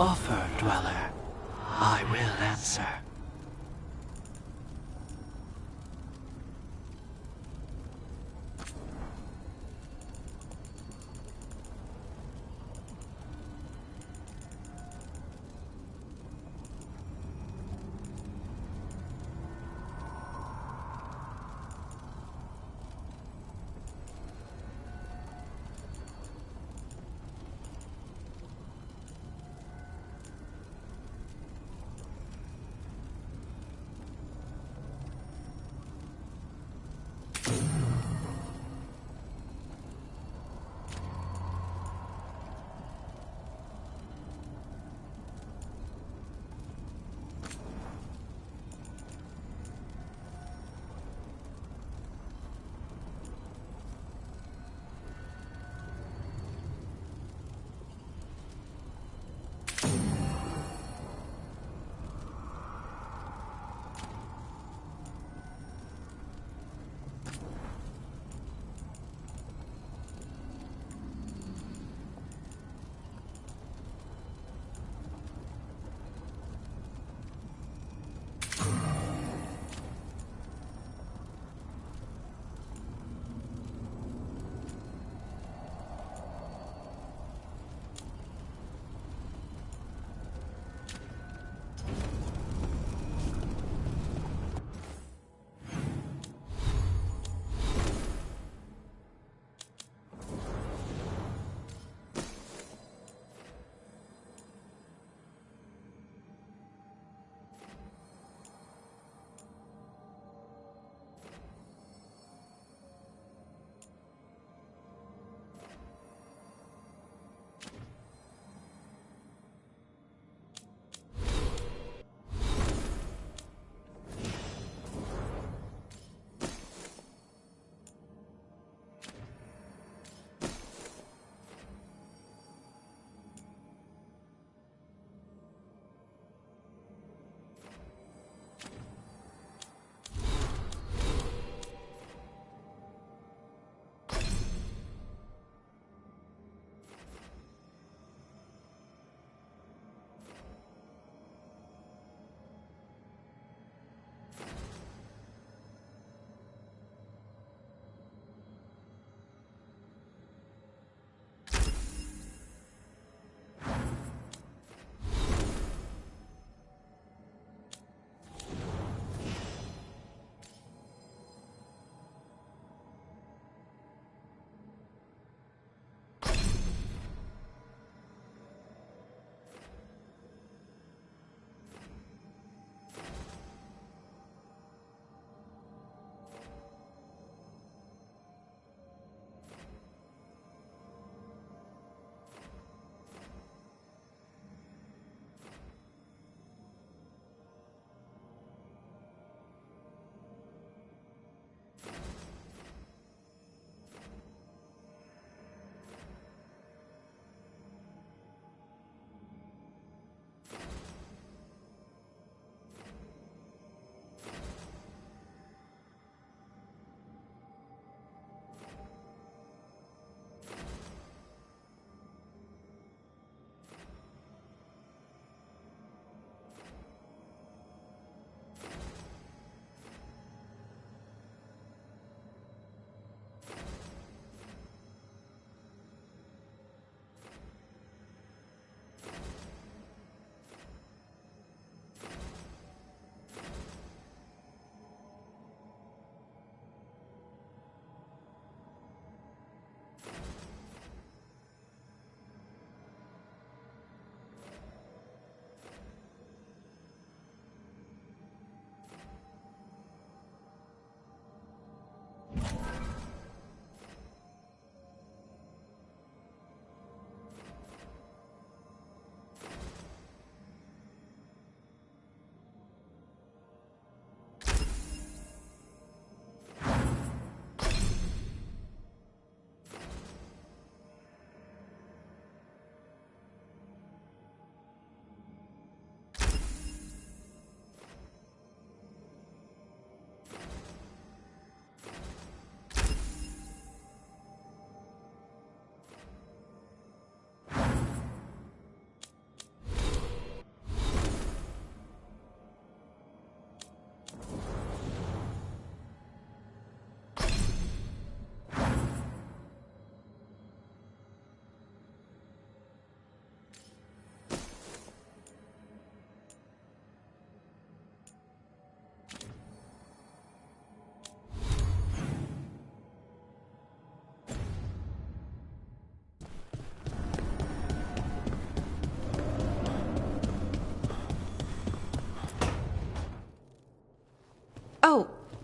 offer, Dweller, I will answer.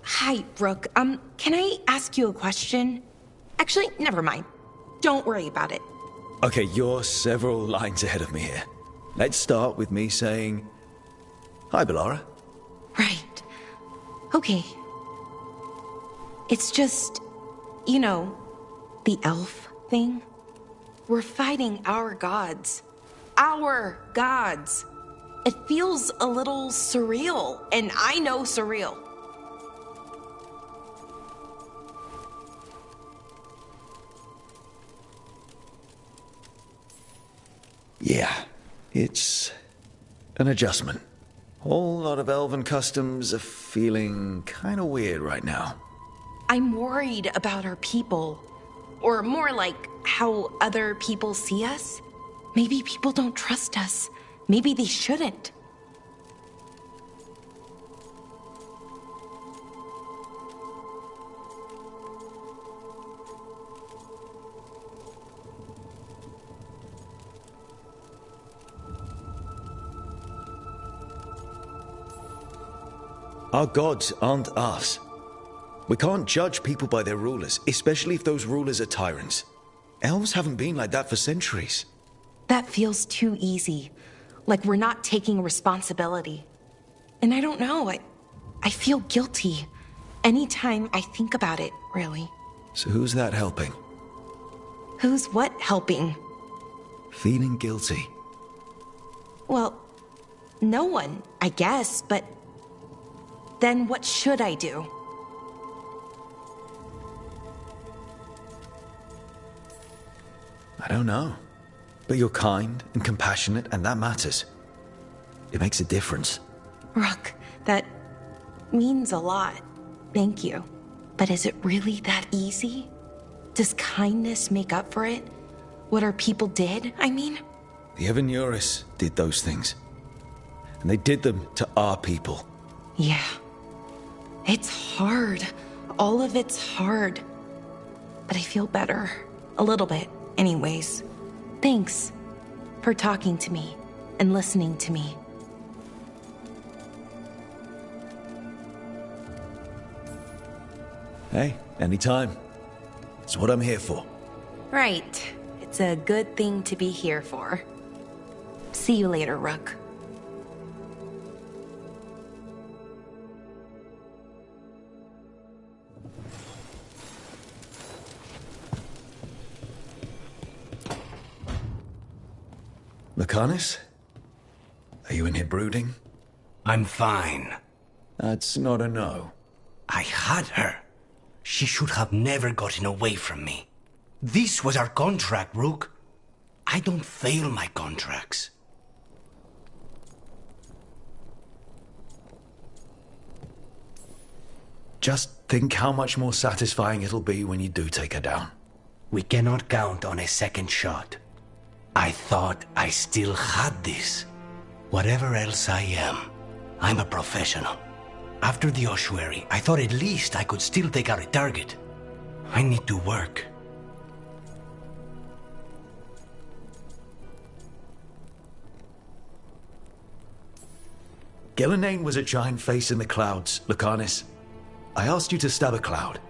Hi, Brooke. Can I ask you a question? Actually, never mind. Don't worry about it. Okay, you're several lines ahead of me here. Let's start with me saying, hi, Bellara. Right. Okay. It's just, the elf thing. We're fighting our gods. Our gods. It feels a little surreal, and I know surreal. Yeah, it's an adjustment. Whole lot of elven customs are feeling kind of weird right now. I'm worried about our people. Or more like how other people see us. Maybe people don't trust us. Maybe they shouldn't. Our gods aren't us. We can't judge people by their rulers, especially if those rulers are tyrants. Elves haven't been like that for centuries. That feels too easy. Like we're not taking responsibility. And I don't know, I feel guilty. Anytime I think about it, really. So who's that helping? Who's what helping? Feeling guilty. Well, no one, I guess, but then what should I do? I don't know. But you're kind and compassionate, and that matters. It makes a difference. Rook, that means a lot. Thank you. But is it really that easy? Does kindness make up for it? What our people did, I mean? The Evanuris did those things. And they did them to our people. Yeah. It's hard. All of it's hard. But I feel better. A little bit, anyways. Thanks for talking to me and listening to me. Hey, anytime. It's what I'm here for. Right. It's a good thing to be here for. See you later, Rook. Lucanus? Are you in here brooding? I'm fine. That's not a no. I had her. She should have never gotten away from me. This was our contract, Rook. I don't fail my contracts. Just think how much more satisfying it'll be when you do take her down. We cannot count on a second shot. I thought I still had this. Whatever else I am, I'm a professional. After the ossuary, I thought at least I could still take out a target. I need to work. Gillenane was a giant face in the clouds, Lucanus. I asked you to stab a cloud.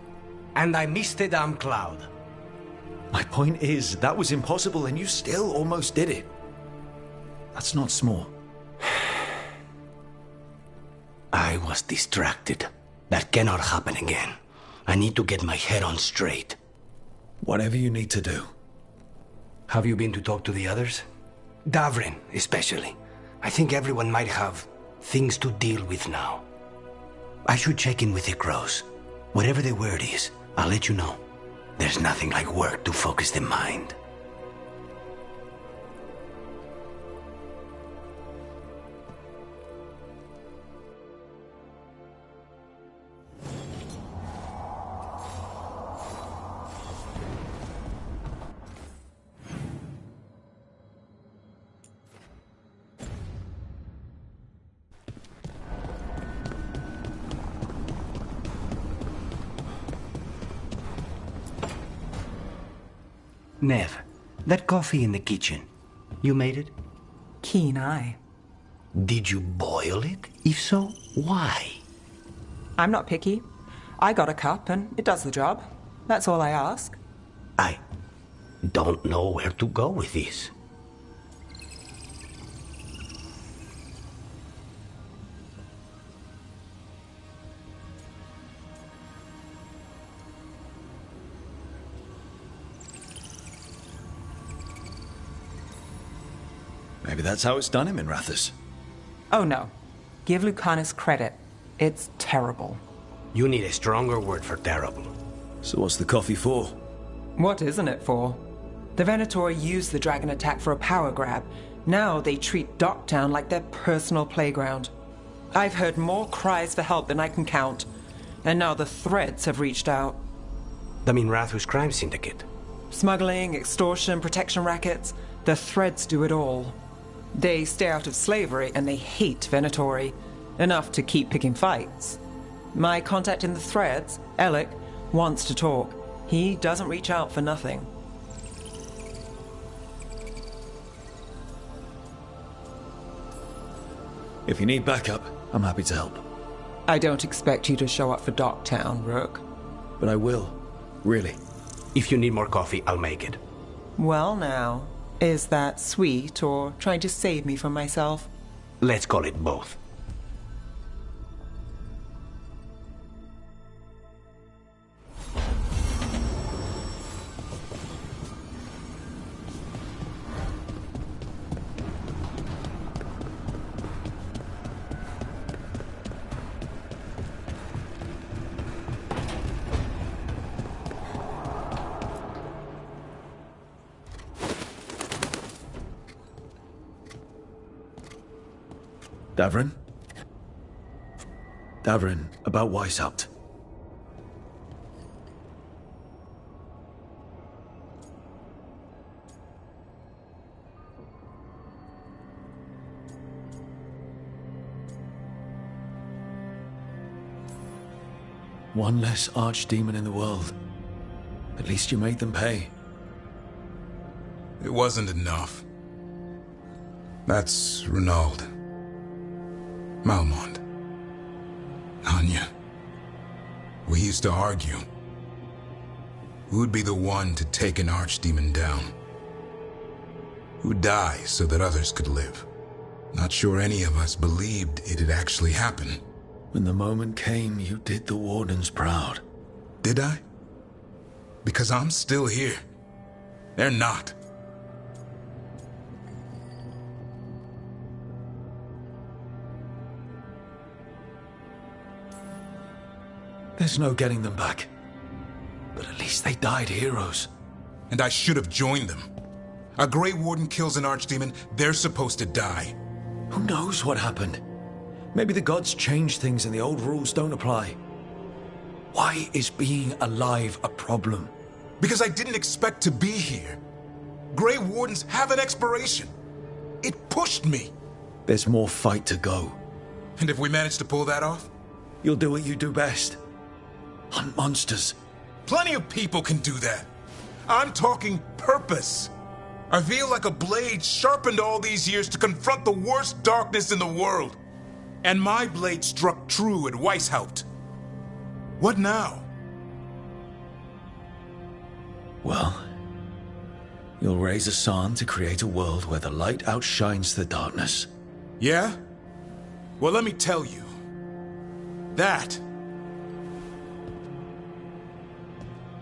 And I missed the damn cloud. My point is, that was impossible and you still almost did it. That's not small. I was distracted. That cannot happen again. I need to get my head on straight. Whatever you need to do. Have you been to talk to the others? Davrin, especially. I think everyone might have things to deal with now. I should check in with the crows. Whatever the word is, I'll let you know. There's nothing like work to focus the mind. Nev, that coffee in the kitchen, you made it? Keen eye. Did you boil it? If so, why? I'm not picky. I got a cup and it does the job. That's all I ask. I don't know where to go with this. Maybe that's how it's done him in Rathus. Oh no. Give Lucanus credit. It's terrible. You need a stronger word for terrible. So what's the coffee for? What isn't it for? The Venatori used the dragon attack for a power grab. Now they treat Docktown like their personal playground. I've heard more cries for help than I can count. And now the Threads have reached out. The Minrathus crime syndicate. Smuggling, extortion, protection rackets. The Threads do it all. They stay out of slavery and they hate Venatori. Enough to keep picking fights. My contact in the Threads, Alec, wants to talk. He doesn't reach out for nothing. If you need backup, I'm happy to help. I don't expect you to show up for Docktown, Rook. But I will. Really. If you need more coffee, I'll make it. Well now, is that sweet or trying to save me from myself? Let's call it both. Davrin? Davrin, about Weishaupt. One less archdemon in the world. At least you made them pay. It wasn't enough. That's Renaud. Malmont. Anya. We used to argue. Who'd be the one to take an archdemon down? Who'd die so that others could live? Not sure any of us believed it'd actually happen. When the moment came, you did the Wardens proud. Did I? Because I'm still here. They're not. There's no getting them back. But at least they died heroes. And I should have joined them. A Grey Warden kills an archdemon, they're supposed to die. Who knows what happened? Maybe the gods changed things and the old rules don't apply. Why is being alive a problem? Because I didn't expect to be here. Grey Wardens have an expiration. It pushed me. There's more fight to go. And if we manage to pull that off? You'll do what you do best. Hunt monsters. Plenty of people can do that. I'm talking purpose. I feel like a blade sharpened all these years to confront the worst darkness in the world. And my blade struck true at Weishaupt. What now? Well, you'll raise a San to create a world where the light outshines the darkness. Yeah? Well, let me tell you. That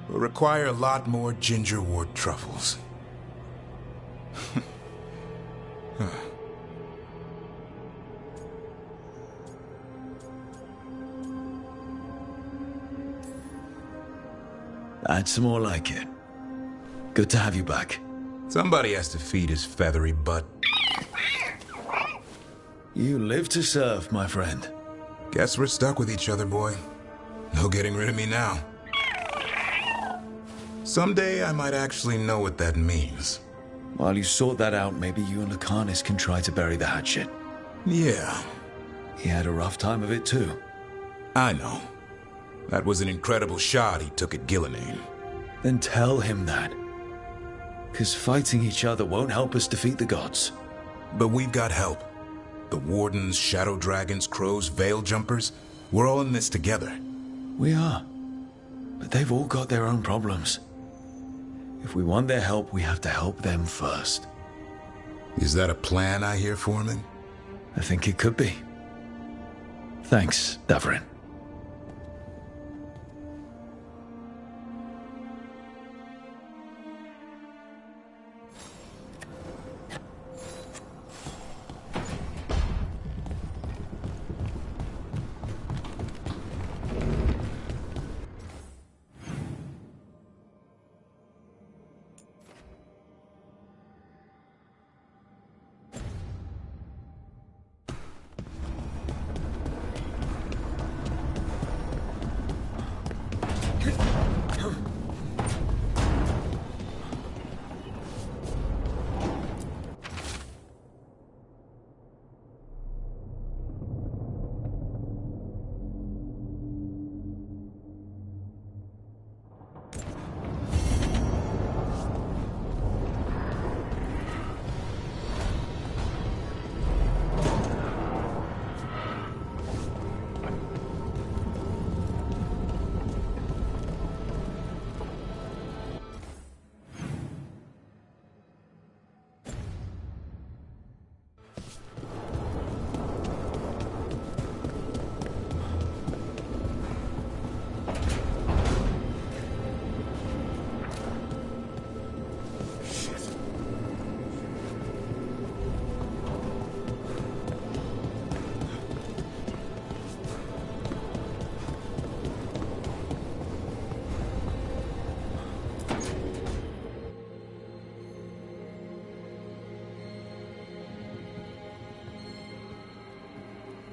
will require a lot more gingerwort truffles. Add some more like it. Good to have you back. Somebody has to feed his feathery butt. You live to serve, my friend. Guess we're stuck with each other, boy. No getting rid of me now. Someday I might actually know what that means. While you sort that out, maybe you and Lucanus can try to bury the hatchet. Yeah, He had a rough time of it too. I know. That was an incredible shot he took at Gillenane. Then tell him that. 'Cause fighting each other won't help us defeat the gods. But we've got help. The Wardens, Shadow Dragons, Crows, Veil Jumpers, we're all in this together. We are. But they've all got their own problems. If we want their help, we have to help them first. Is that a plan I hear, Foreman? I think it could be. Thanks, Davrin.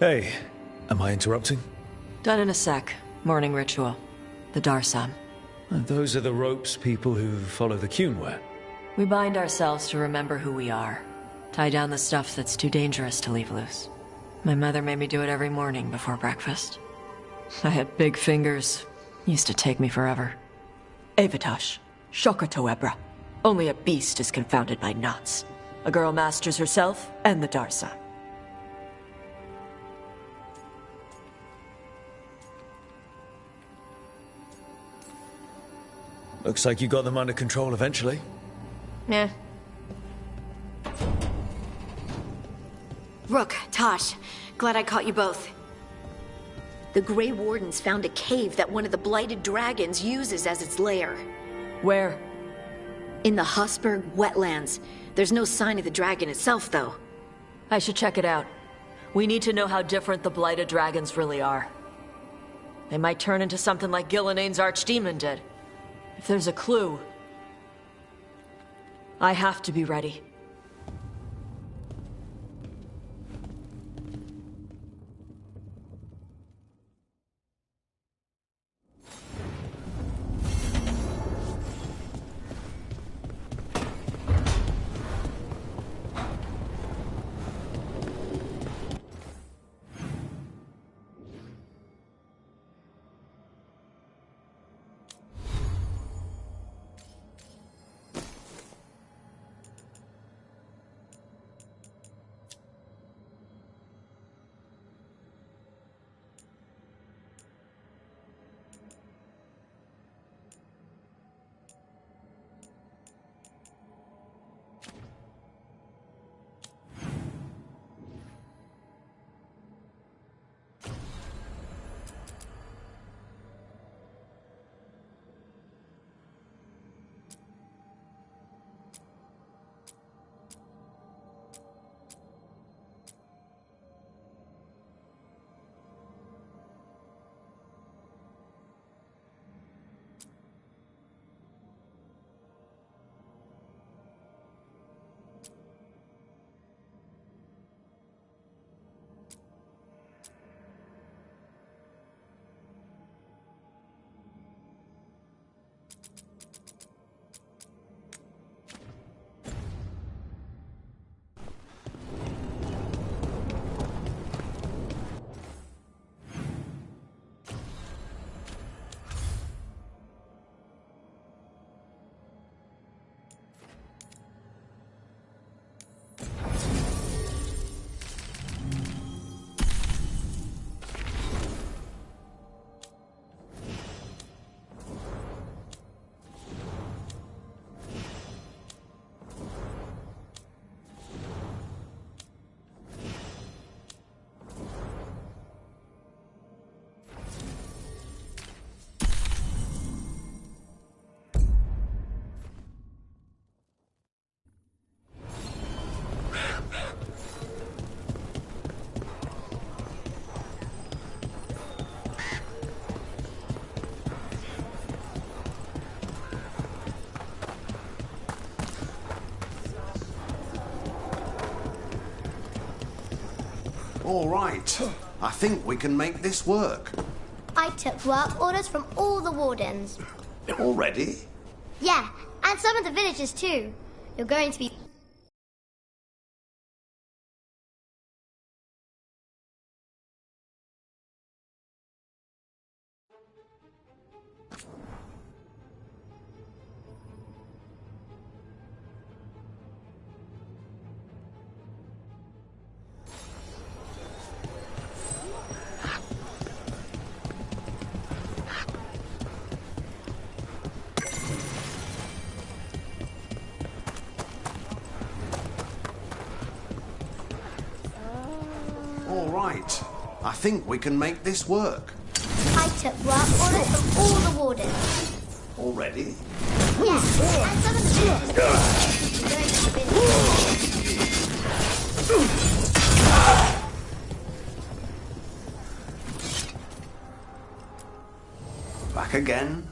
Hey, am I interrupting? Done in a sec. Morning ritual. The Darsam. Those are the ropes people who follow the Qun wear. We bind ourselves to remember who we are. Tie down the stuff that's too dangerous to leave loose. My mother made me do it every morning before breakfast. I had big fingers. Used to take me forever. Avatash. Shokotoebra. Only a beast is confounded by knots. A girl masters herself and the Darsam. Looks like you got them under control eventually. Yeah. Rook, Tosh, glad I caught you both. The Grey Wardens found a cave that one of the Blighted Dragons uses as its lair. Where? In the Hussberg wetlands. There's no sign of the dragon itself, though. I should check it out. We need to know how different the Blighted Dragons really are. They might turn into something like Gillenane's archdemon did. If there's a clue, I have to be ready. All right. I think we can make this work. I took work orders from all the wardens. Already? Yeah, and some of the villagers too. You're going to be... All right. I think we can make this work. I took work orders from all the wardens. Already? Yeah, and some of the villagers too. You're going to be Back again.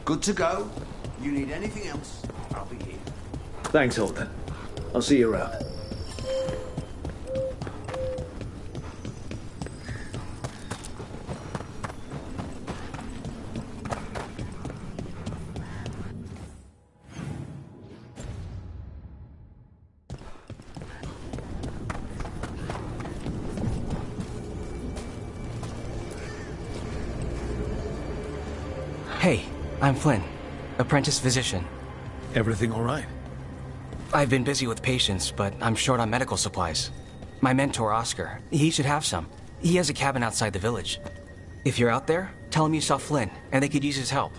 Good to go. You need anything else, I'll be here. Thanks, Holden. I'll see you around. Hey, I'm Flynn, apprentice physician. Everything all right? I've been busy with patients, but I'm short on medical supplies. My mentor, Oscar, he should have some. He has a cabin outside the village. If you're out there, tell him you saw Flynn, and they could use his help.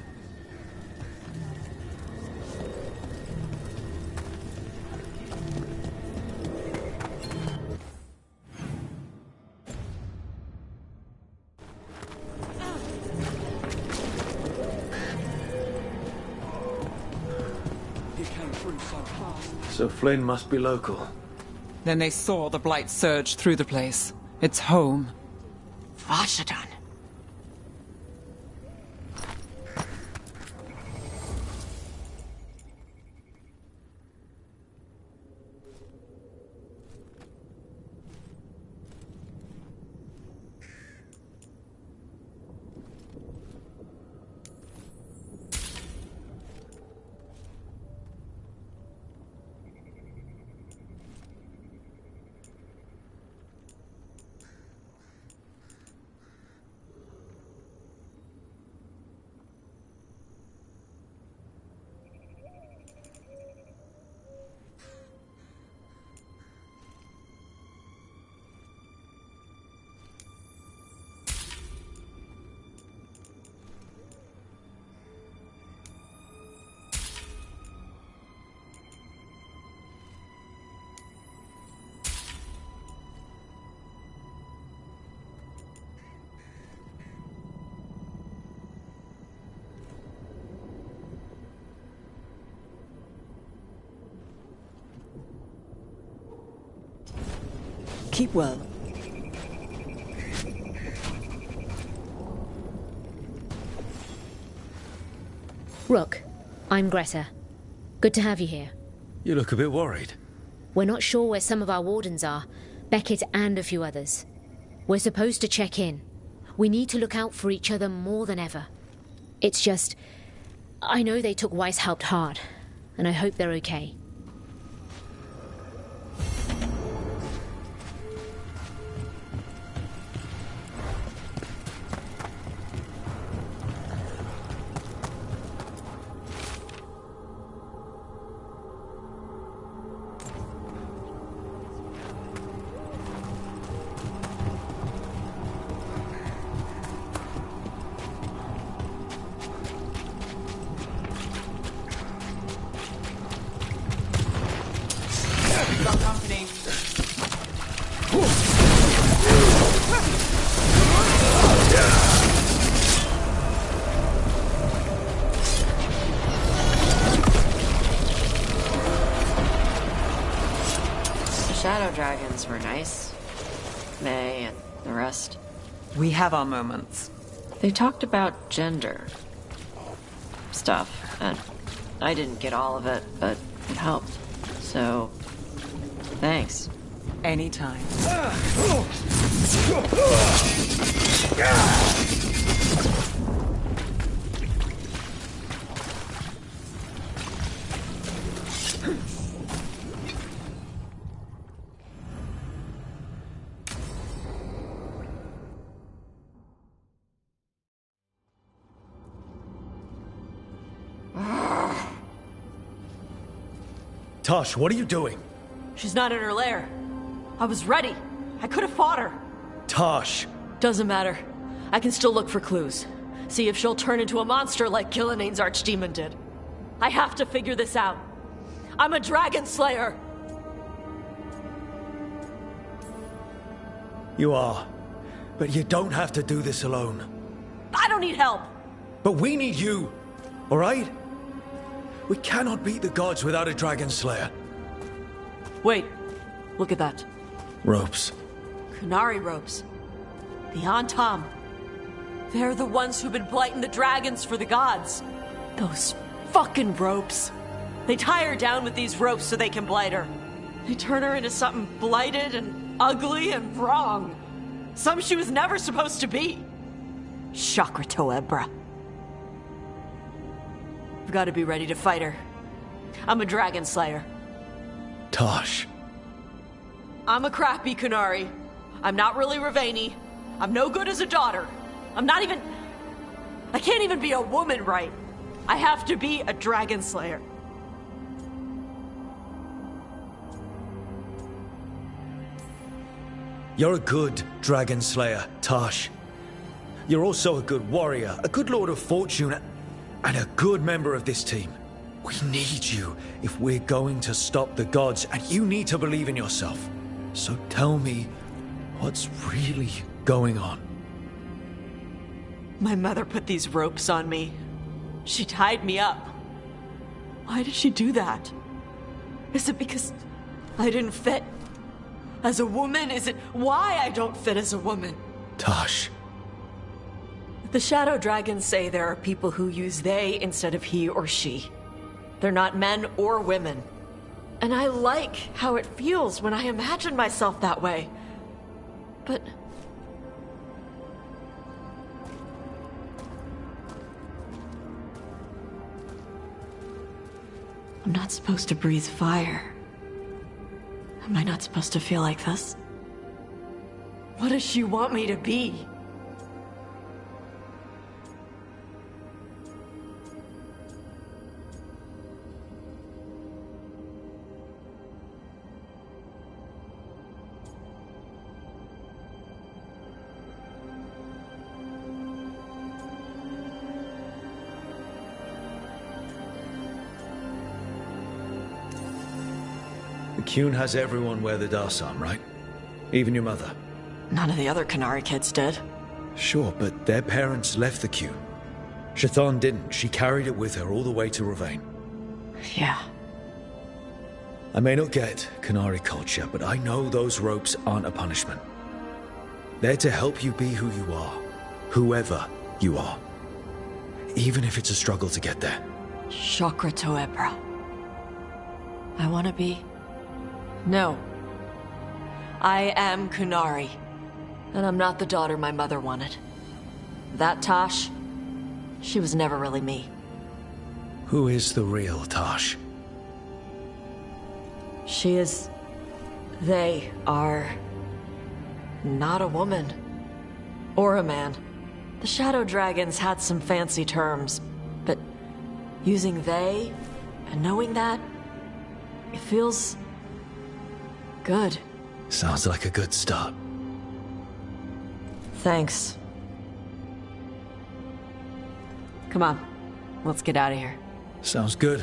So Flynn must be local. Then they saw the blight surge through the place. It's home. Vashadan. Keep well. Rook, I'm Greta. Good to have you here. You look a bit worried. We're not sure where some of our wardens are, Beckett and a few others. We're supposed to check in. We need to look out for each other more than ever. It's just... I know they took Weishaupt hard, and I hope they're okay. shadow dragons were nice. May and the rest. We have our moments. They talked about gender stuff, and I didn't get all of it, but it helped. So, thanks. Anytime. Tosh, what are you doing? She's not in her lair. I was ready. I could have fought her. Tosh! Doesn't matter. I can still look for clues. See if she'll turn into a monster like Killiane's archdemon did. I have to figure this out. I'm a dragon slayer. You are. But you don't have to do this alone. I don't need help. But we need you, all right? We cannot beat the gods without a dragon slayer. Wait. Look at that. Ropes. Qunari ropes. The Antam. They're the ones who've been blighting the dragons for the gods. Those fucking ropes. They tie her down with these ropes so they can blight her. They turn her into something blighted and ugly and wrong. Some she was never supposed to be. Chakra Toebra. I've got to be ready to fight her. I'm a dragon slayer. Tosh. I'm a crappy Qunari. I'm not really Ravani. I'm no good as a daughter. I can't even be a woman right. I have to be a dragon slayer. You're a good dragon slayer, Tosh. You're also a good warrior, a good lord of fortune, and a good member of this team. We need you if we're going to stop the gods, and you need to believe in yourself. So tell me, what's really going on? My mother put these ropes on me. She tied me up. Why did she do that? Is it because I didn't fit as a woman? Is it why I don't fit as a woman? Tosh. The shadow dragons say there are people who use they instead of he or she. They're not men or women. And I like how it feels when I imagine myself that way. But I'm not supposed to breathe fire. Am I not supposed to feel like this? What does she want me to be? Kuhn has everyone wear the Darsam, right? Even your mother. None of the other Qunari kids did. Sure, but their parents left the Kuhn. Shathan didn't. She carried it with her all the way to Ravane. Yeah. I may not get Qunari culture, but I know those ropes aren't a punishment. They're to help you be who you are. Whoever you are. Even if it's a struggle to get there. Chakra Toebra. I want to be... No. I am Qunari. And I'm not the daughter my mother wanted. That Tosh, she was never really me. Who is the real Tosh? She is... They are... not a woman. Or a man. The Shadow Dragons had some fancy terms, but using they and knowing that, it feels... good. Sounds like a good start. Thanks. Come on, let's get out of here. Sounds good.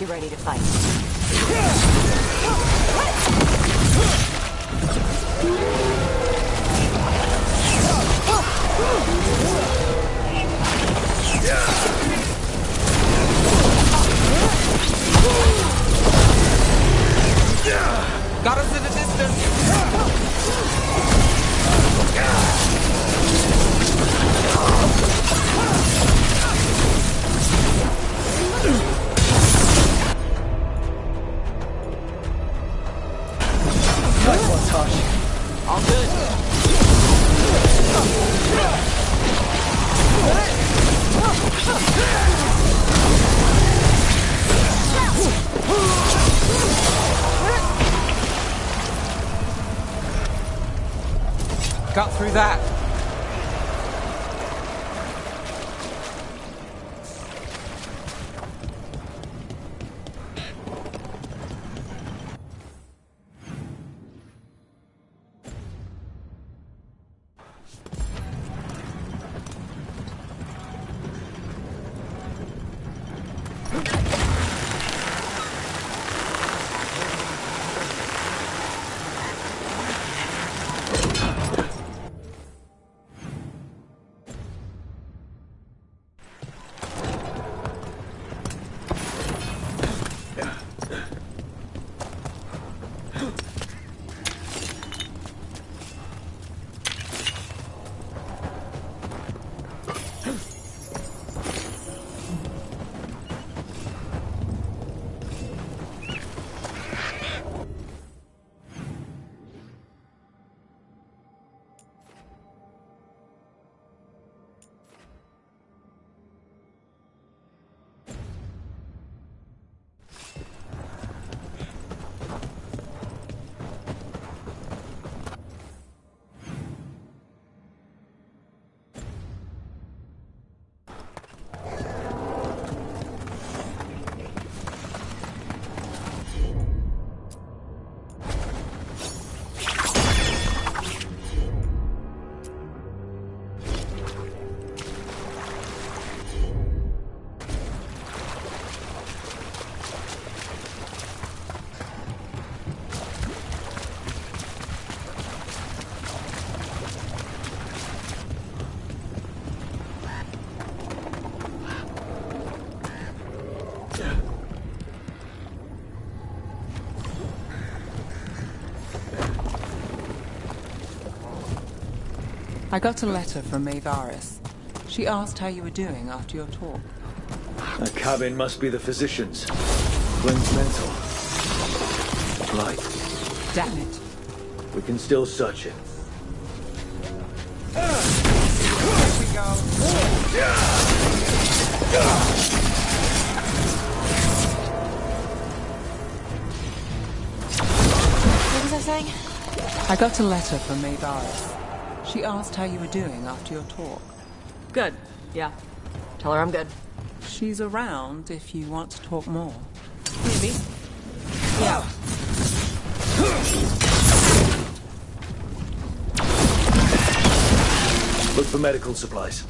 you ready to fight. Got us in the distance! Nice one, Tosh. All good. Got through that. I got a letter from Veilgard. She asked how you were doing after your talk. That cabin must be the physician's. Flynn's mental. Right. Damn it. We can still search it. Here we go. What was I saying? I got a letter from Veilgard. She asked how you were doing after your talk. Good. Yeah. Tell her I'm good. She's around if you want to talk more. Maybe. Yeah. Look for medical supplies.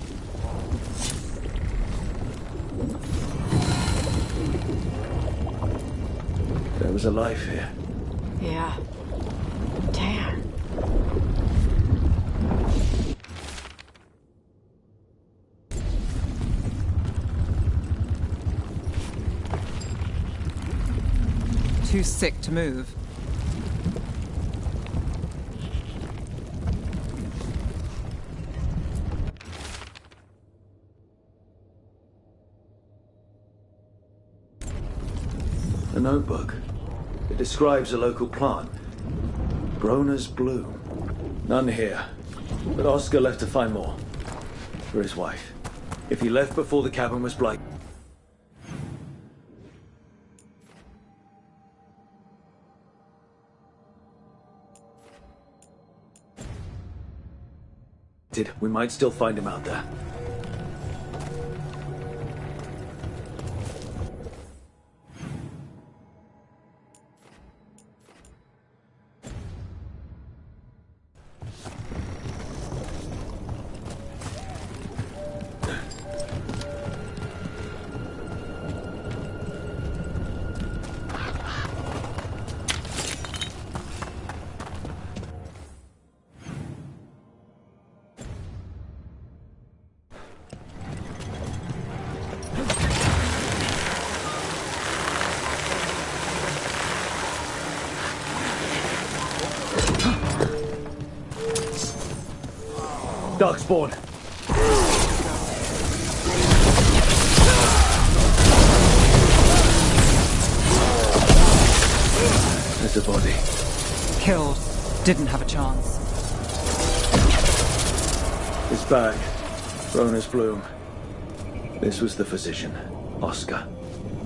There was a life here. Yeah. Damn. Too sick to move. A notebook. It describes a local plant. Broner's bloom. None here. But Oscar left to find more. For his wife. If he left before the cabin was blighted. We might still find him out there. Darkspawn. There's a body. Killed. Didn't have a chance. It's back. Rona's Bloom. This was the physician, Oscar.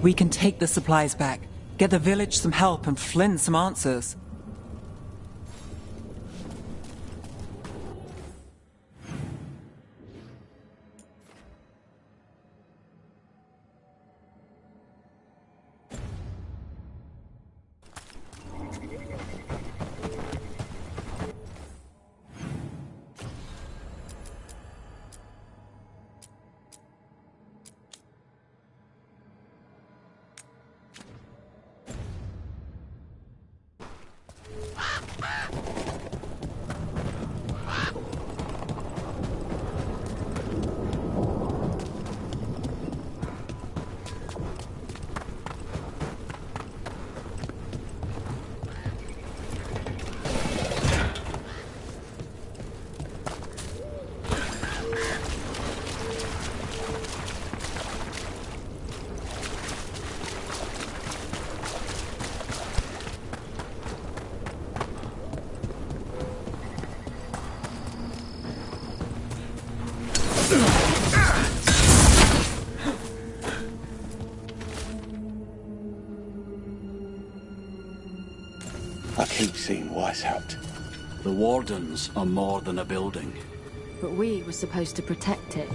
We can take the supplies back, get the village some help, and Flynn some answers. I keep seeing Weishaupt. The Wardens are more than a building. But we were supposed to protect it.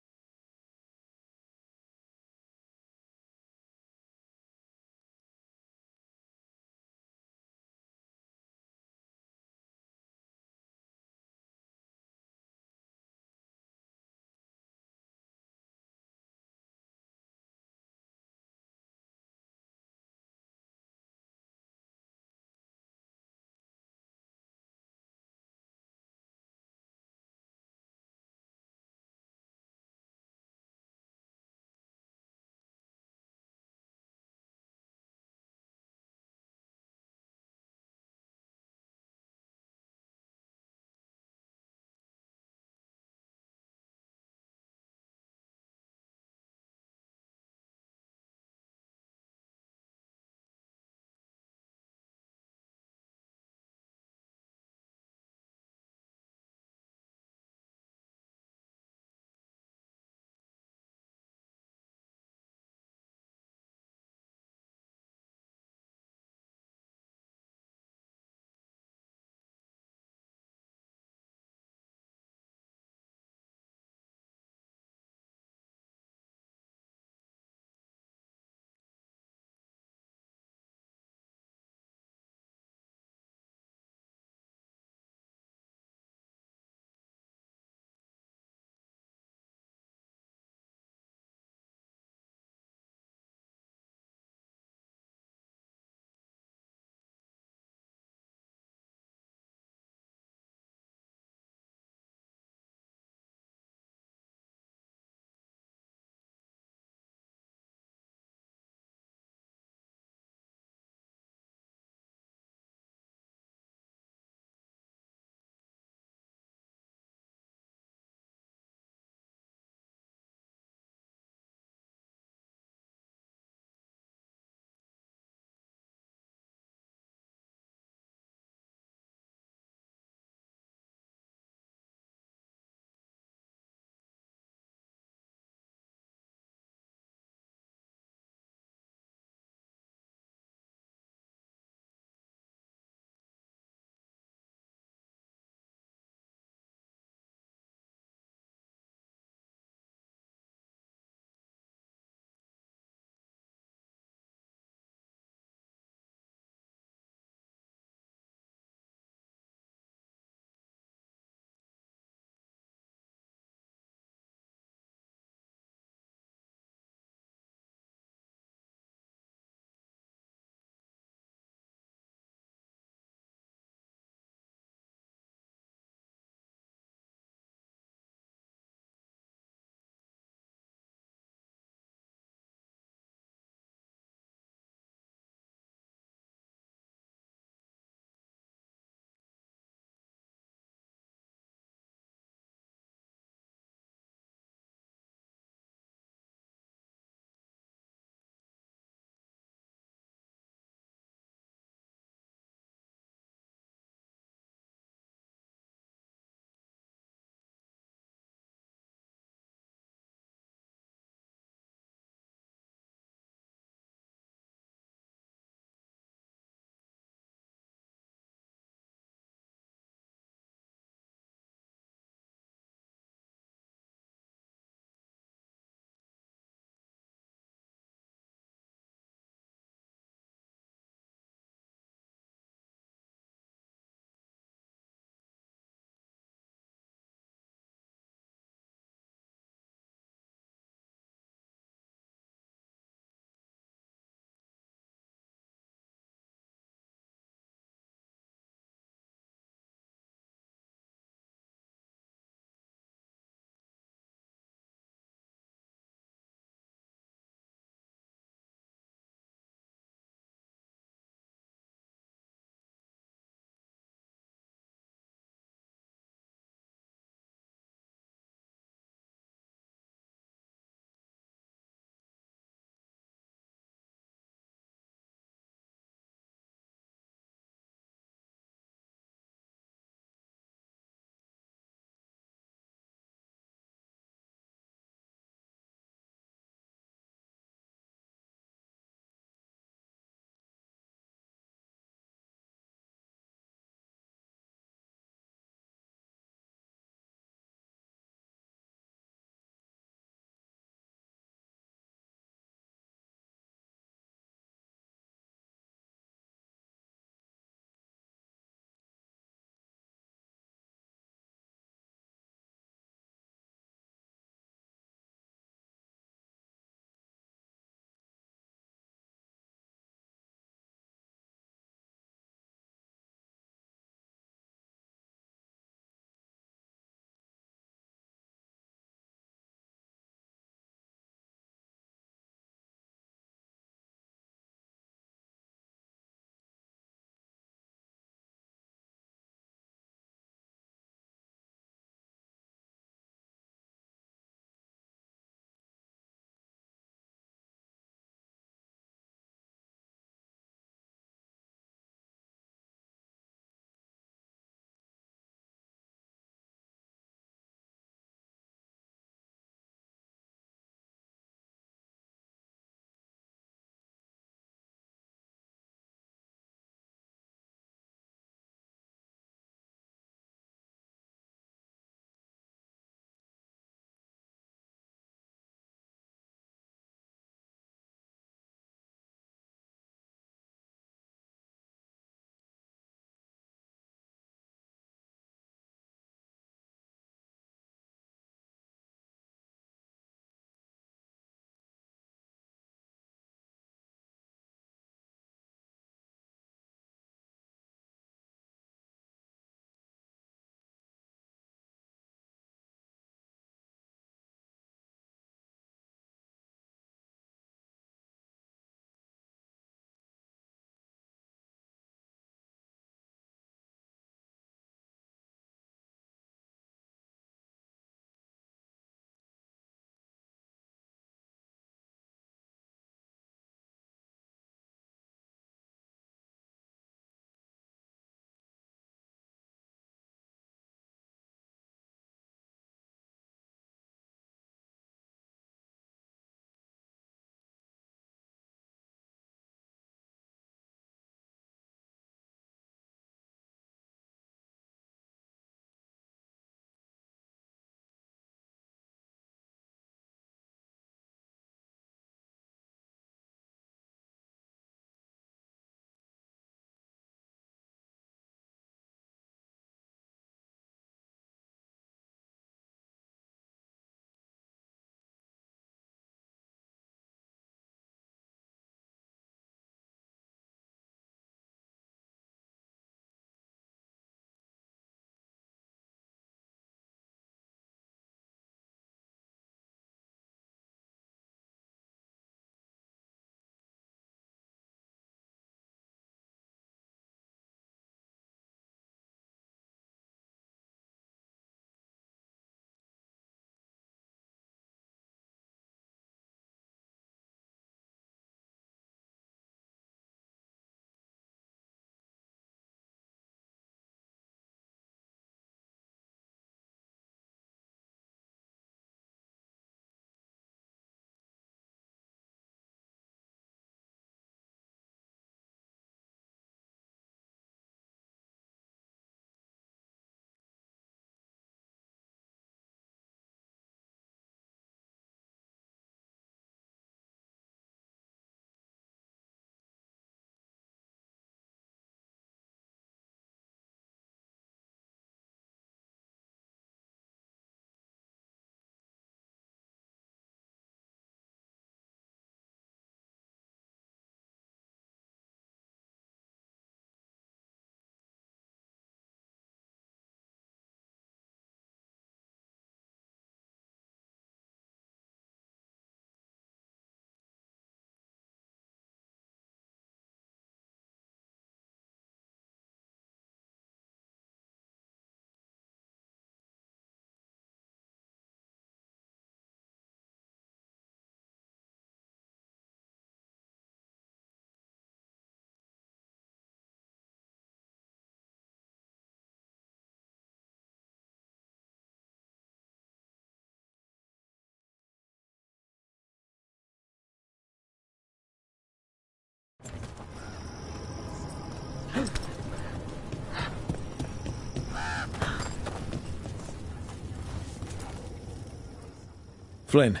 Flynn,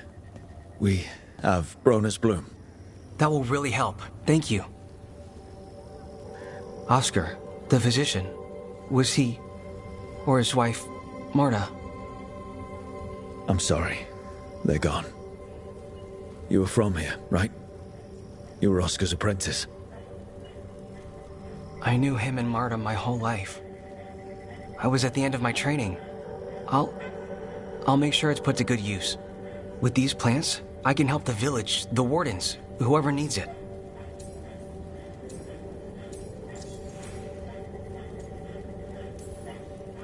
we have Bronus Bloom. That will really help. Thank you. Oscar, the physician, was he, or his wife, Marta? I'm sorry. They're gone. You were from here, right? You were Oscar's apprentice. I knew him and Marta my whole life. I was at the end of my training. I'll make sure it's put to good use. With these plants, I can help the village, the wardens, whoever needs it.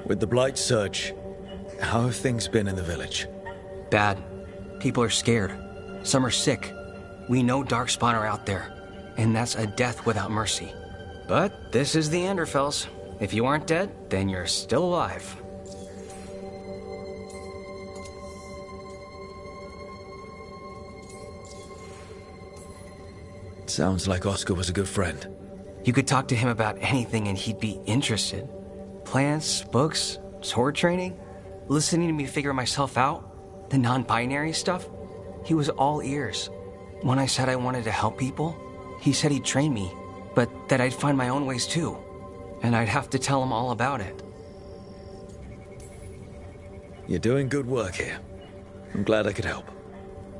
With the Blight Surge, how have things been in the village? Bad. People are scared. Some are sick. We know Darkspawn are out there, and that's a death without mercy. But this is the Anderfells. If you aren't dead, then you're still alive. Sounds like Oscar was a good friend. You could talk to him about anything and he'd be interested. Plants, books, sword training, listening to me figure myself out, the non-binary stuff. He was all ears. When I said I wanted to help people, he said he'd train me, but that I'd find my own ways too. And I'd have to tell him all about it. You're doing good work here. I'm glad I could help.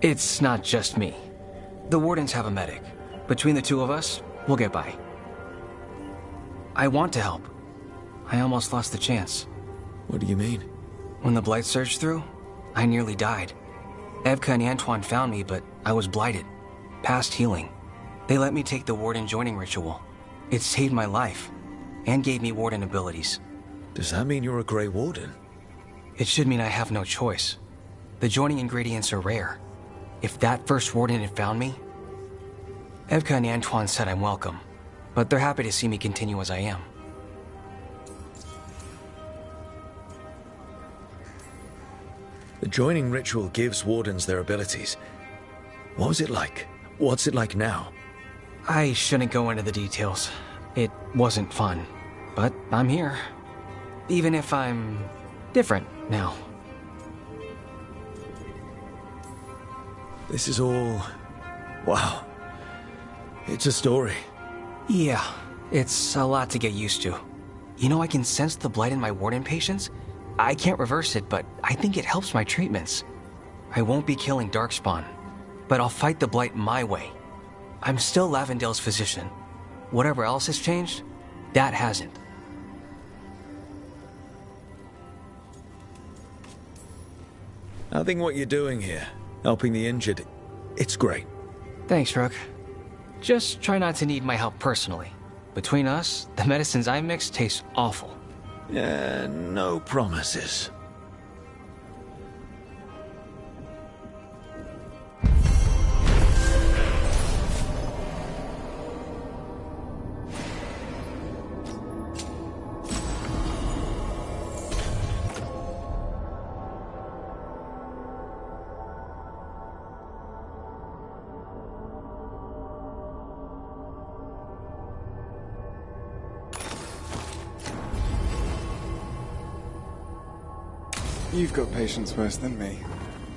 It's not just me. The wardens have a medic. Between the two of us, we'll get by. I want to help. I almost lost the chance. What do you mean? When the blight surged through, I nearly died. Evka and Antoine found me, but I was blighted. Past healing. They let me take the warden joining ritual. It saved my life, and gave me warden abilities. Does that mean you're a Grey Warden? It should mean I have no choice. The joining ingredients are rare. If that first warden had found me... Evka and Antoine said I'm welcome, but they're happy to see me continue as I am. The joining ritual gives wardens their abilities. What was it like? What's it like now? I shouldn't go into the details. It wasn't fun, but I'm here. Even if I'm different now. This is all... wow. It's a story. Yeah, it's a lot to get used to. You know, I can sense the blight in my warden patients. I can't reverse it, but I think it helps my treatments. I won't be killing Darkspawn, but I'll fight the blight my way. I'm still Lavendale's physician. Whatever else has changed, that hasn't. I think what you're doing here, helping the injured, it's great. Thanks, Rook. Just try not to need my help personally. Between us, the medicines I mix taste awful. Yeah, no promises. You've got patience worse than me.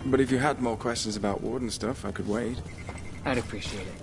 But if you had more questions about Warden stuff, I could wait. I'd appreciate it.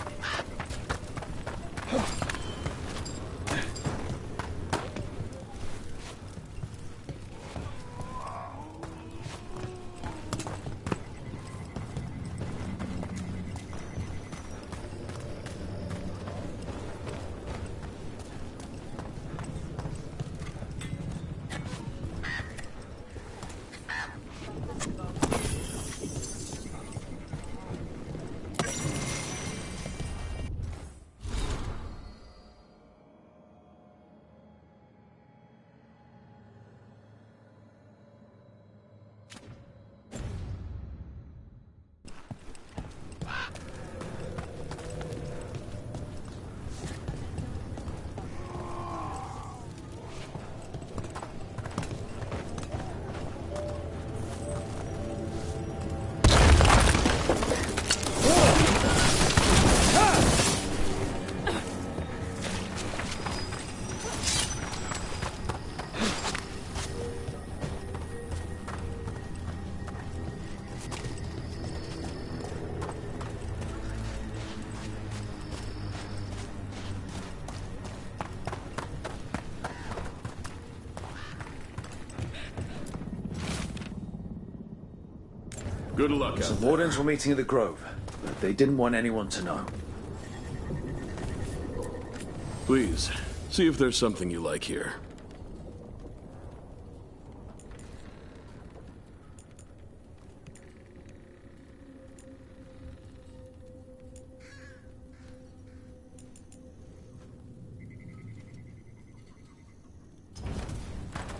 Good luck Some out there. wardens were meeting at the Grove, but they didn't want anyone to know. Please, see if there's something you like here.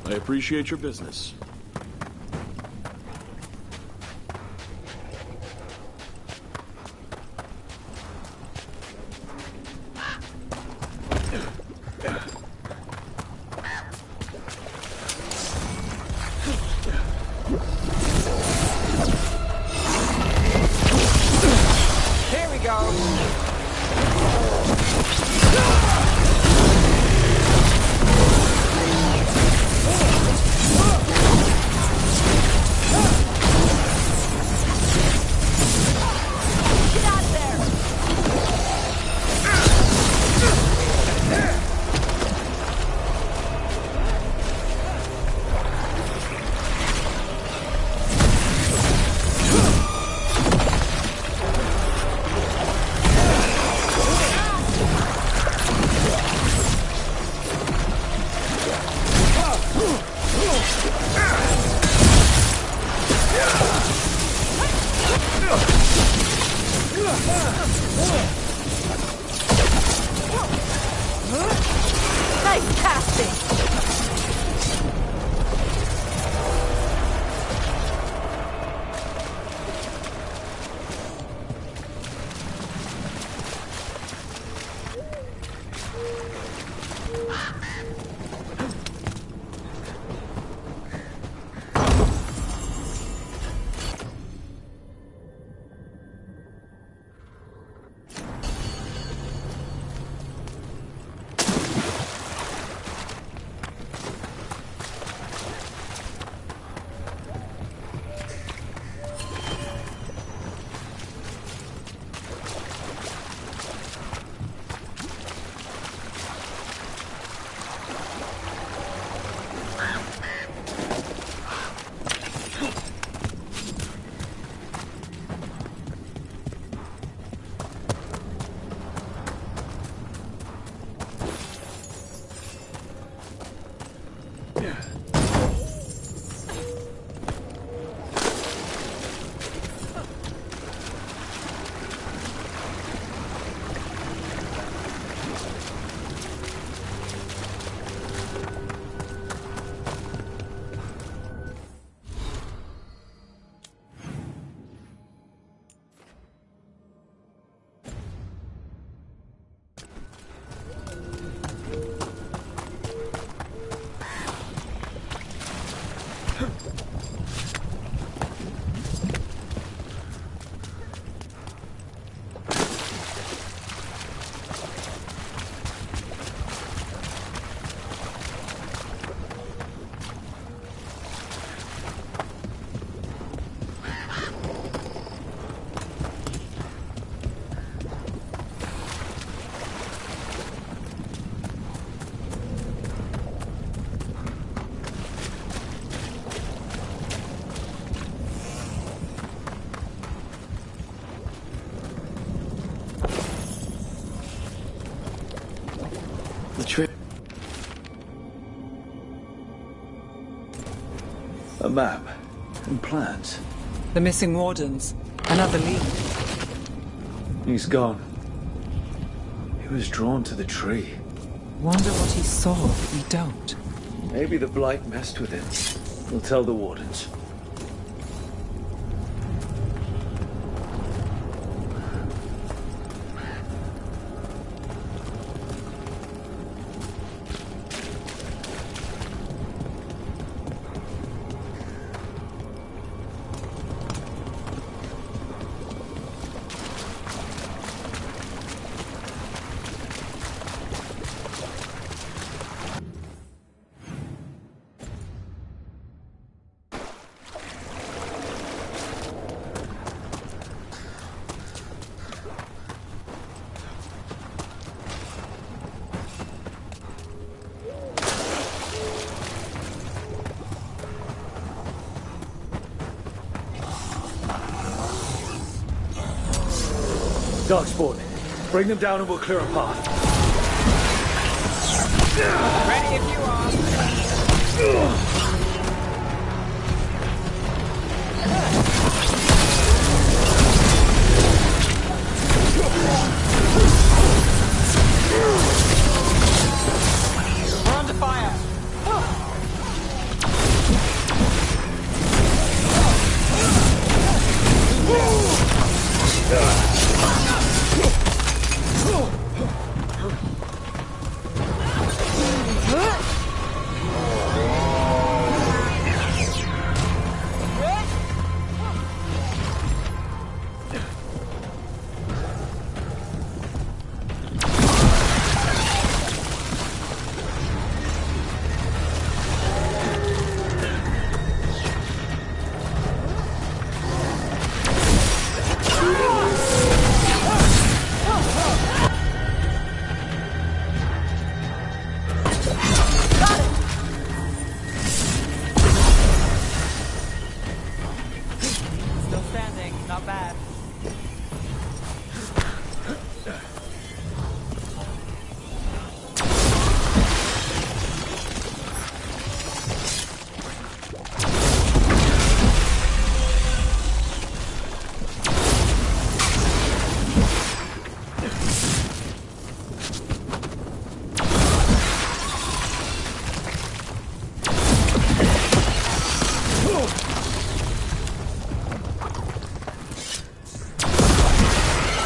I appreciate your business. Here we go. Nice casting! A map and plans. The missing wardens. Another lead. He's gone. He was drawn to the tree. Wonder what he saw if we don't. Maybe the blight messed with him. We'll tell the wardens. Darkspawn, bring them down and we'll clear a path. Ready if you are. We're under fire.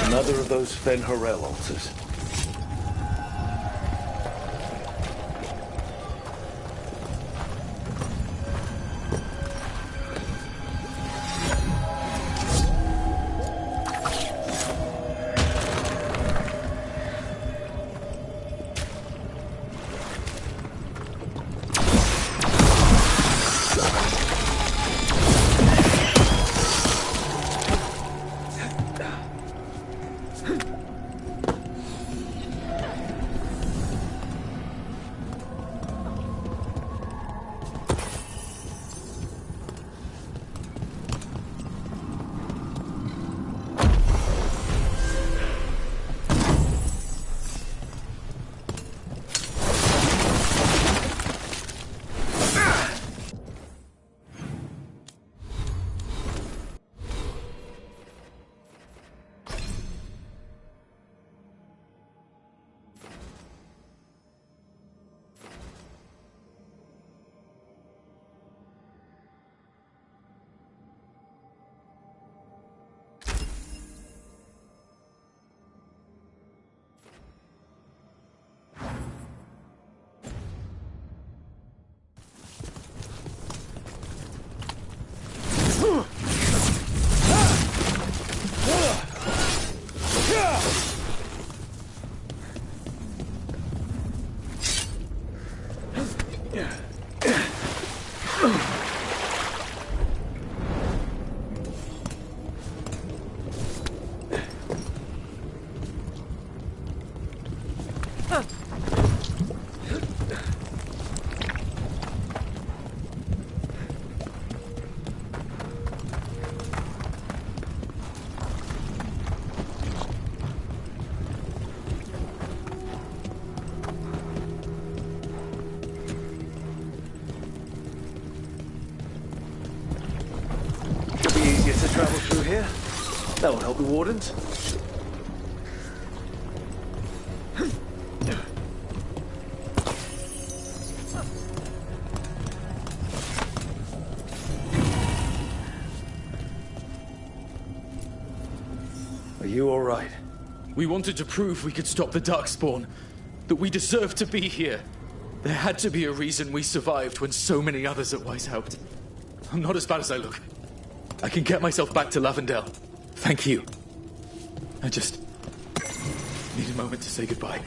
Another of those Fen-Harel altars. Travel through here. That will help the wardens. Are you all right? We wanted to prove we could stop the Darkspawn, that we deserved to be here. There had to be a reason we survived when so many others at Weiss helped. I'm not as bad as I look. I can get myself back to Lavendel. Thank you. I just need a moment to say goodbye.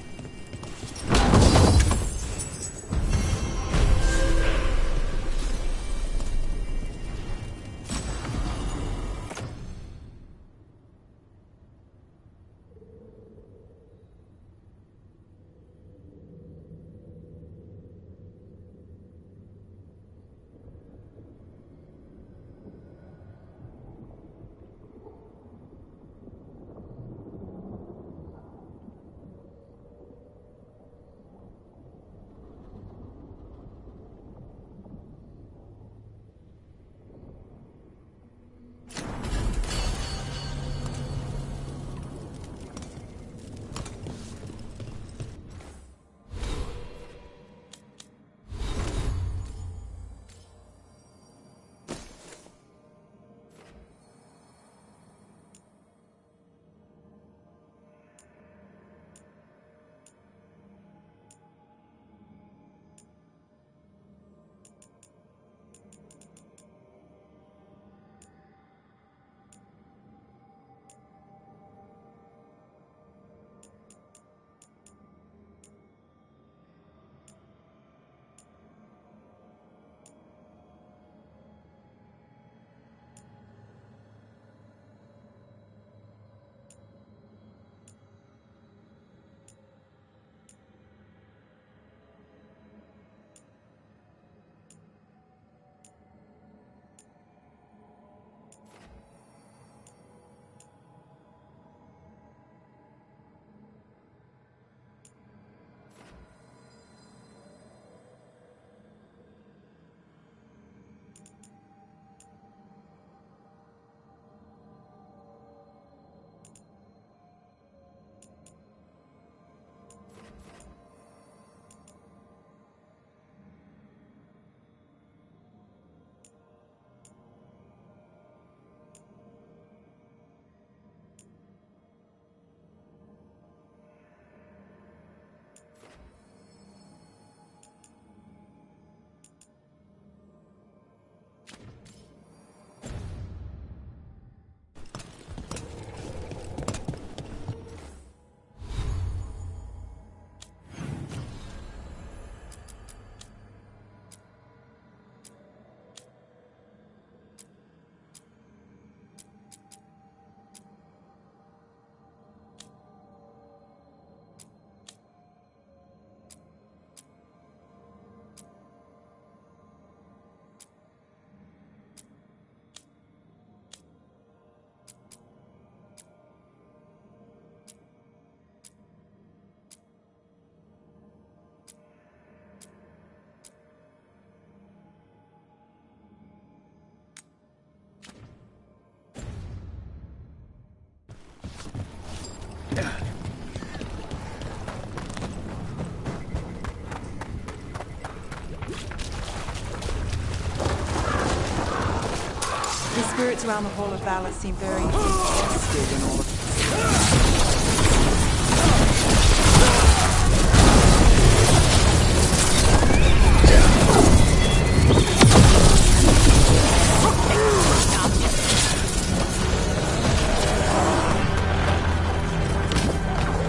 spirits around the Hall of Valor seem very invested in all of this.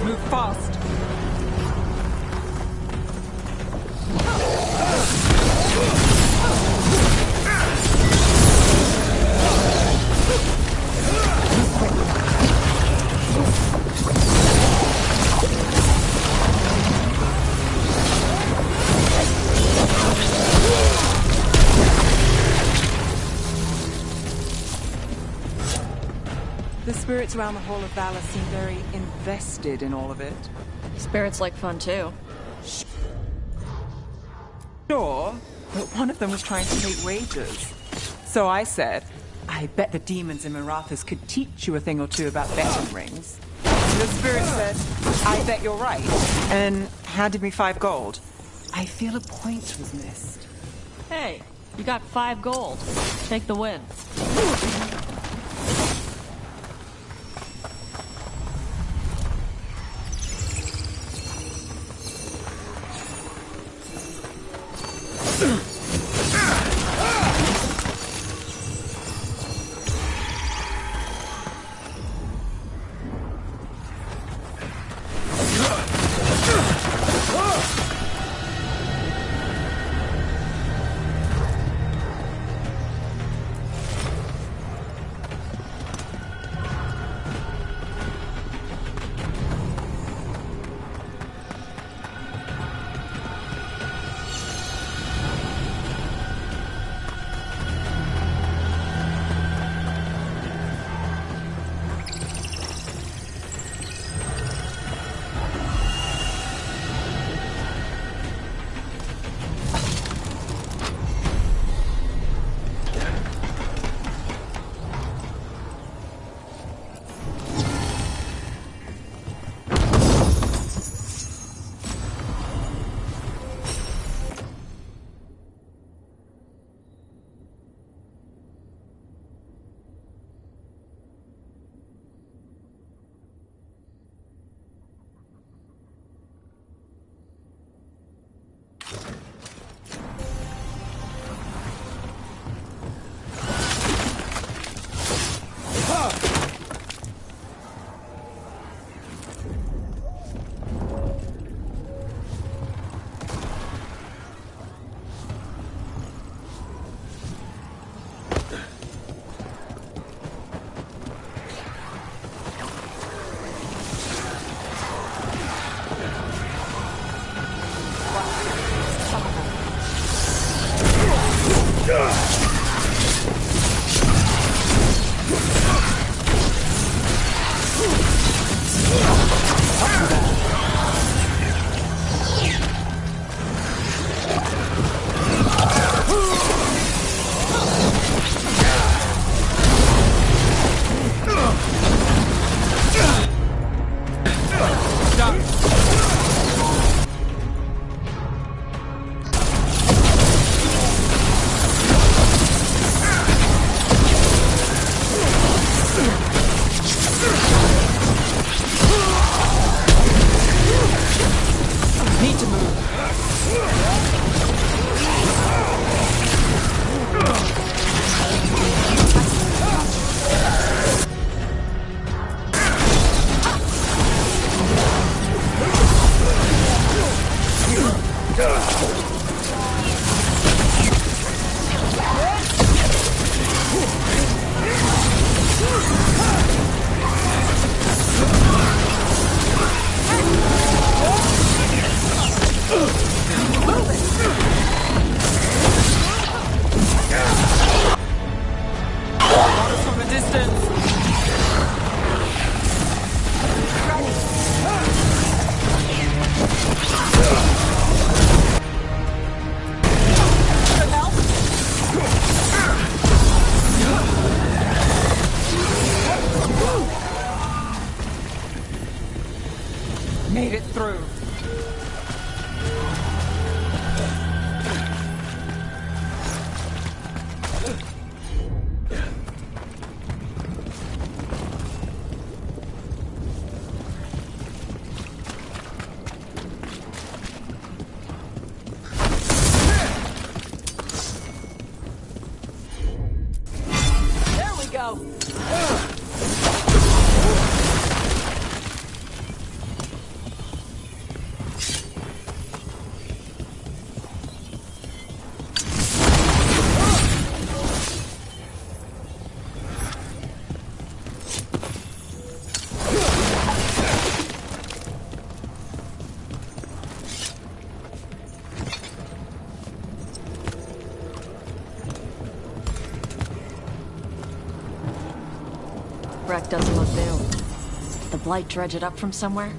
Move fast. The spirits around the Hall of Valor seem very invested in all of it. Spirits like fun too. Sure, but one of them was trying to take wages. So I said, I bet the demons in Marathas could teach you a thing or two about betting rings. The spirit said, I bet you're right, and handed me 5 gold. I feel a point was missed. Hey, you got 5 gold. Take the win. wreck doesn't look new. Did the Blight dredge it up from somewhere?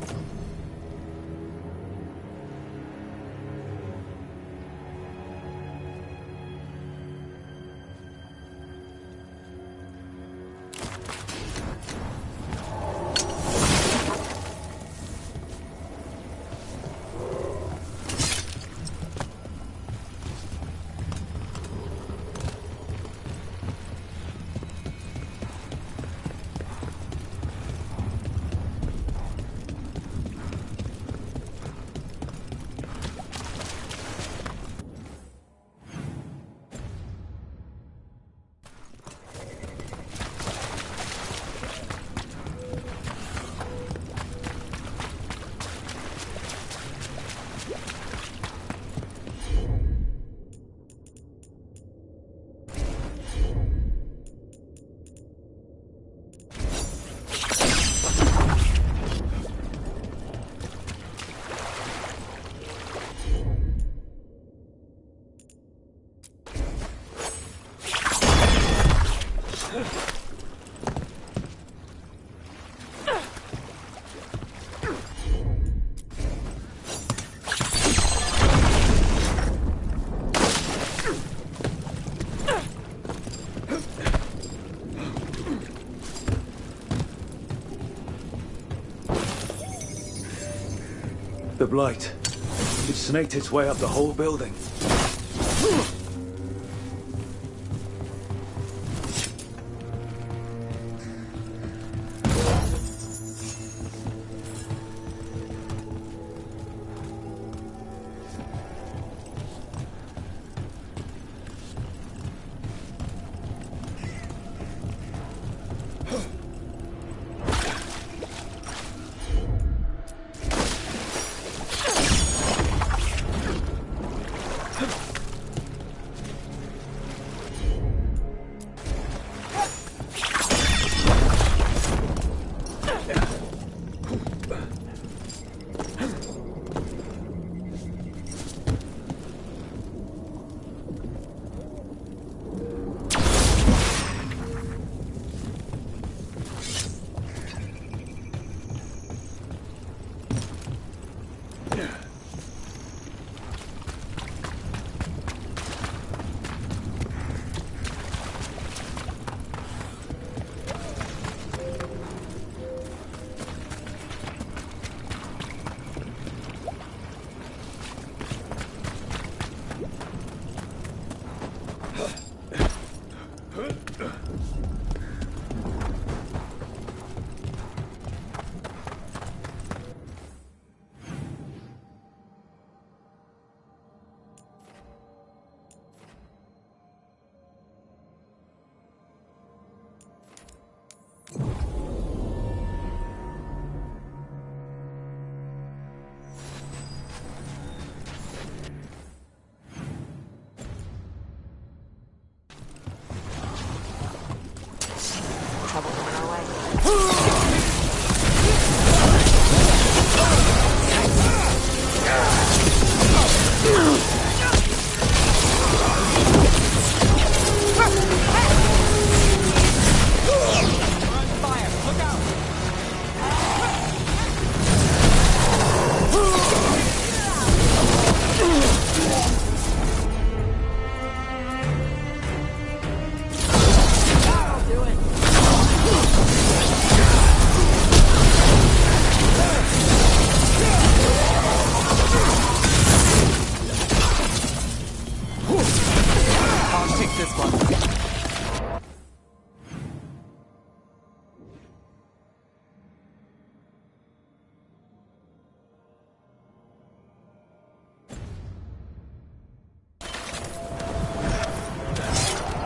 The Blight. It snaked its way up the whole building.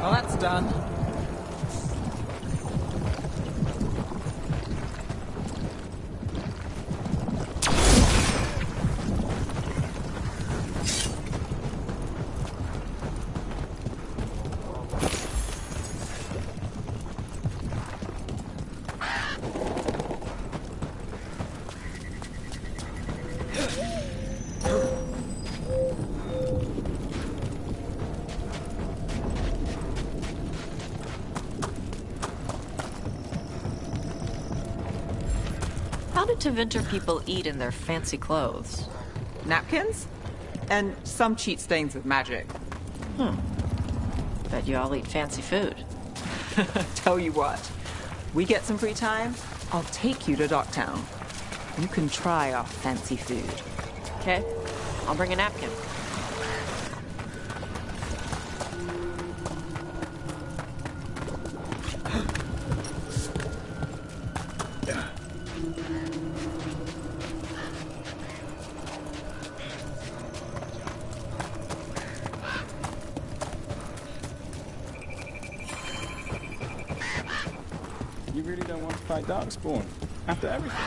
Well, that's done. do Tevinter people eat in their fancy clothes? Napkins? And some cheat stains with magic. Bet you all eat fancy food. Tell you what, we get some free time, I'll take you to Docktown. You can try our fancy food. Okay, I'll bring a napkin. You really don't want to fight Darkspawn after everything?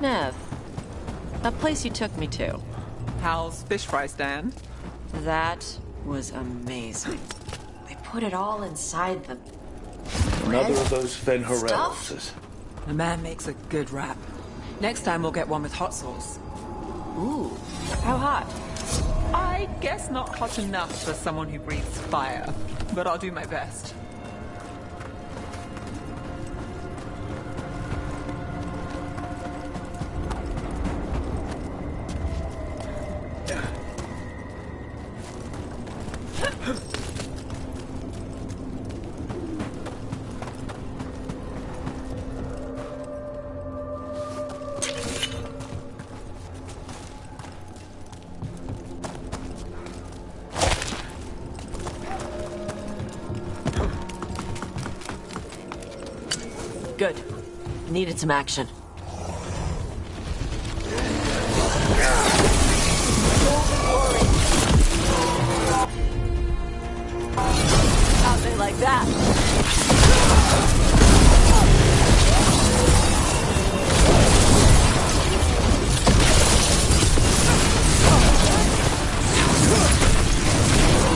Nev, that place you took me to. Hal's fish fry stand. That was amazing. They put it all inside the... Another of those Veilgard stuff? ulcers. The man makes a good wrap. Next time we'll get one with hot sauce. Ooh, how hot? I guess not hot enough for someone who breathes fire, but I'll do my best. Good. Needed some action. How'd they like that?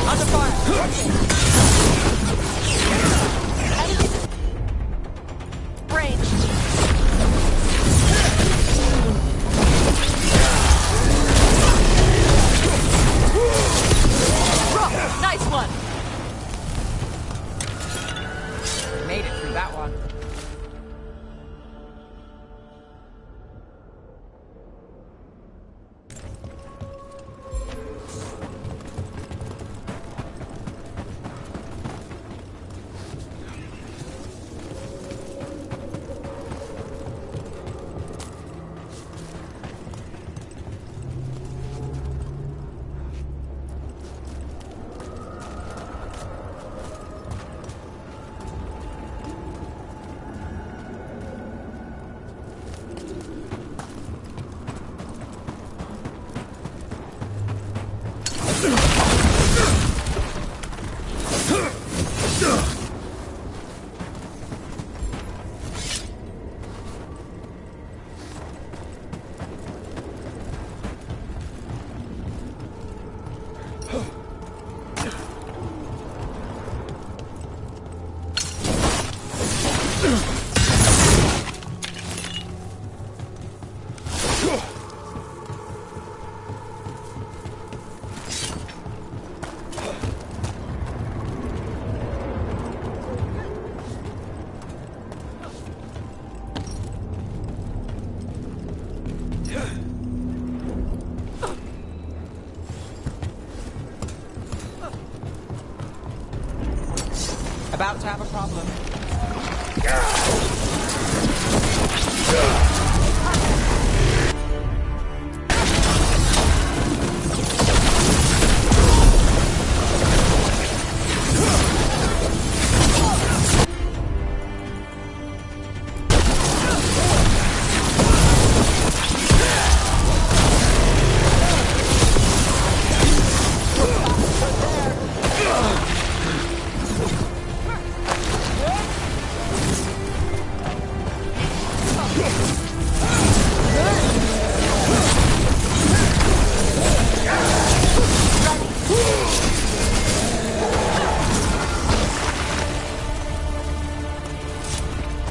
Under fire! About to have a problem.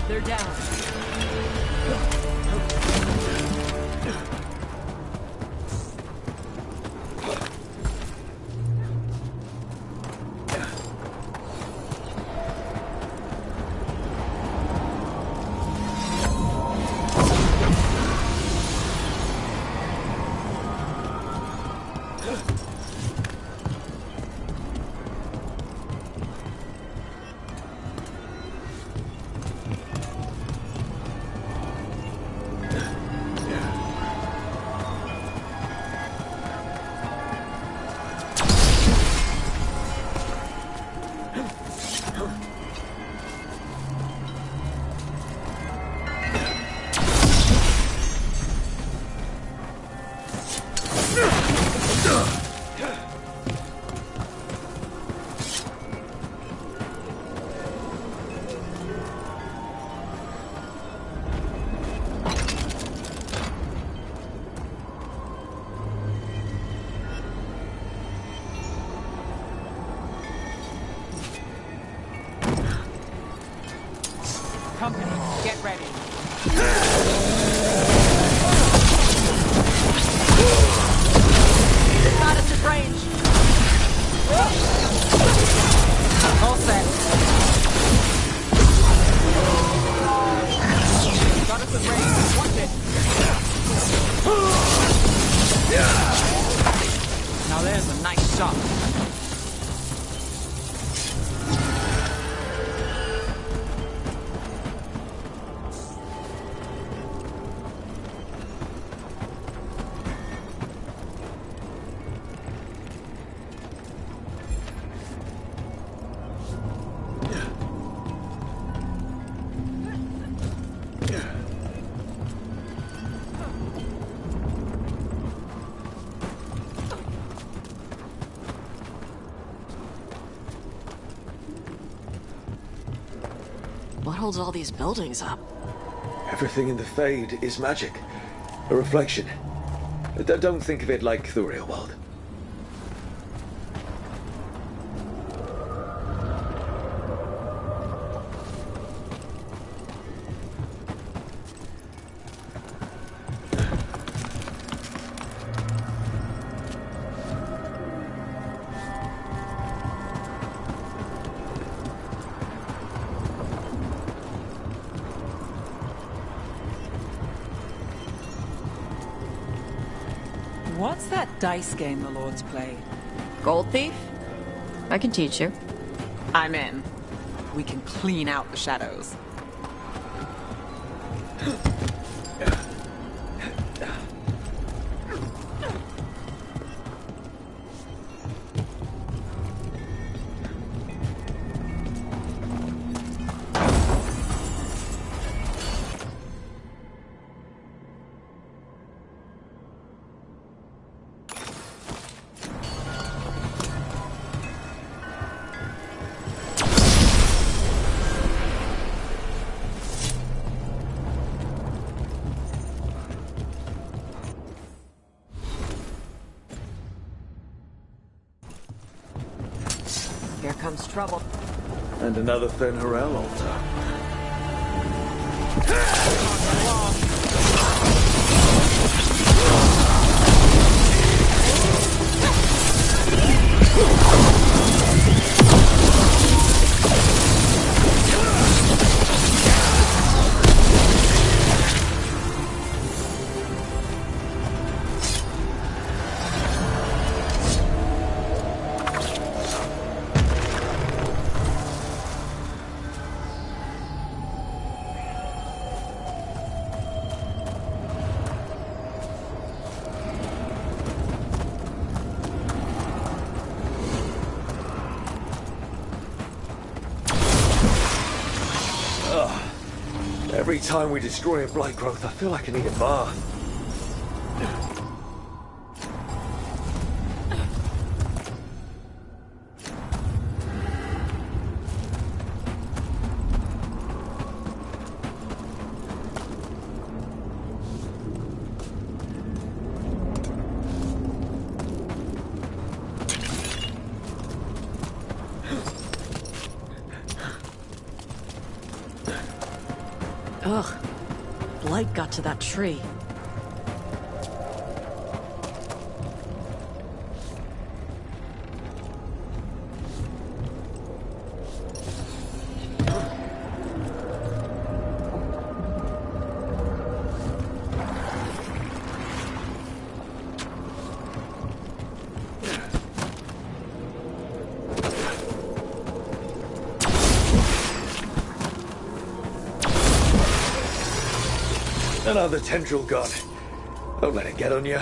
They're down. Company, get ready. It's not at range. All set. Got us at range. Watch it. Now there's a nice shot. What holds all these buildings up? Everything in the Fade is magic. A reflection. Don't think of it like the real world. What's that dice game the Lords play? Gold thief? I can teach you. I'm in. We can clean out the shadows. Here comes trouble. And another Fen'Harel altar. Every time we destroy a blight growth, I feel like I need a bath. Ugh. Blight got to that tree. Another tendril god. Don't let it get on you.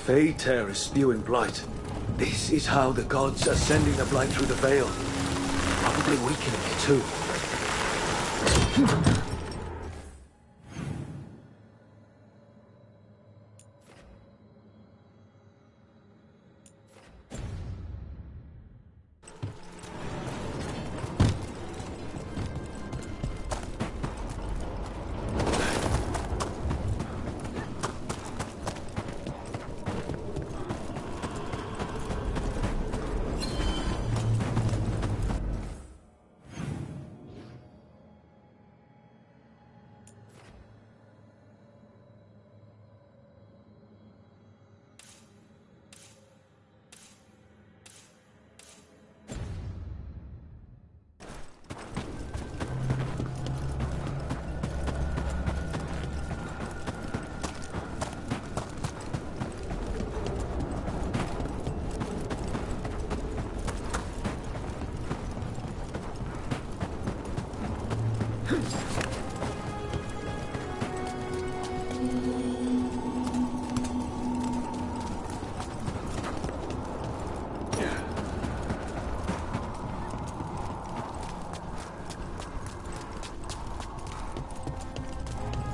Fey tear is spewing blight. This is how the gods are sending the blight through the Veil. Probably weakening it too.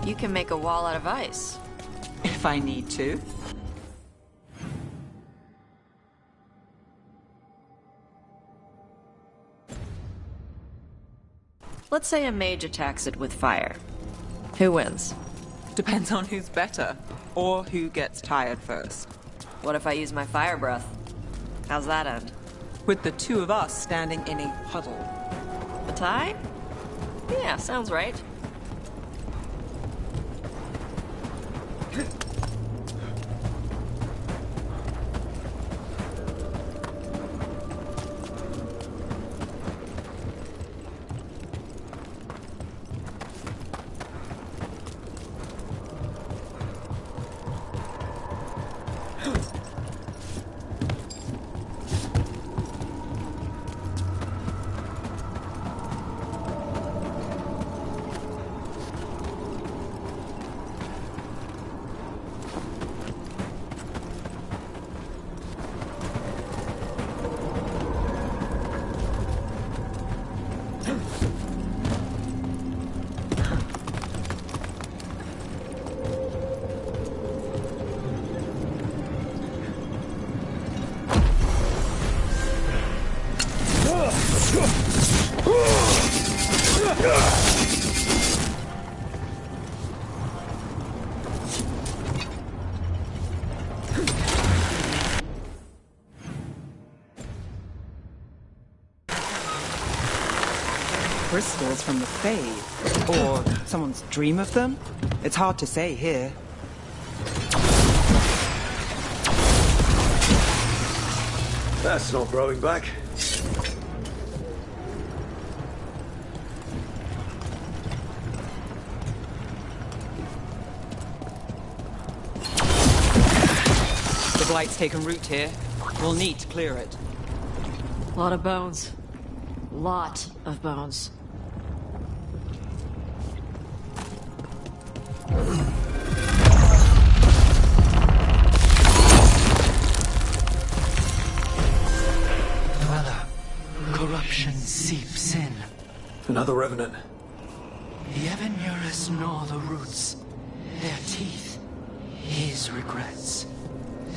You can make a wall out of ice. If I need to. Let's say a mage attacks it with fire. Who wins? Depends on who's better, or who gets tired first. What if I use my fire breath? How's that end? With the two of us standing in a huddle. A tie? Yeah, sounds right. Crystals from the Fae, or someone's dream of them? It's hard to say here. That's not growing back. The blight's taken root here. We'll need to clear it. Lot of bones. Lot of bones. Dweller, corruption seeps in. Another revenant. The Evan-Urus gnaw the roots. Their teeth, his regrets.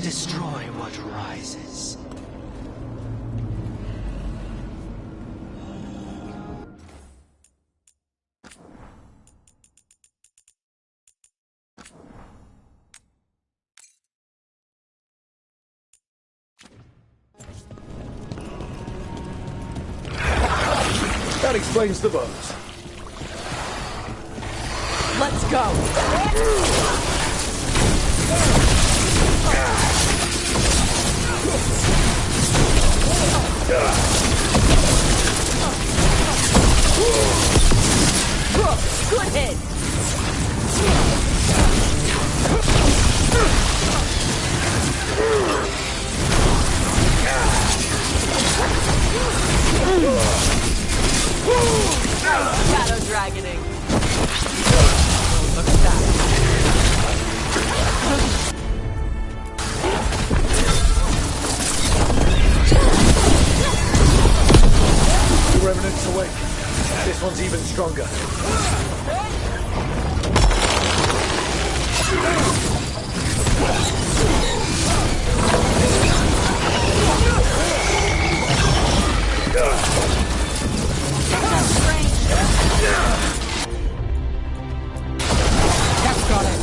Destroy what rises. That explains the bones. Let's go! Good hit! Shadow dragoning. Look at that. This one's even stronger. That's got it.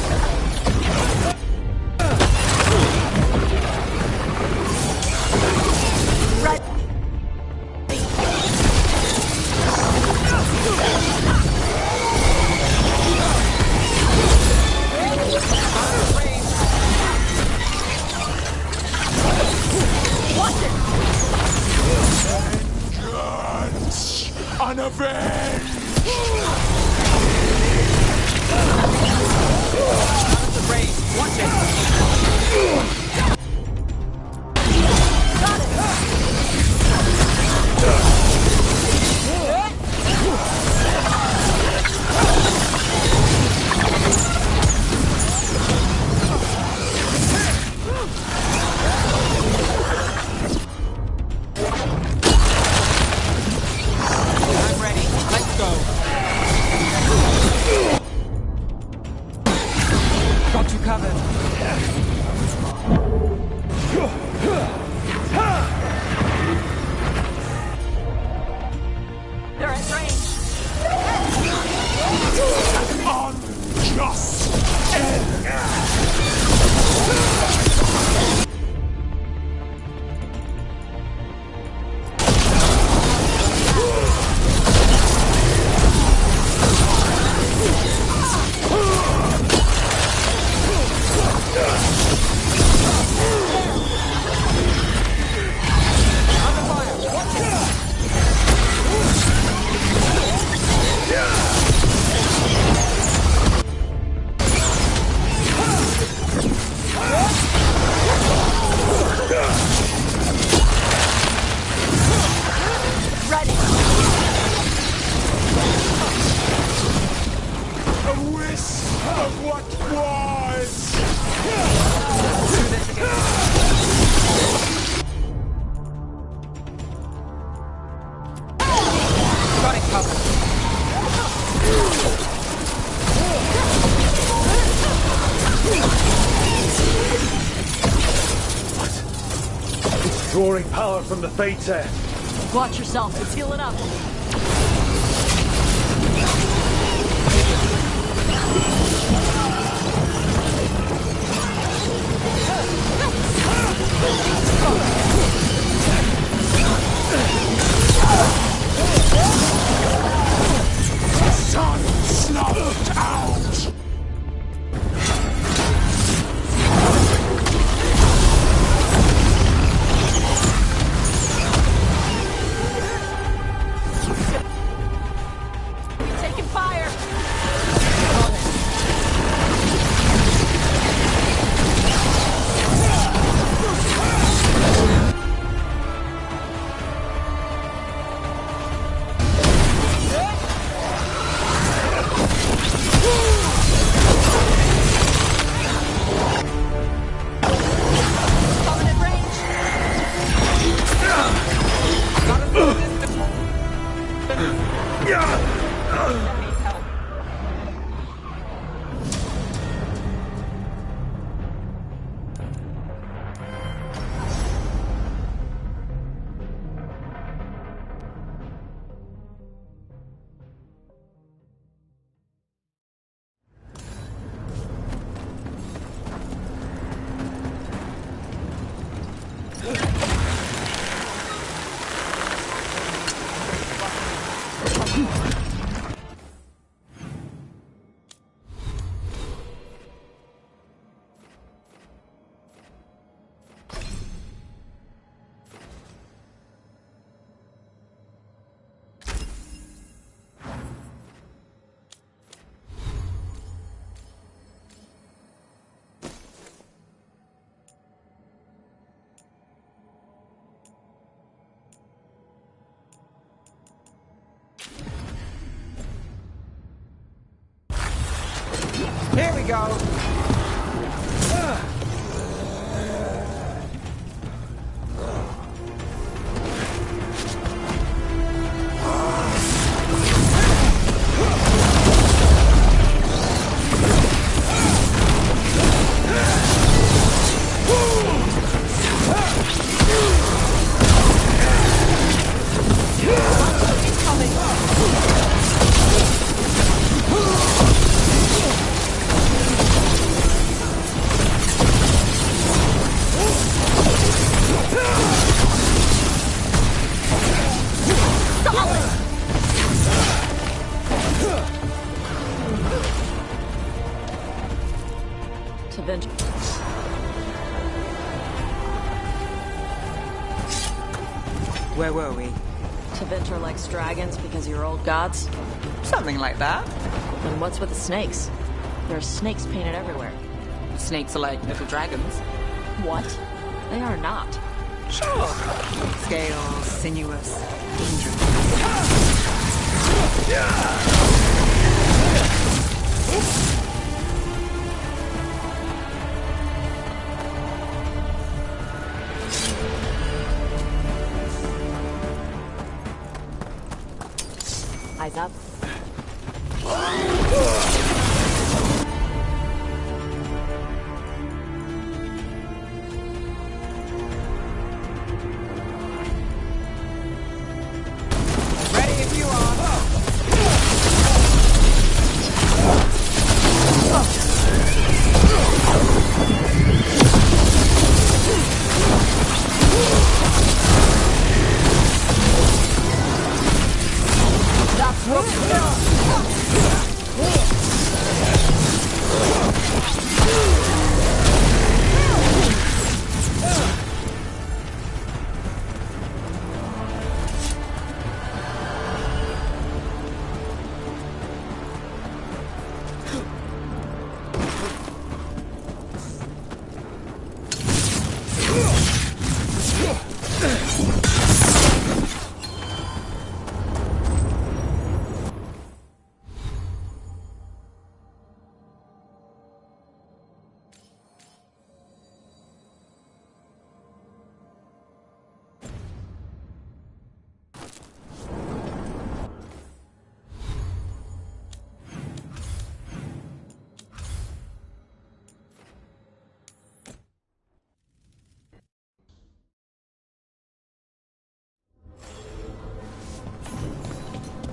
Drawing power from the Fates air. Watch yourself, it's healing up. Sun snuffed out! Taking fire! Here we go. Where were we? Tevinter likes dragons because of your old gods? Something like that. Then what's with the snakes? There are snakes painted everywhere. Snakes are like little dragons. What? They are not. Sure. Scales, sinuous, dangerous. Eyes up. Ready if you are. That's what.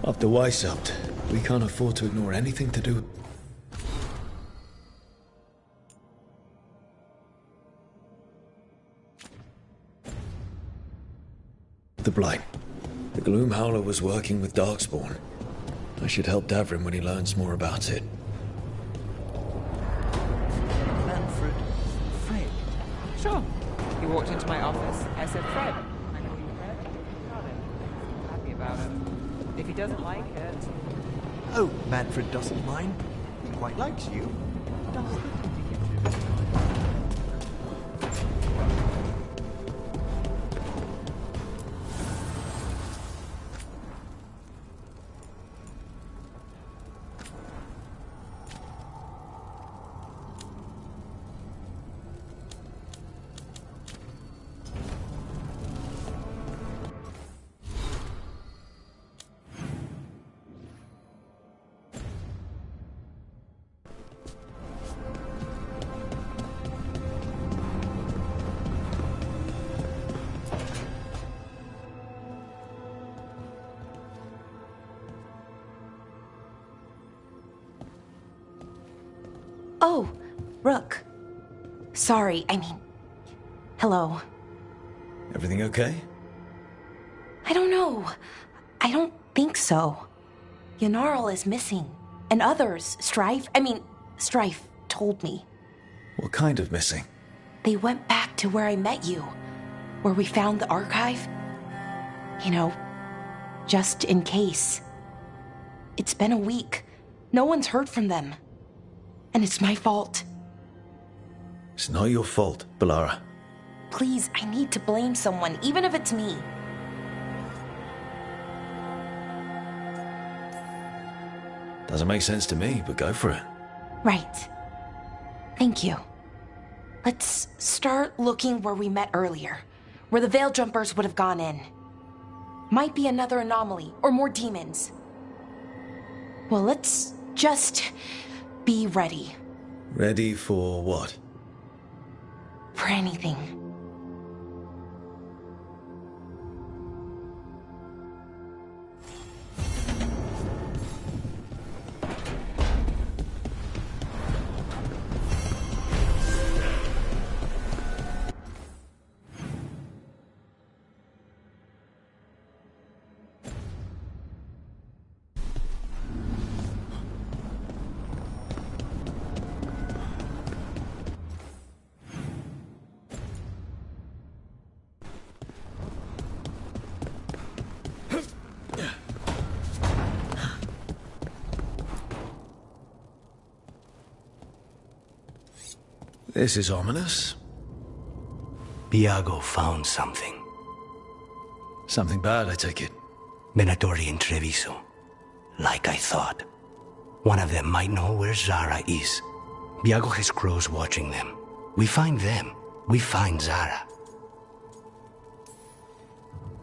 After Weishaupt, we can't afford to ignore anything to do. The Blight. The Gloom Howler was working with Darkspawn. I should help Davrin when he learns more about it. Manfred. Fred. Sure. He walked into my office. I said, Fred. I call you Fred. Got it. Happy about it. If he doesn't like it... Oh, Manfred doesn't mind. He quite likes you. Does Oh, Rook. Sorry, I mean... Hello. Everything okay? I don't know. I don't think so. Yanarl is missing. And others, Strife told me. What kind of missing? They went back to where I met you. Where we found the archive. You know, just in case. It's been a week. No one's heard from them. And it's my fault. It's not your fault, Balara. Please, I need to blame someone, even if it's me. Doesn't make sense to me, but go for it. Right. Thank you. Let's start looking where we met earlier. Where the Veil Jumpers would have gone in. Might be another anomaly, or more demons. Well, let's just be ready. Ready for what? For anything. This is ominous. Viago found something. Something bad, I take it. Venatori and Treviso. Like I thought. One of them might know where Zara is. Viago has crows watching them. We find them. We find Zara.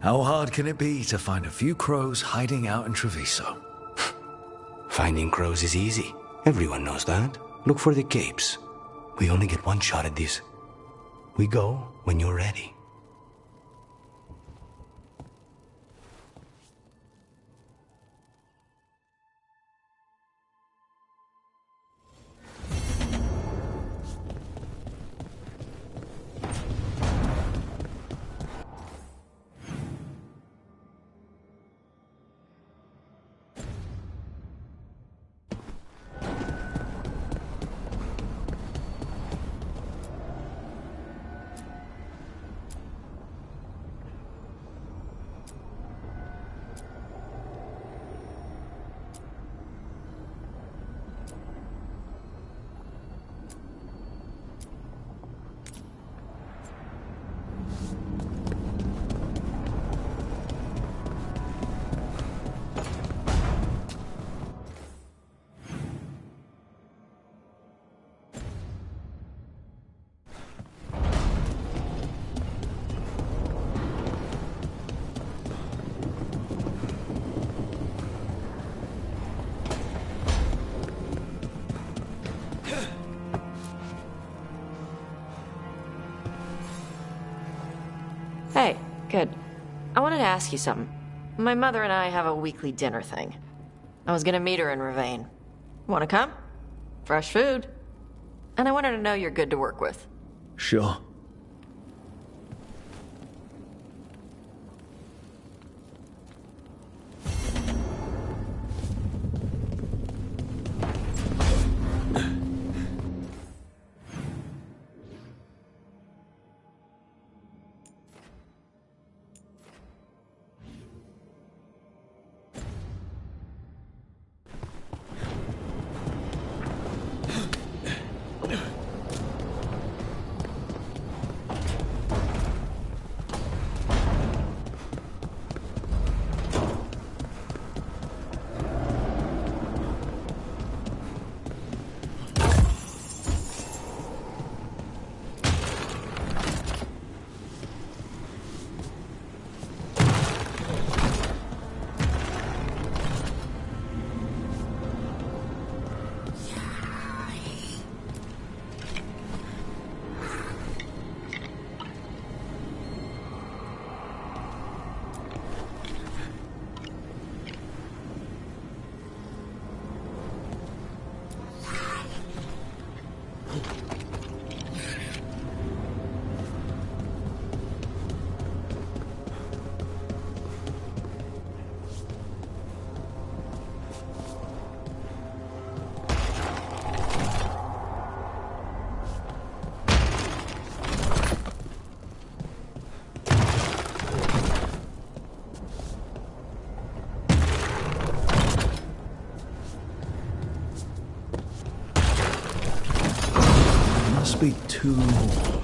How hard can it be to find a few crows hiding out in Treviso? Finding crows is easy. Everyone knows that. Look for the capes. We only get one shot at this. We go when you're ready. Hey, good. I wanted to ask you something. My mother and I have a weekly dinner thing. I was gonna meet her in Ravane. Wanna come? Fresh food. And I wanted to know you're good to work with. Sure. Be two more.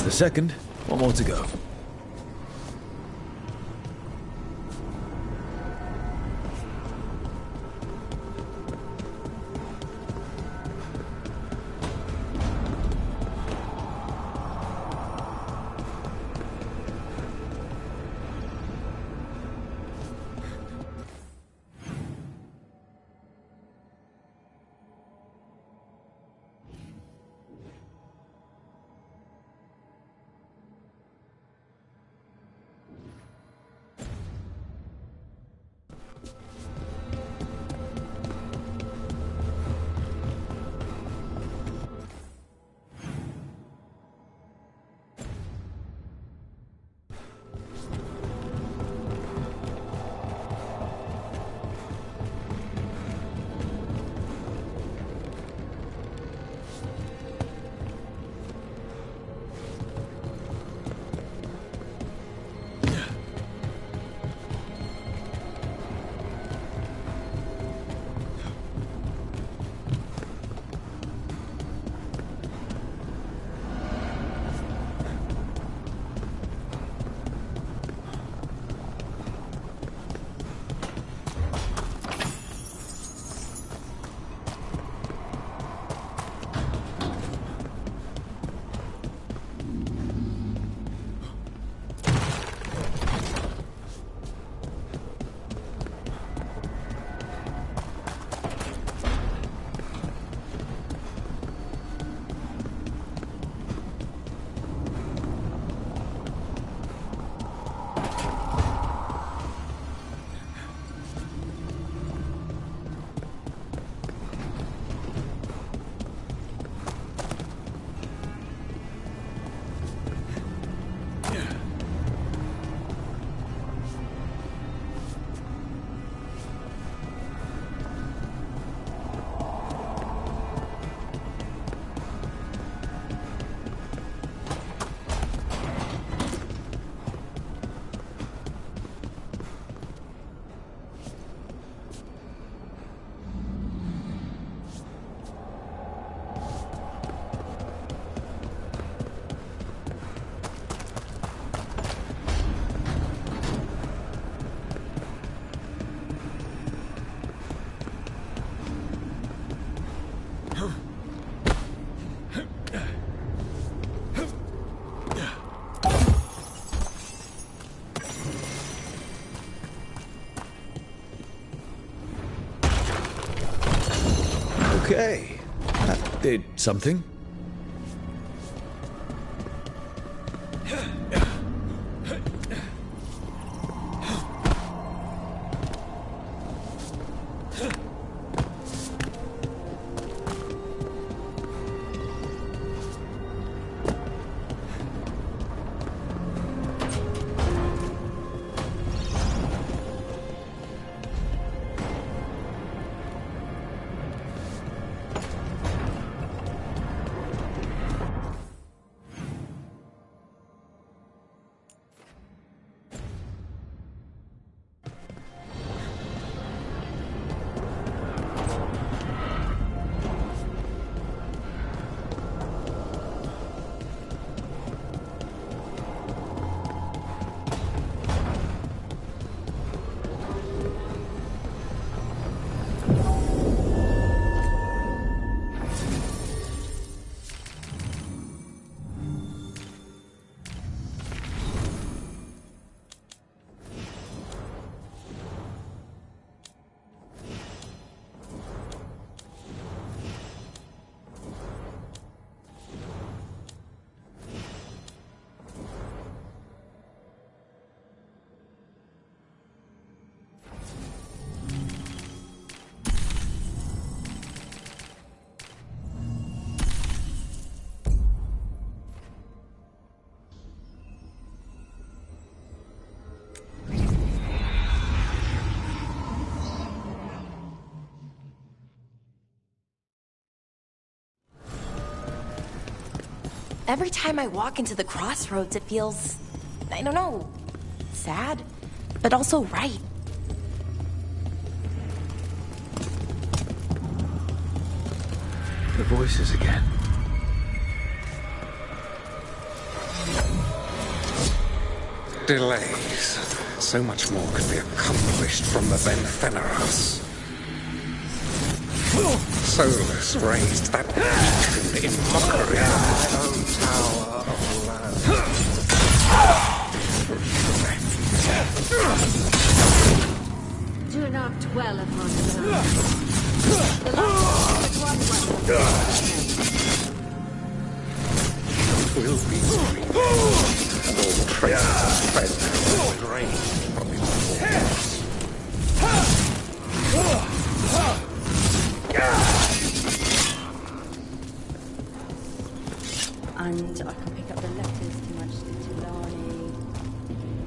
the second. One more to go. Okay, that did something. Every time I walk into the crossroads, it feels, I don't know, sad, but also right. The voices again. Delays. So much more could be accomplished from the Benfeneros. Solus raised that beacon in mockery of my own tower of land. Do not dwell upon the past. The last one will be free. And all traces of Fenrir will drain from its walls. And I can pick up the letters to Majesty Tilani.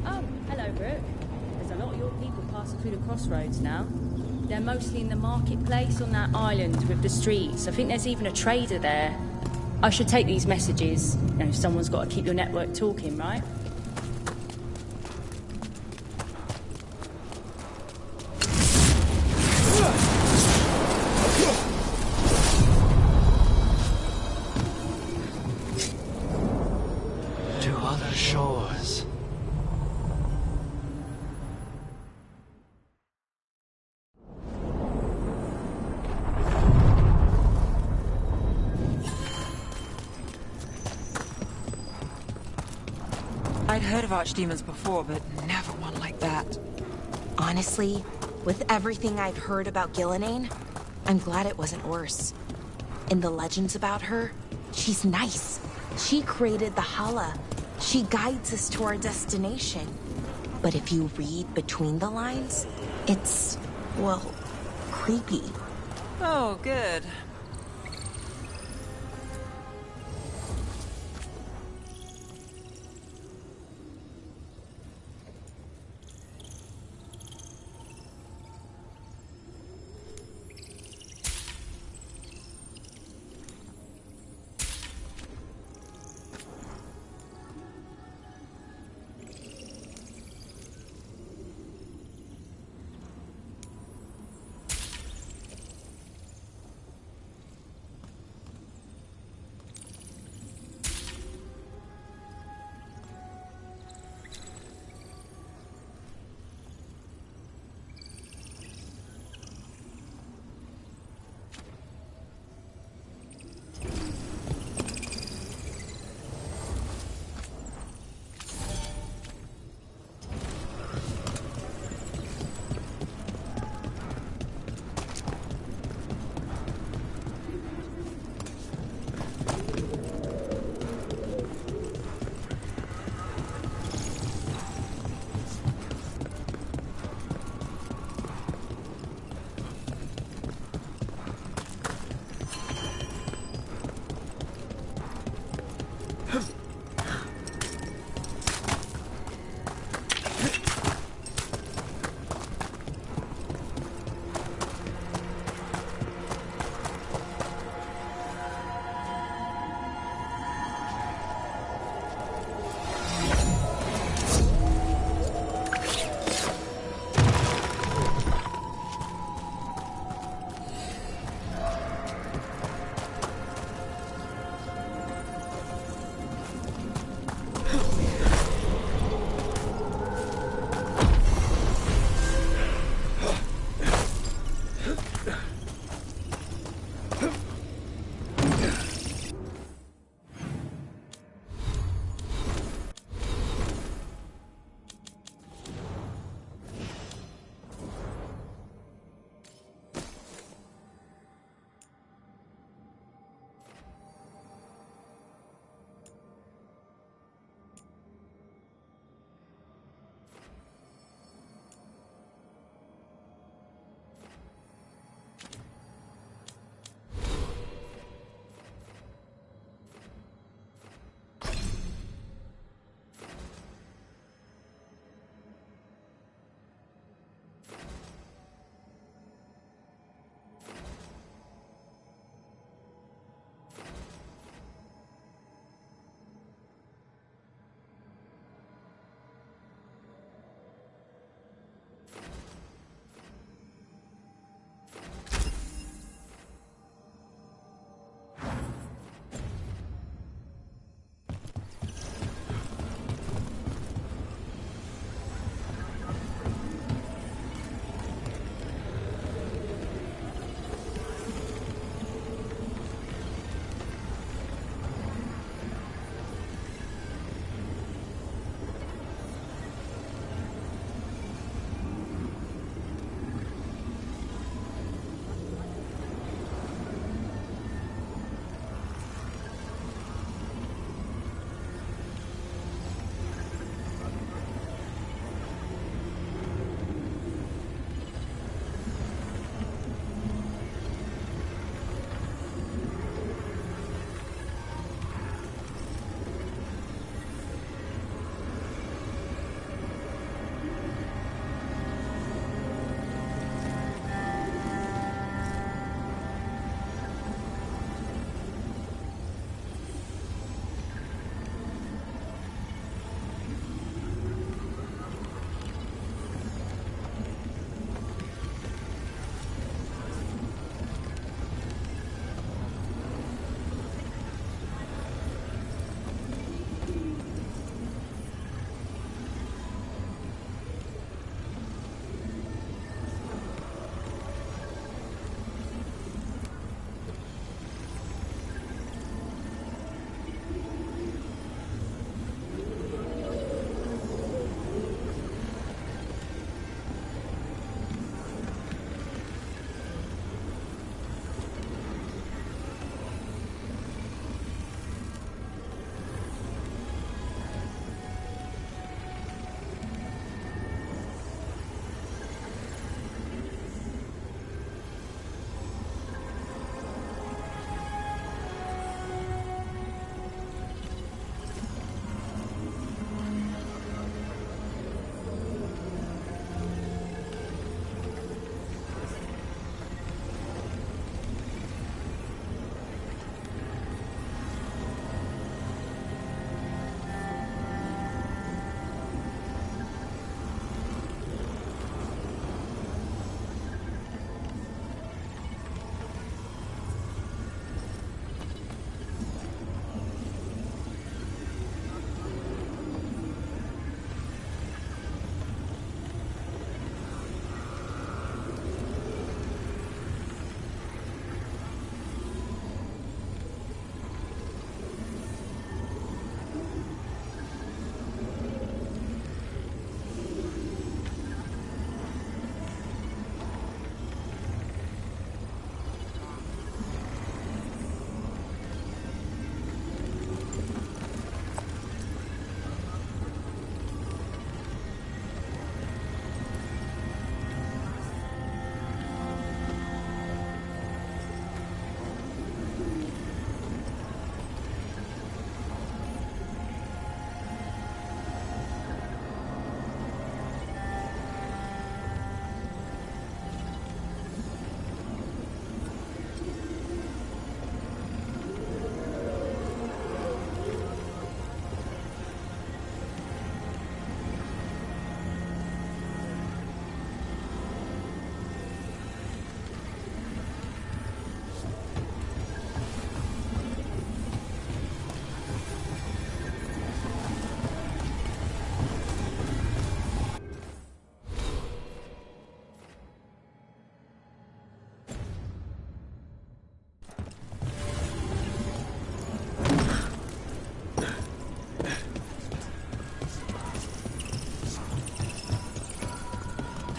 Oh, hello, Brooke. There's a lot of your people passing through the crossroads now. They're mostly in the marketplace on that island with the streets. I think there's even a trader there. I should take these messages. You know, someone's got to keep your network talking, right? To other shores. I'd heard of archdemons before, but never one like that. Honestly, with everything I've heard about Gillenane, I'm glad it wasn't worse. In the legends about her, she's nice. She created the Hala. She guides us to our destination. But if you read between the lines, it's, well, creepy. Oh, good.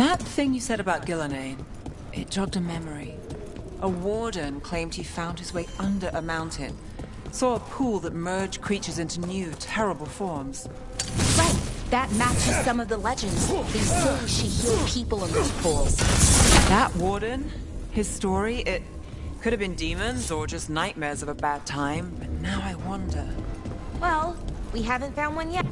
That thing you said about Gillenane, it jogged a memory. A warden claimed he found his way under a mountain. Saw a pool that merged creatures into new, terrible forms. Right, that matches some of the legends. They say she healed people in those pools. That warden, his story, it could have been demons or just nightmares of a bad time, but now I wonder. Well, we haven't found one yet.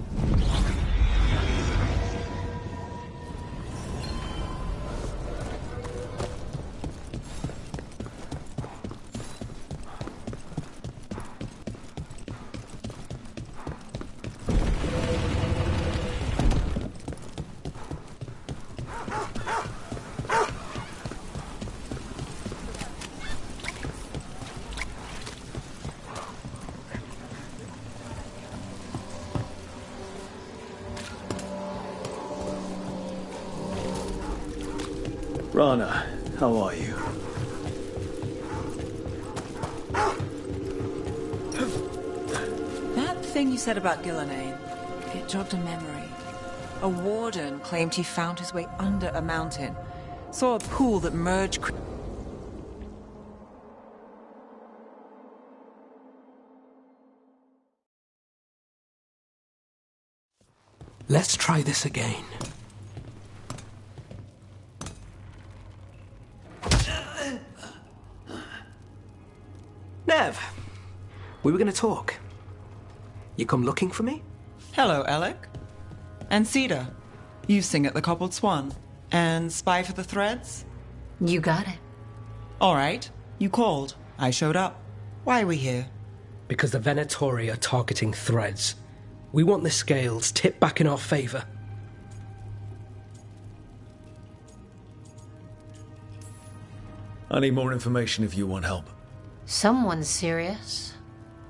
Rana, how are you? That thing you said about Gillenane, it jogged a memory. A warden claimed he found his way under a mountain. Saw a pool that merged... Let's try this again. Nev, we were going to talk. You come looking for me? Hello, Alec. And Cedar, you sing at the Cobbled Swan. And spy for the threads? You got it. All right, you called. I showed up. Why are we here? Because the Venatori are targeting threads. We want the scales tipped back in our favor. I need more information if you want help. Someone's serious.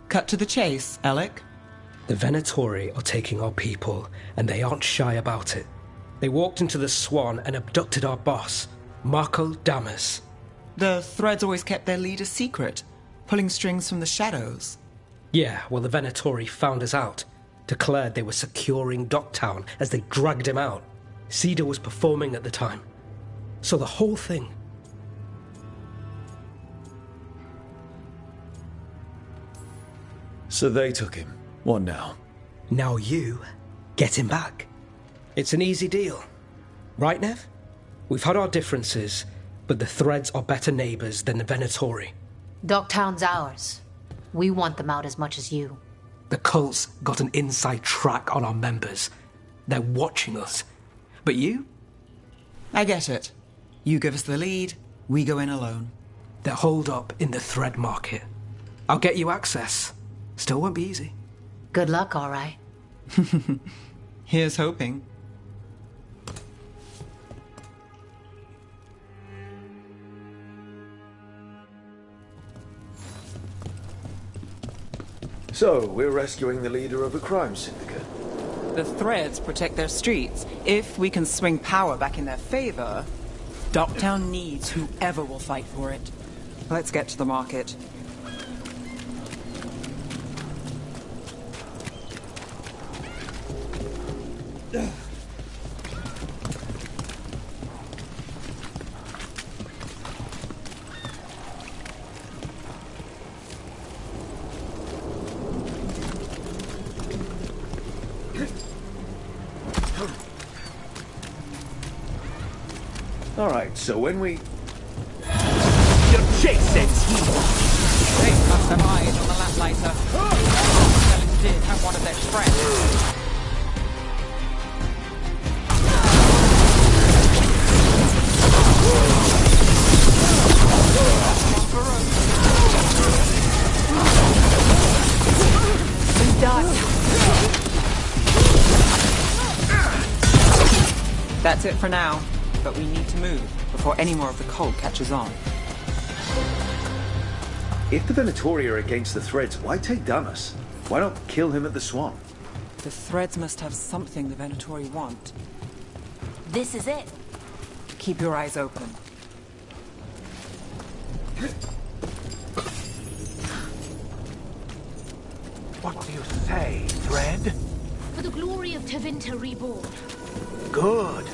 Cut to the chase, Alec. The Venatori are taking our people, and they aren't shy about it. They walked into the Swan and abducted our boss, Marco Damas. The threads always kept their leader secret, pulling strings from the shadows. Yeah, well, the Venatori found us out. Declared they were securing Docktown as they dragged him out. Cedar was performing at the time. So the whole thing... So they took him. What now? Now you get him back. It's an easy deal. Right, Nev? We've had our differences, but the threads are better neighbors than the Venatori. Docktown's ours. We want them out as much as you. The cult's got an inside track on our members. They're watching us. But you? I get it. You give us the lead, we go in alone. They're holed up in the thread market. I'll get you access. Still won't be easy. Good luck, all right. Here's hoping. So, we're rescuing the leader of a crime syndicate. The threads protect their streets. If we can swing power back in their favor, Docktown needs whoever will fight for it. Let's get to the market. Alright, so when we... Your chase ends here! They must have eyes on the lamplighter. Sellers did have one of their friends. That's it for now. But we need to move before any more of the cult catches on. If the Venatori are against the threads, why take Damas? Why not kill him at the Swan? The threads must have something the Venatori want. This is it. Keep your eyes open. What do you say, Thread? For the glory of Tevinter reborn. Good.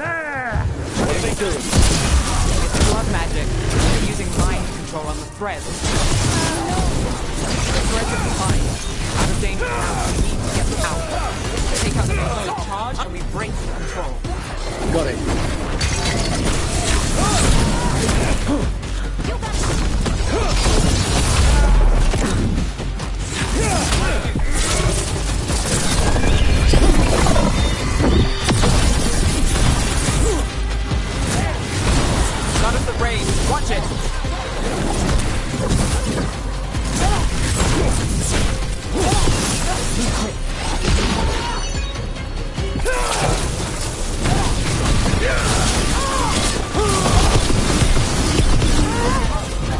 What are they doing? It's blood magic. They're using mind control on the threads. The threads are behind. Out of danger now. We need to get them out. Take out the main charge and we break the control. Got it. None of the rain. Watch it.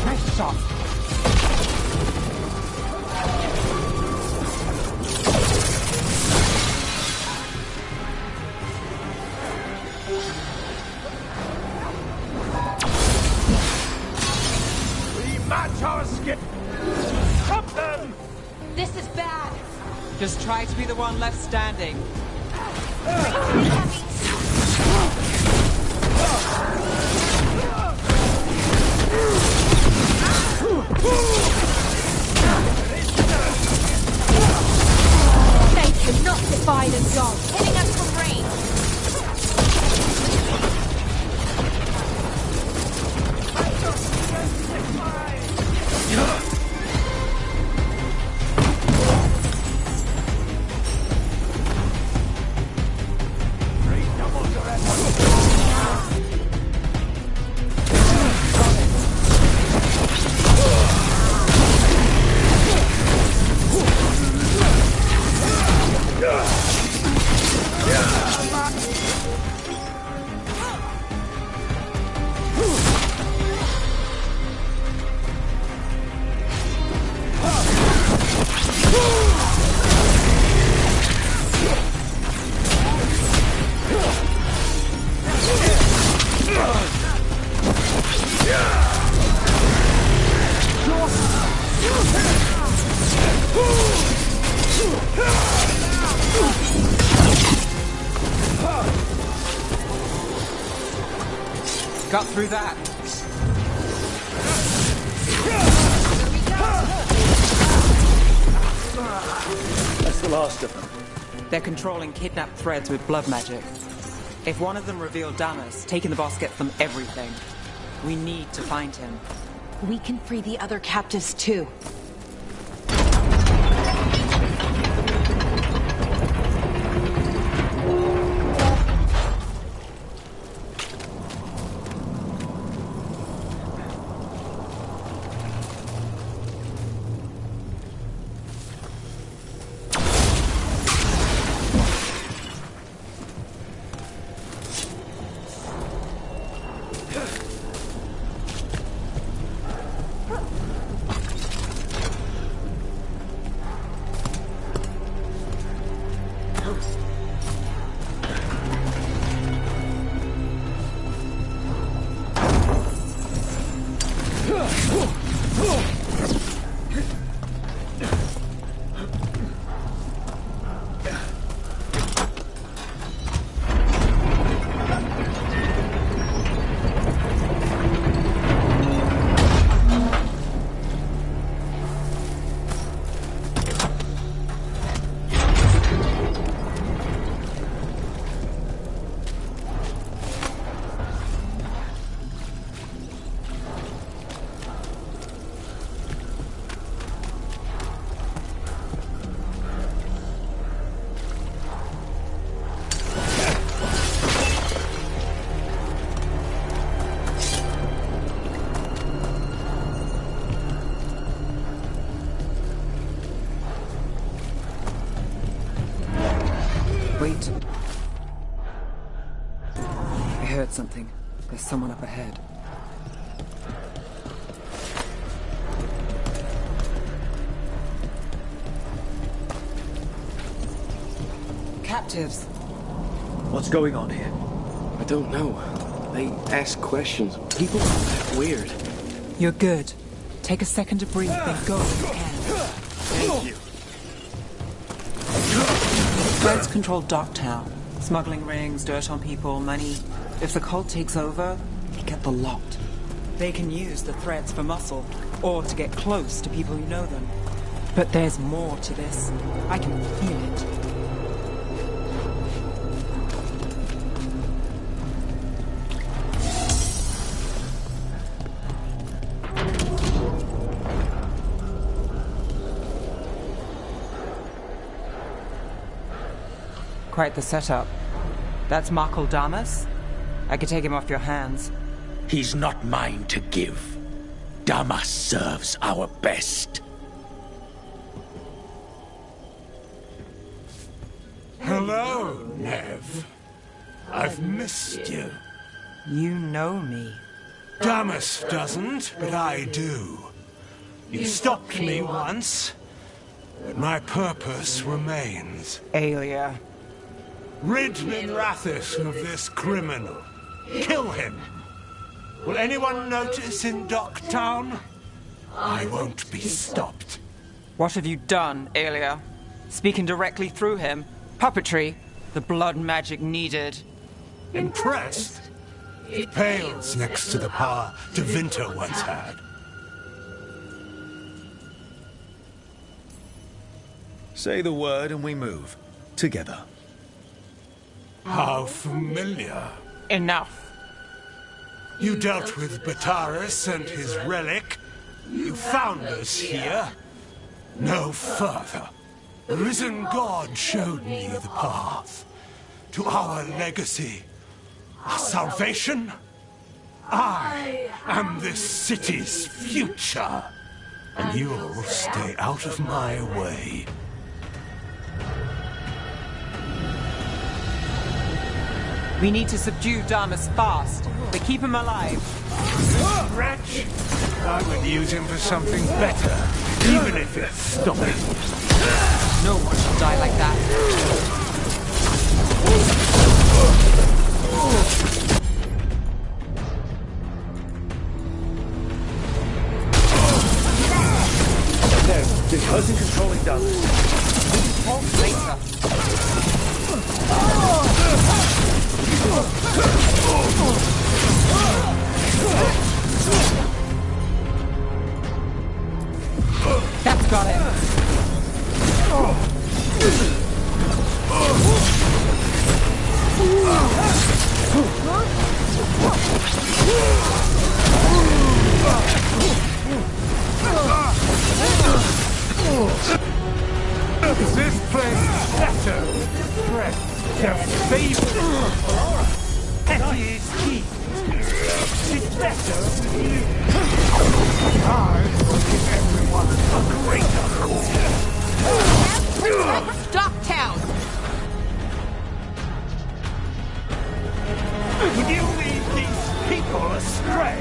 Nice shot. We match our skill. Stop them! This is bad. Just try to be the one left standing. Thank you, not defied and gone. Hitting us from range. Got through that. That's the last of them. They're controlling kidnapped threads with blood magic. If one of them revealed Damas, taking the boss gets them everything. We need to find him. We can free the other captives too. Wait. I heard something. There's someone up ahead. Captives. What's going on here? I don't know. They ask questions. People are that weird. You're good. Take a second to breathe, then go if you can. Thank you. Threads control Docktown. Smuggling rings, dirt on people, money. If the cult takes over, they get the lot. They can use the threads for muscle, or to get close to people who know them. But there's more to this. I can feel it. Quite the setup. That's Markle Damas? I could take him off your hands. He's not mine to give. Damas serves our best. Hello, Nev. I've missed you. You know me. Damas doesn't, but I do. You stopped me once, but my purpose remains. Aelia. Rid Minrathis of this criminal. Kill him. Will anyone notice in Docktown? I won't be stopped. What have you done, Aelia? Speaking directly through him? Puppetry? The blood magic needed? Impressed? It pales next to the power Devinter once had. Say the word and we move. Together. How familiar. Enough. You dealt with Bataris and his relic. You found us here. No further. The risen God showed me the path to our legacy, our salvation. I am this city's future, and you'll stay out of my way. We need to subdue Damas fast, but keep him alive. Wretch! I would use him for something better, even if it's stopping. No one should die like that. No, this person controlling Damas. Talk later. That's got it. Is this place better? Threat, their favor. Hetty's teeth. It's better with you. I will give everyone a greater Protect Docktown! Would you lead these people astray?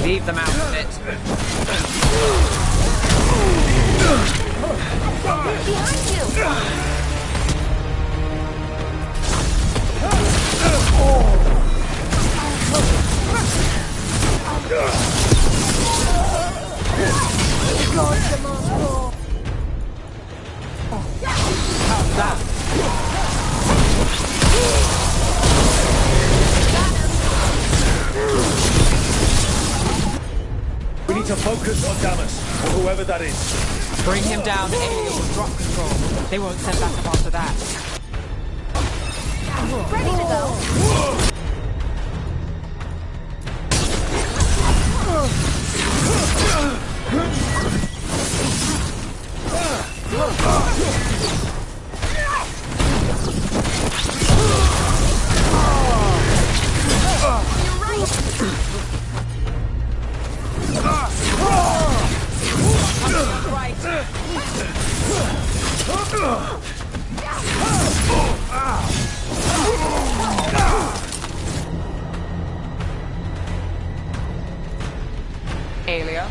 Leave them out of it. Behind you! How's that? We need to focus on Damas, or whoever that is. Bring him down, Aelia will drop control. They won't send back up after that. Ready to go! Aelia,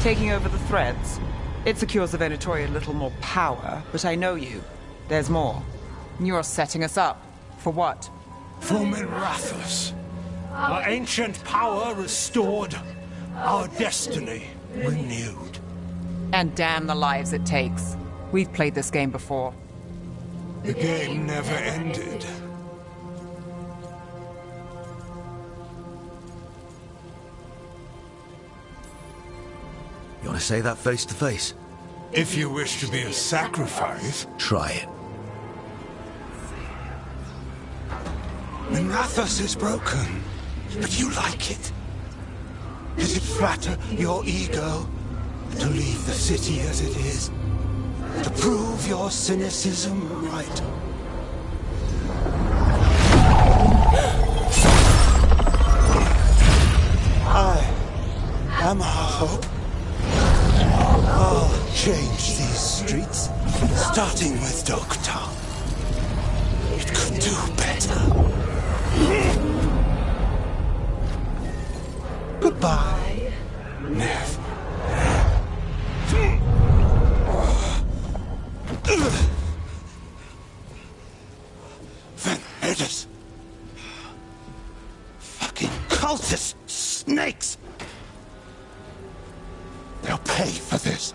taking over the threads. It secures the Venatori a little more power, but I know you. There's more. You're setting us up. For what? For Minrathis. Our ancient power restored. Our destiny renewed. And damn the lives it takes. We've played this game before. The game never ended. to say that face to face? If you wish to be a sacrifice... Try it. Minrathos is broken, but you like it. Does it flatter your ego to leave the city as it is? To prove your cynicism right? I am our hope. I'll change these streets, starting with Dokta. It could do better. Goodbye, Nev. Venedus. Fucking cultists! Snakes! They'll pay for this.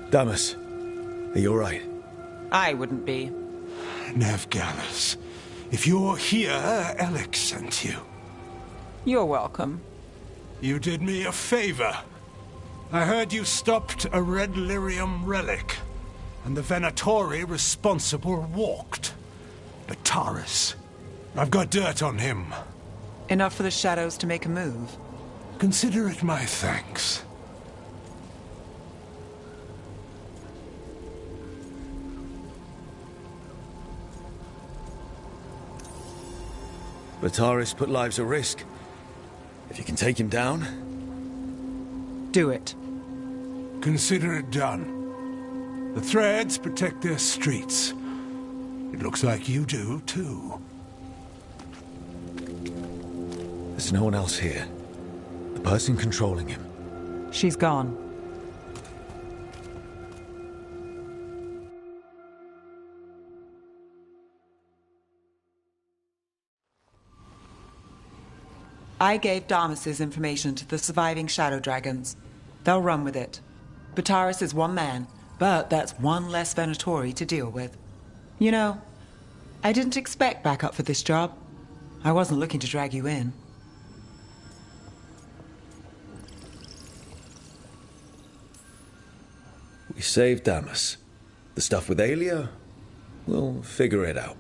Damas, are you alright? I wouldn't be. Nev Gallus, if you're here, Alec sent you. You're welcome. You did me a favor. I heard you stopped a red lyrium relic, and the Venatori responsible walked. But Taurus, I've got dirt on him. Enough for the shadows to make a move. Consider it my thanks. Bataris put lives at risk. If you can take him down... Do it. Consider it done. The Threads protect their streets. It looks like you do, too. There's no one else here. The person controlling him. She's gone. I gave Damas's information to the surviving Shadow Dragons. They'll run with it. Bataris is one man, but that's one less Venatori to deal with. You know, I didn't expect backup for this job. I wasn't looking to drag you in. We saved Damas. The stuff with Aelia, we'll figure it out.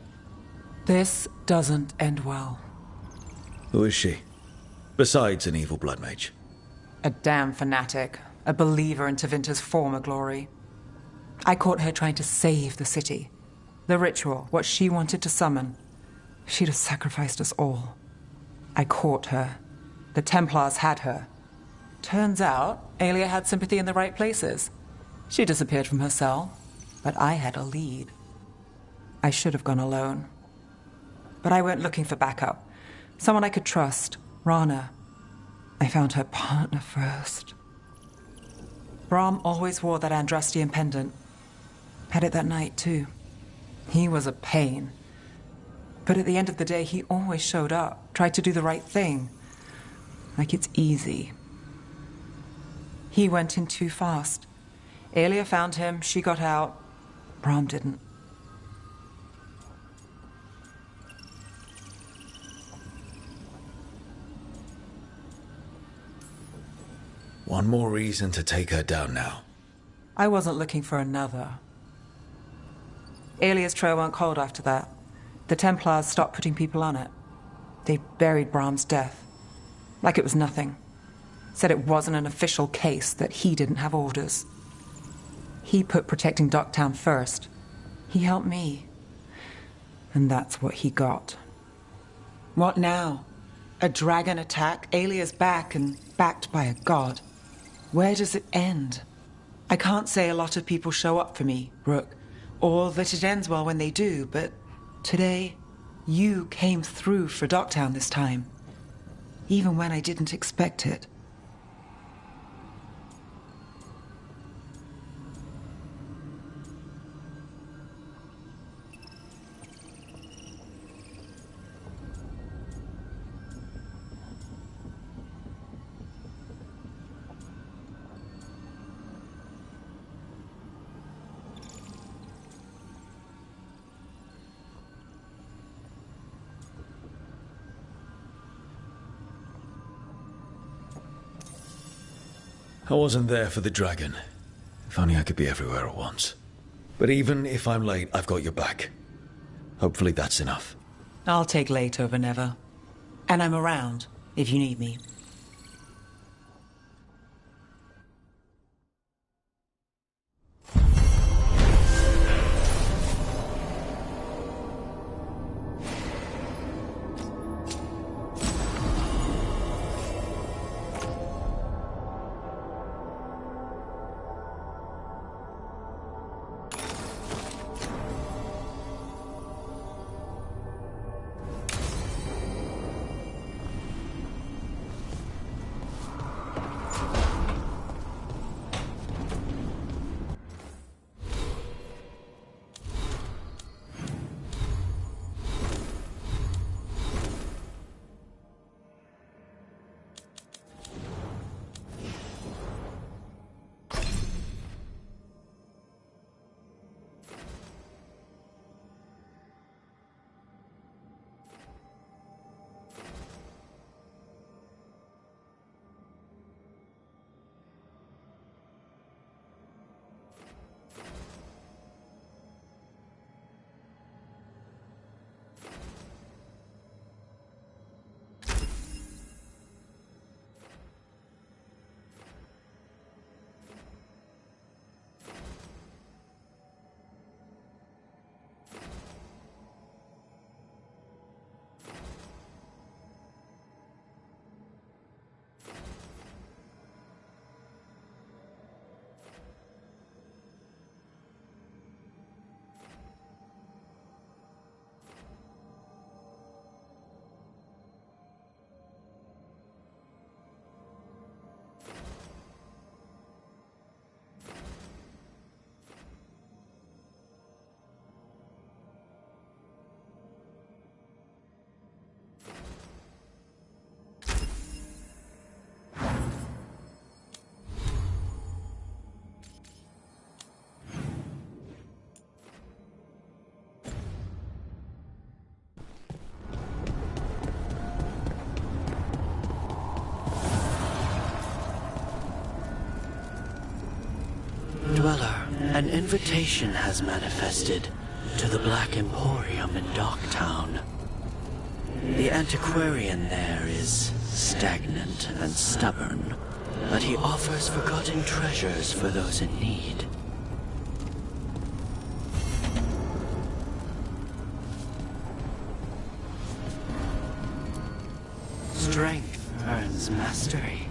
This doesn't end well. Who is she? Besides an evil blood mage. A damn fanatic. A believer in Tevinter's former glory. I caught her trying to save the city. The ritual, what she wanted to summon. She'd have sacrificed us all. I caught her. The Templars had her. Turns out, Aelia had sympathy in the right places. She disappeared from her cell, but I had a lead. I should have gone alone. But I went looking for backup. Someone I could trust. Rana. I found her partner first. Brahm always wore that Andrastian pendant. Had it that night, too. He was a pain. But at the end of the day, he always showed up, tried to do the right thing. Like it's easy. He went in too fast. Aelia found him, she got out. Brahm didn't. One more reason to take her down now. I wasn't looking for another. Aelia's trail went cold after that. The Templars stopped putting people on it. They buried Brahm's death. Like it was nothing. Said it wasn't an official case, that he didn't have orders. He put protecting Docktown first. He helped me. And that's what he got. What now? A dragon attack, Aelia's back, and backed by a god. Where does it end? I can't say a lot of people show up for me, Rook, or that it ends well when they do, but today, you came through for Docktown this time. Even when I didn't expect it. I wasn't there for the dragon. If only I could be everywhere at once. But even if I'm late, I've got your back. Hopefully that's enough. I'll take late over never. And I'm around if you need me. Dweller, an invitation has manifested to the Black Emporium in Docktown. The antiquarian there is stagnant and stubborn, but he offers forgotten treasures for those in need. Strength earns mastery.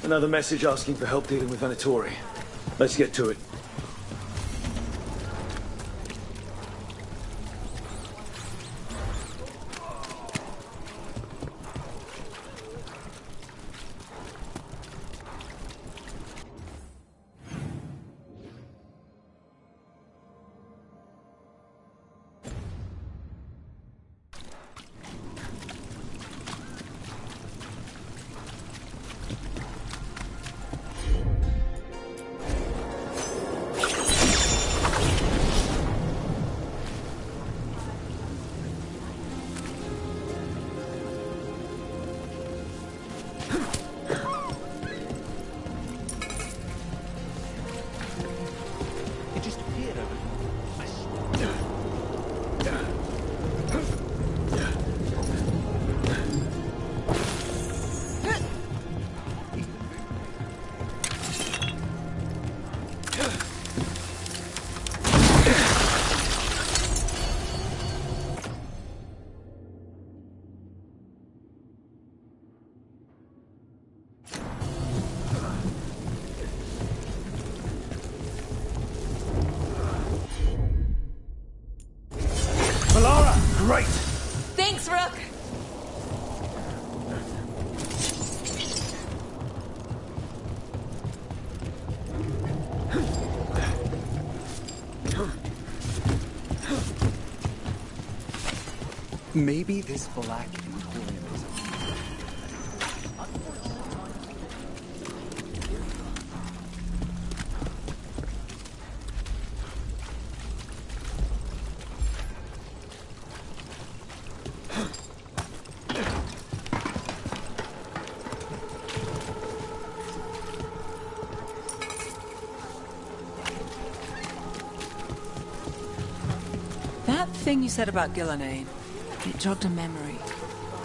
Another message asking for help dealing with Venatori. Let's get to it. Right. Thanks, Rook! Maybe this black emporium is That thing you said about Gillenane, it jogged a memory.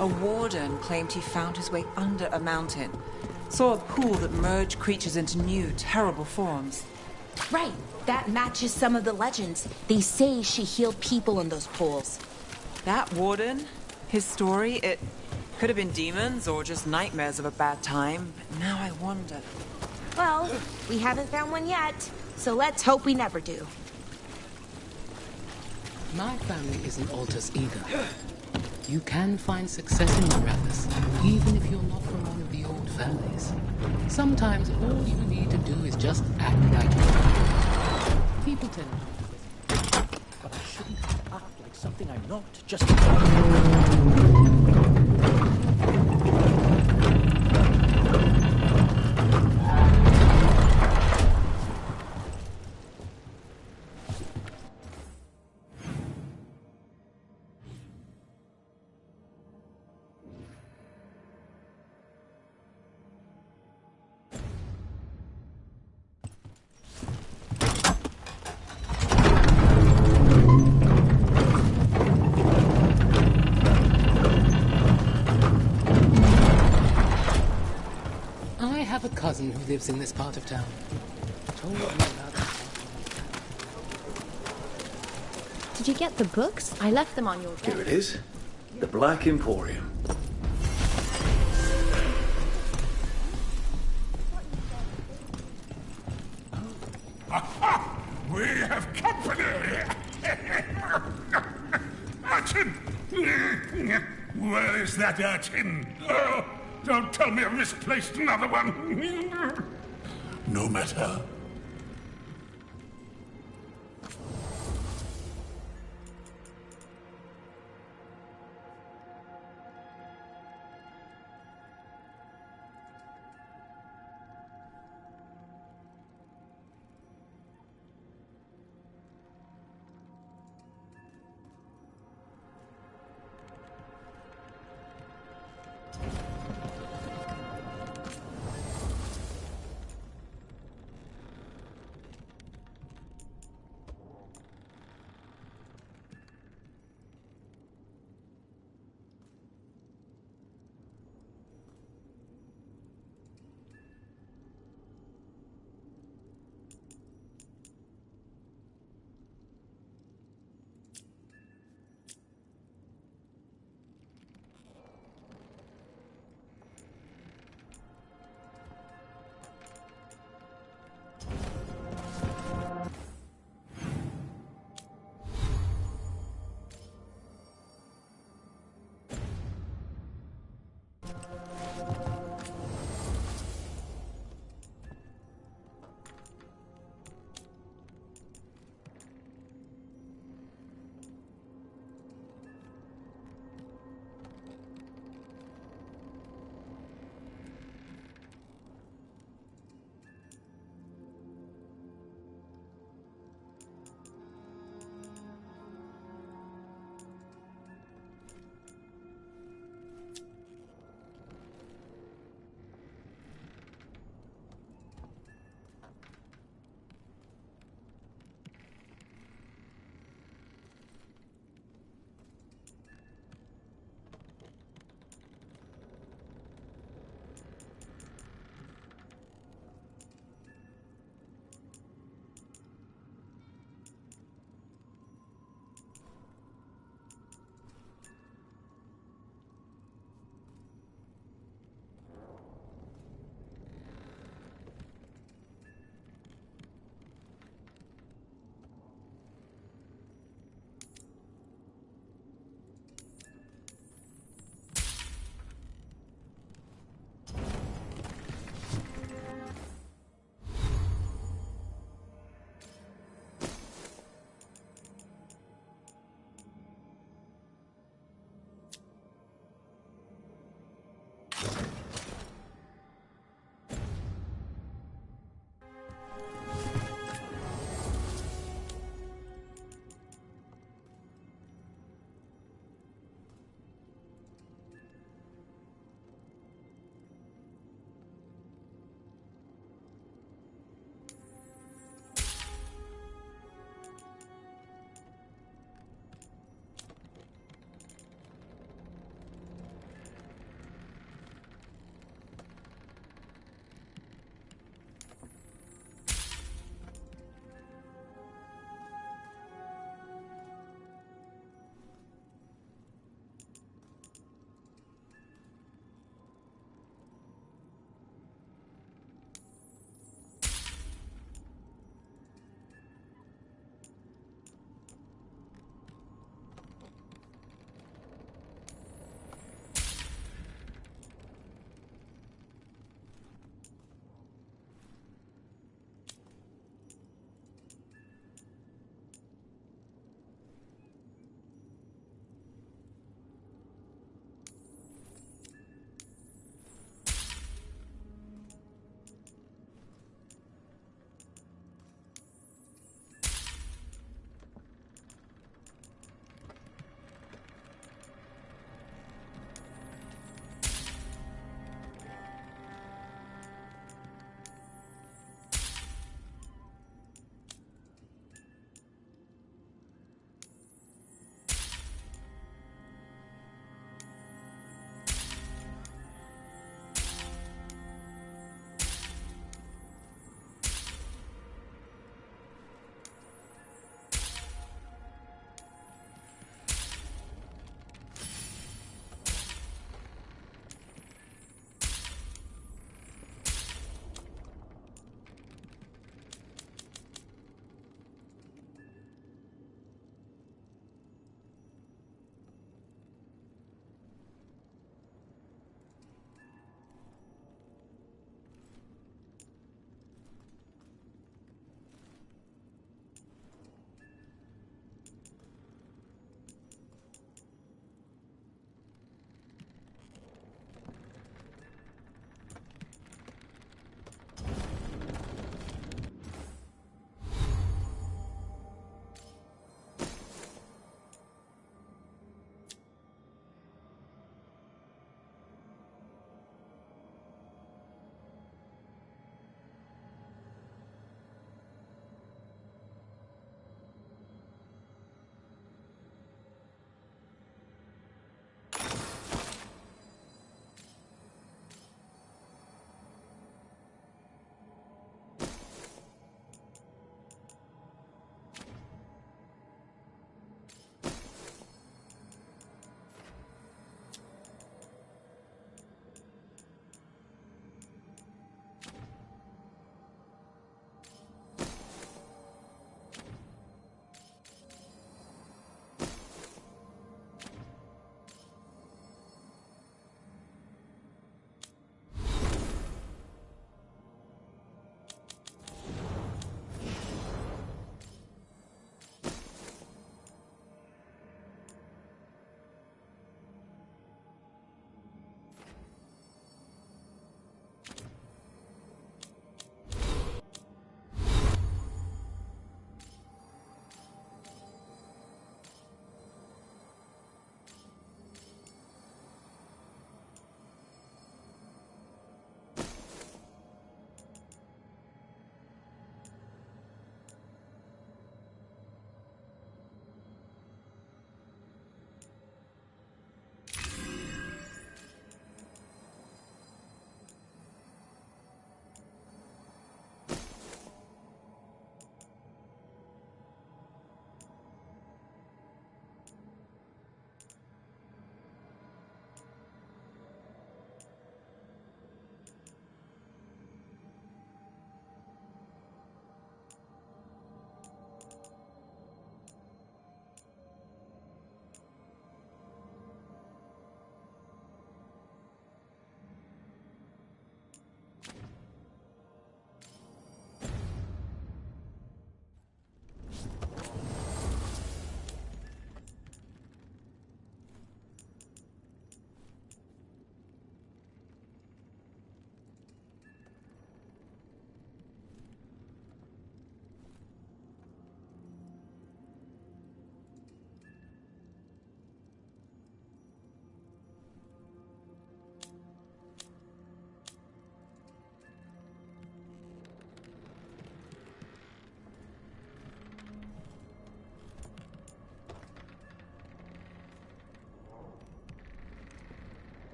A warden claimed he found his way under a mountain. Saw a pool that merged creatures into new, terrible forms. Right, that matches some of the legends. They say she healed people in those pools. That warden, his story, it could have been demons or just nightmares of a bad time. But now I wonder. Well, we haven't found one yet, so let's hope we never do. My family isn't Altus either. You can find success in Marathas, even if you're not from one of the old families. Sometimes all you need to do is just act like you. People tend to... But I shouldn't act like something I'm not, just... I have a cousin who lives in this part of town. Told me about it. Did you get the books? I left them on your desk. Here it is. The Black Emporium. Aha! We have company! Urchin! Where is that urchin? Oh, don't tell me I've misplaced another one! No matter.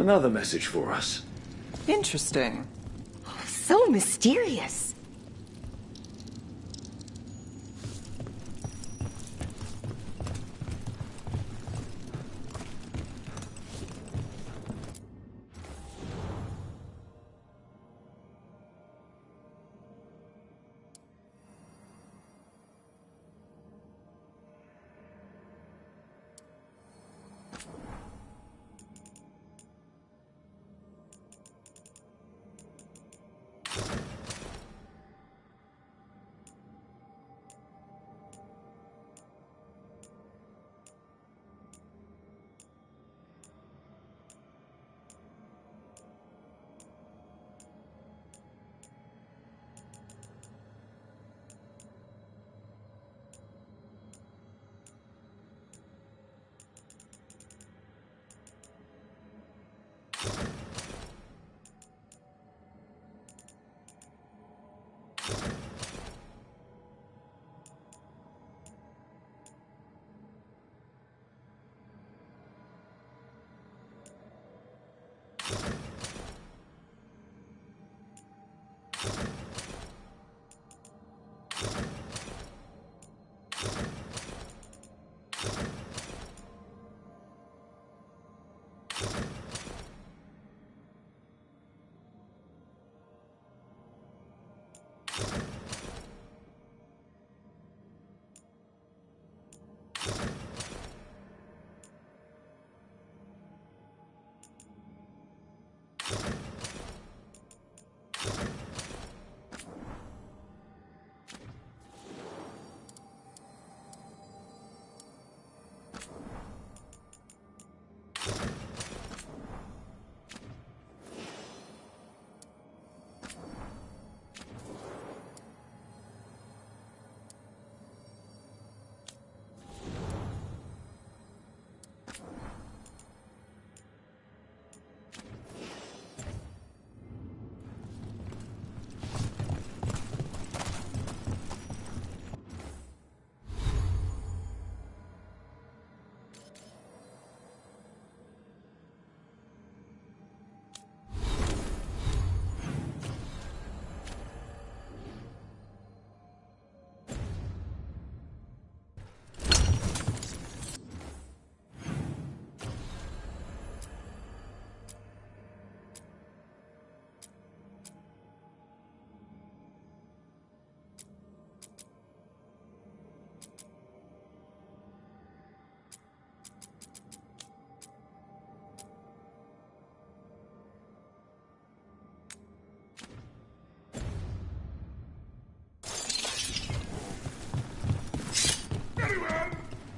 Another message for us. Interesting. So mysterious.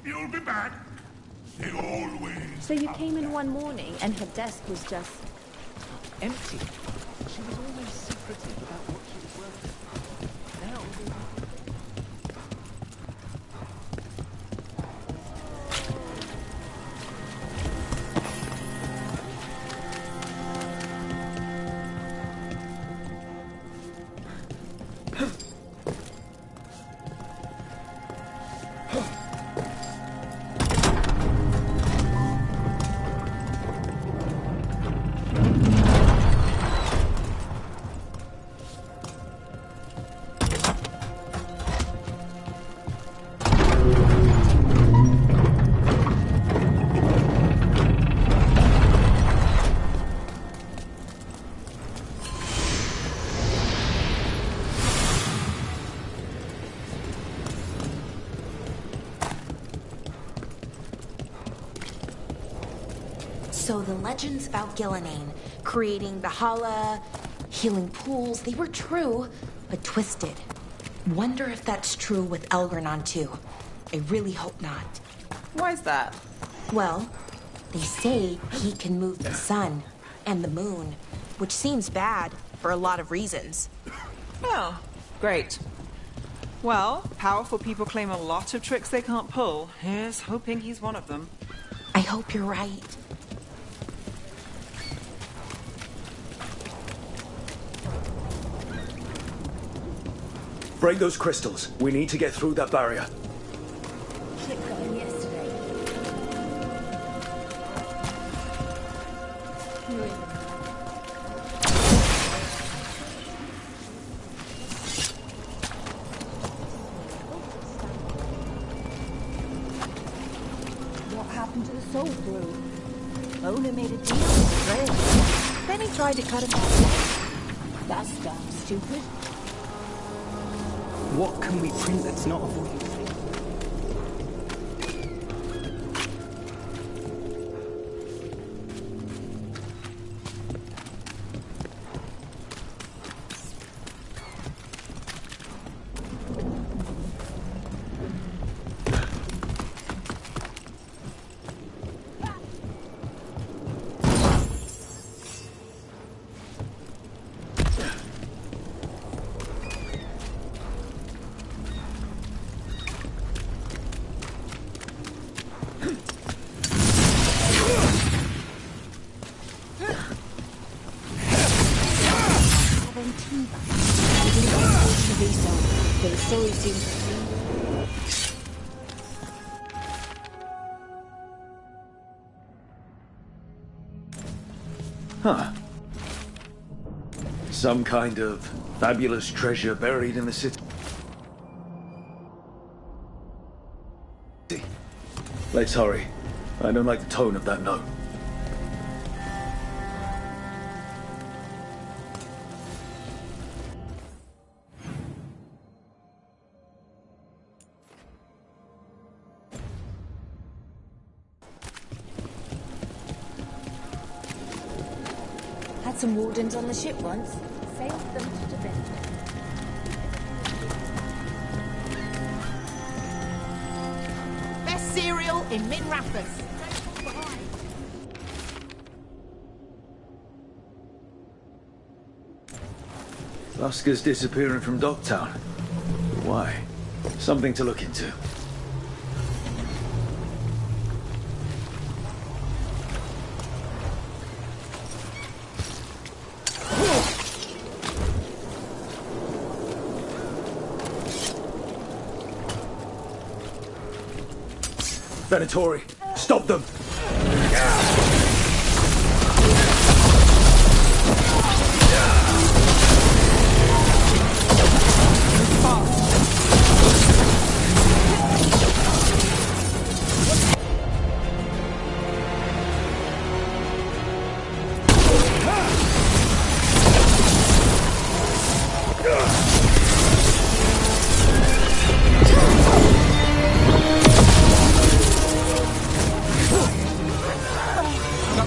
You'll be back. They always. So you came in one morning and her desk was just Empty. She was always secretive about what she was working on. Now So the legends about Gillenane, creating the Hala, healing pools, they were true, but twisted. Wonder if that's true with Elgranon too. I really hope not. Why is that? Well, they say he can move the sun and the moon, which seems bad for a lot of reasons. Oh, great. Well, powerful people claim a lot of tricks they can't pull. Here's hoping he's one of them. I hope you're right. Break those crystals. We need to get through that barrier. Chip got in yesterday. He was owner made a deal with Fred. Then he tried to cut him off. That's damn stupid. What can we print that's not avoiding? Huh. Some kind of fabulous treasure buried in the city. Let's hurry. I don't like the tone of that note. Had some wardens on the ship once. Sailed them to Tibet. Best cereal in Mid-Rathas. Lusker's disappearing from Docktown. Why? Something to look into. Venatori, stop them!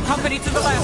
Company to the left!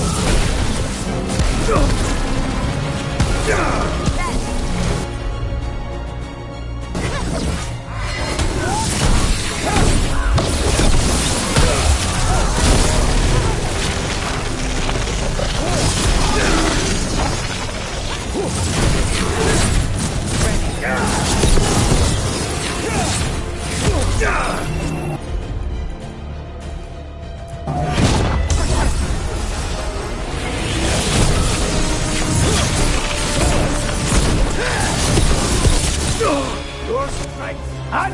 Your strength and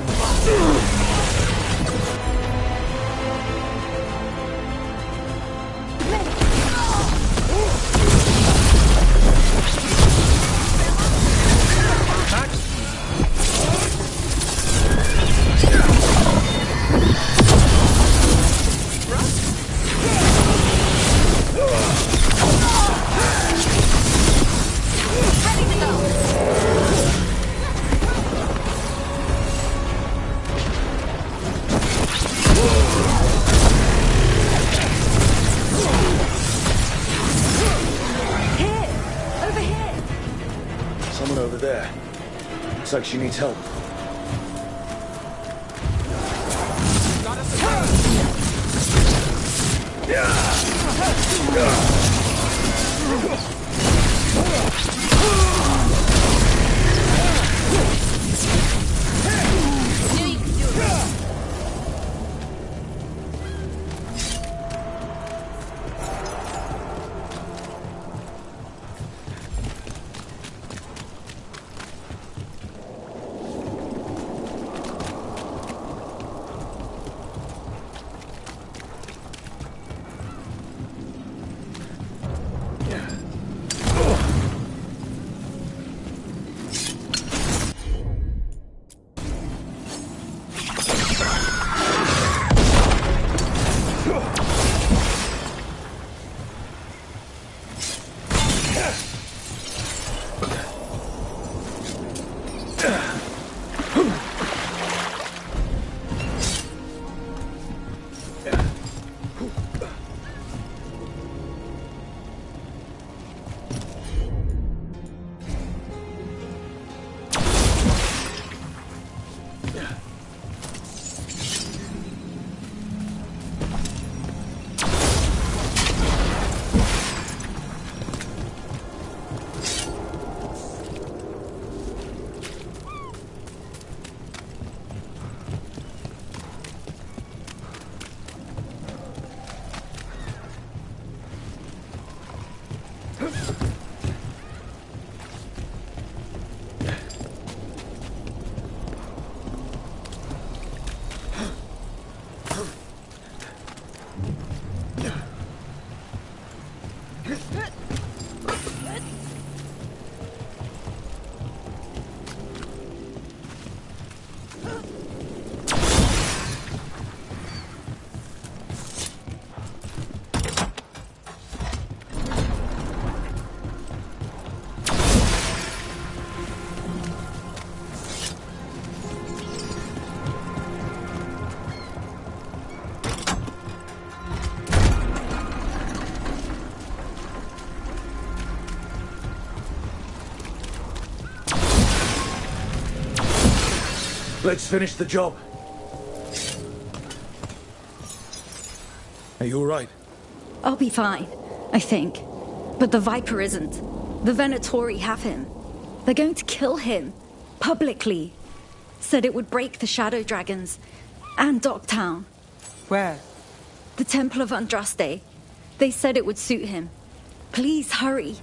someone over there. Looks like she needs help. Let's finish the job. Are you alright? I'll be fine, I think. But the Viper isn't. The Venatori have him. They're going to kill him. Publicly. Said it would break the Shadow Dragons. And Dogtown. Where? The Temple of Andraste. They said it would suit him. Please hurry.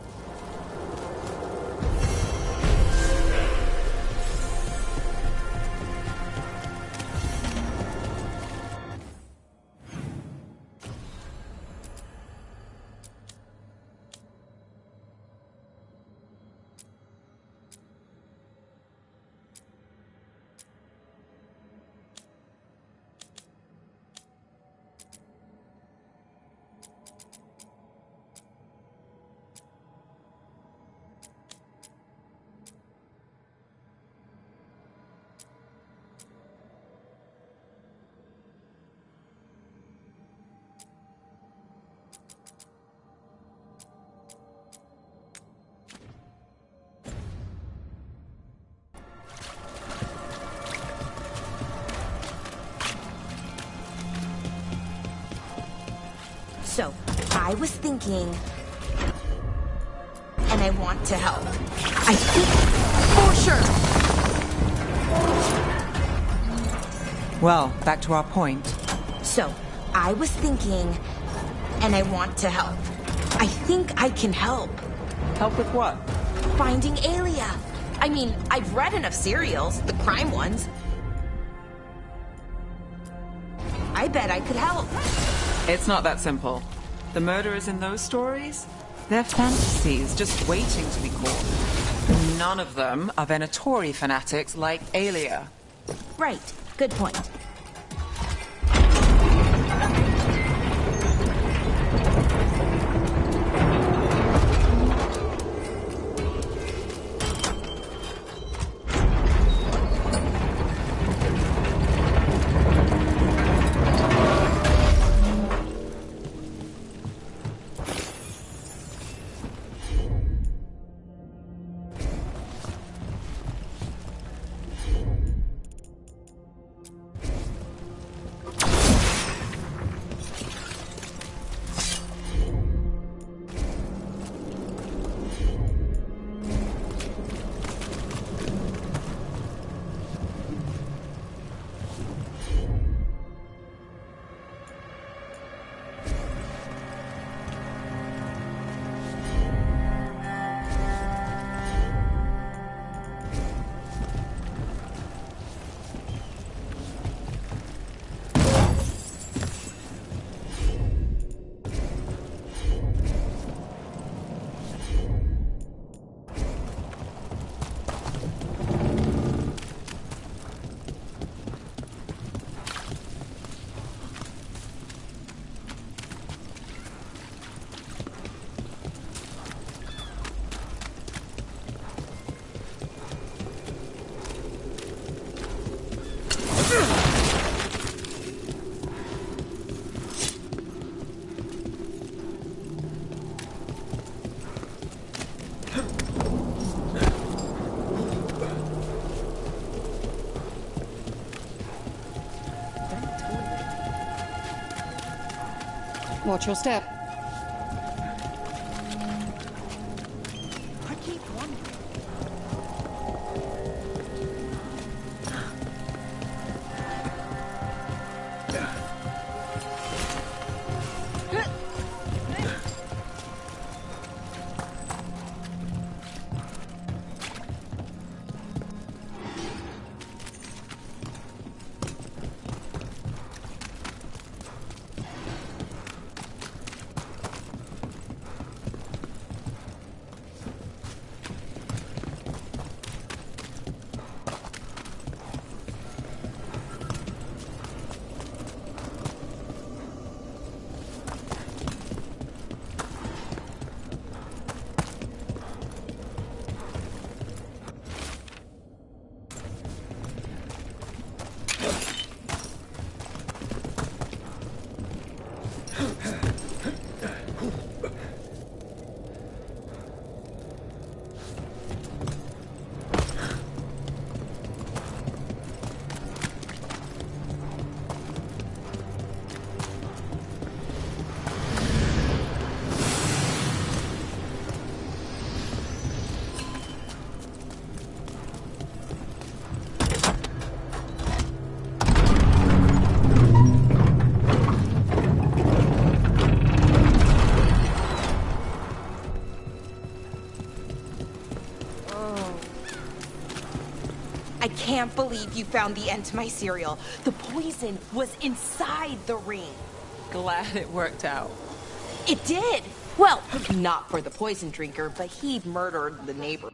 So, I was thinking, and I want to help. I think, for sure. Well, back to our point. So, I was thinking, and I want to help. I think I can help. Help with what? Finding Aelia. I mean, I've read enough serials, the crime ones. I bet I could help. It's not that simple. The murderers in those stories? They're fantasies, just waiting to be caught. None of them are Venatori fanatics like Aelia. Right. Good point. Watch your step. I keep wondering. I can't believe you found the end to my cereal. The poison was inside the ring. Glad it worked out. It did. Well, not for the poison drinker, but he murdered the neighbor.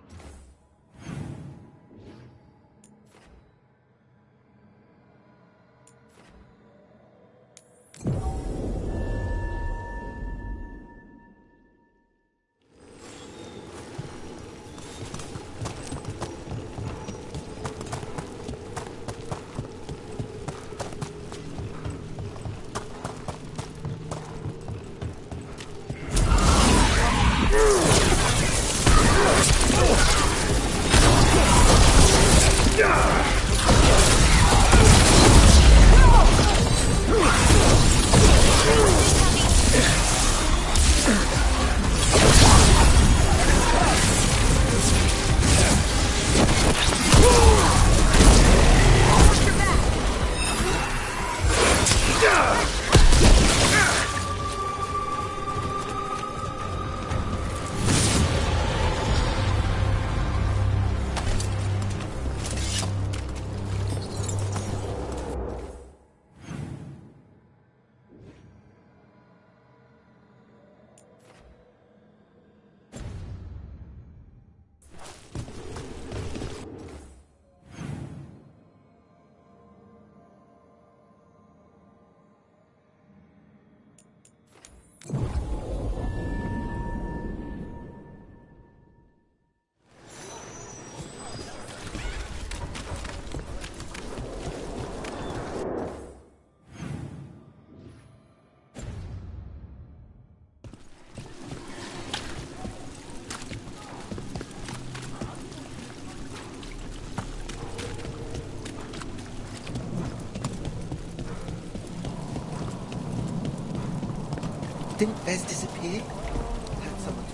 Didn't Fez disappear? Had someone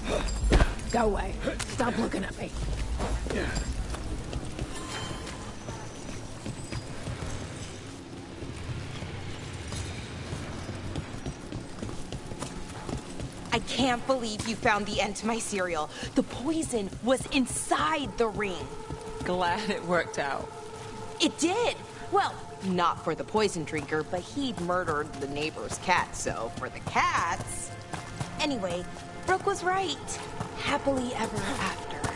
talk. Go away. Stop looking at me. I can't believe you found the end to my cereal. The poison was inside the ring. Glad it worked out. It did. Well, not for the poison drinker, but he'd murdered the neighbor's cat, so for the cats... Anyway, Brooke was right. Happily ever after.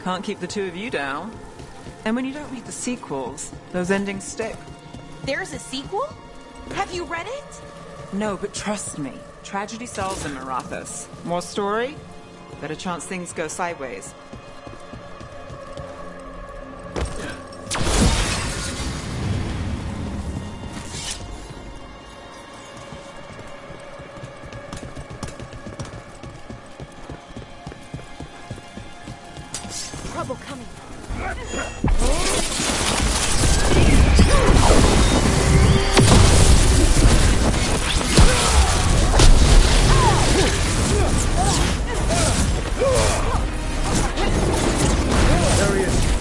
Can't keep the two of you down. And when you don't read the sequels, those endings stick. There's a sequel? Have you read it? No, but trust me. Tragedy sells in Marathas. More story? Better chance things go sideways. Trouble coming.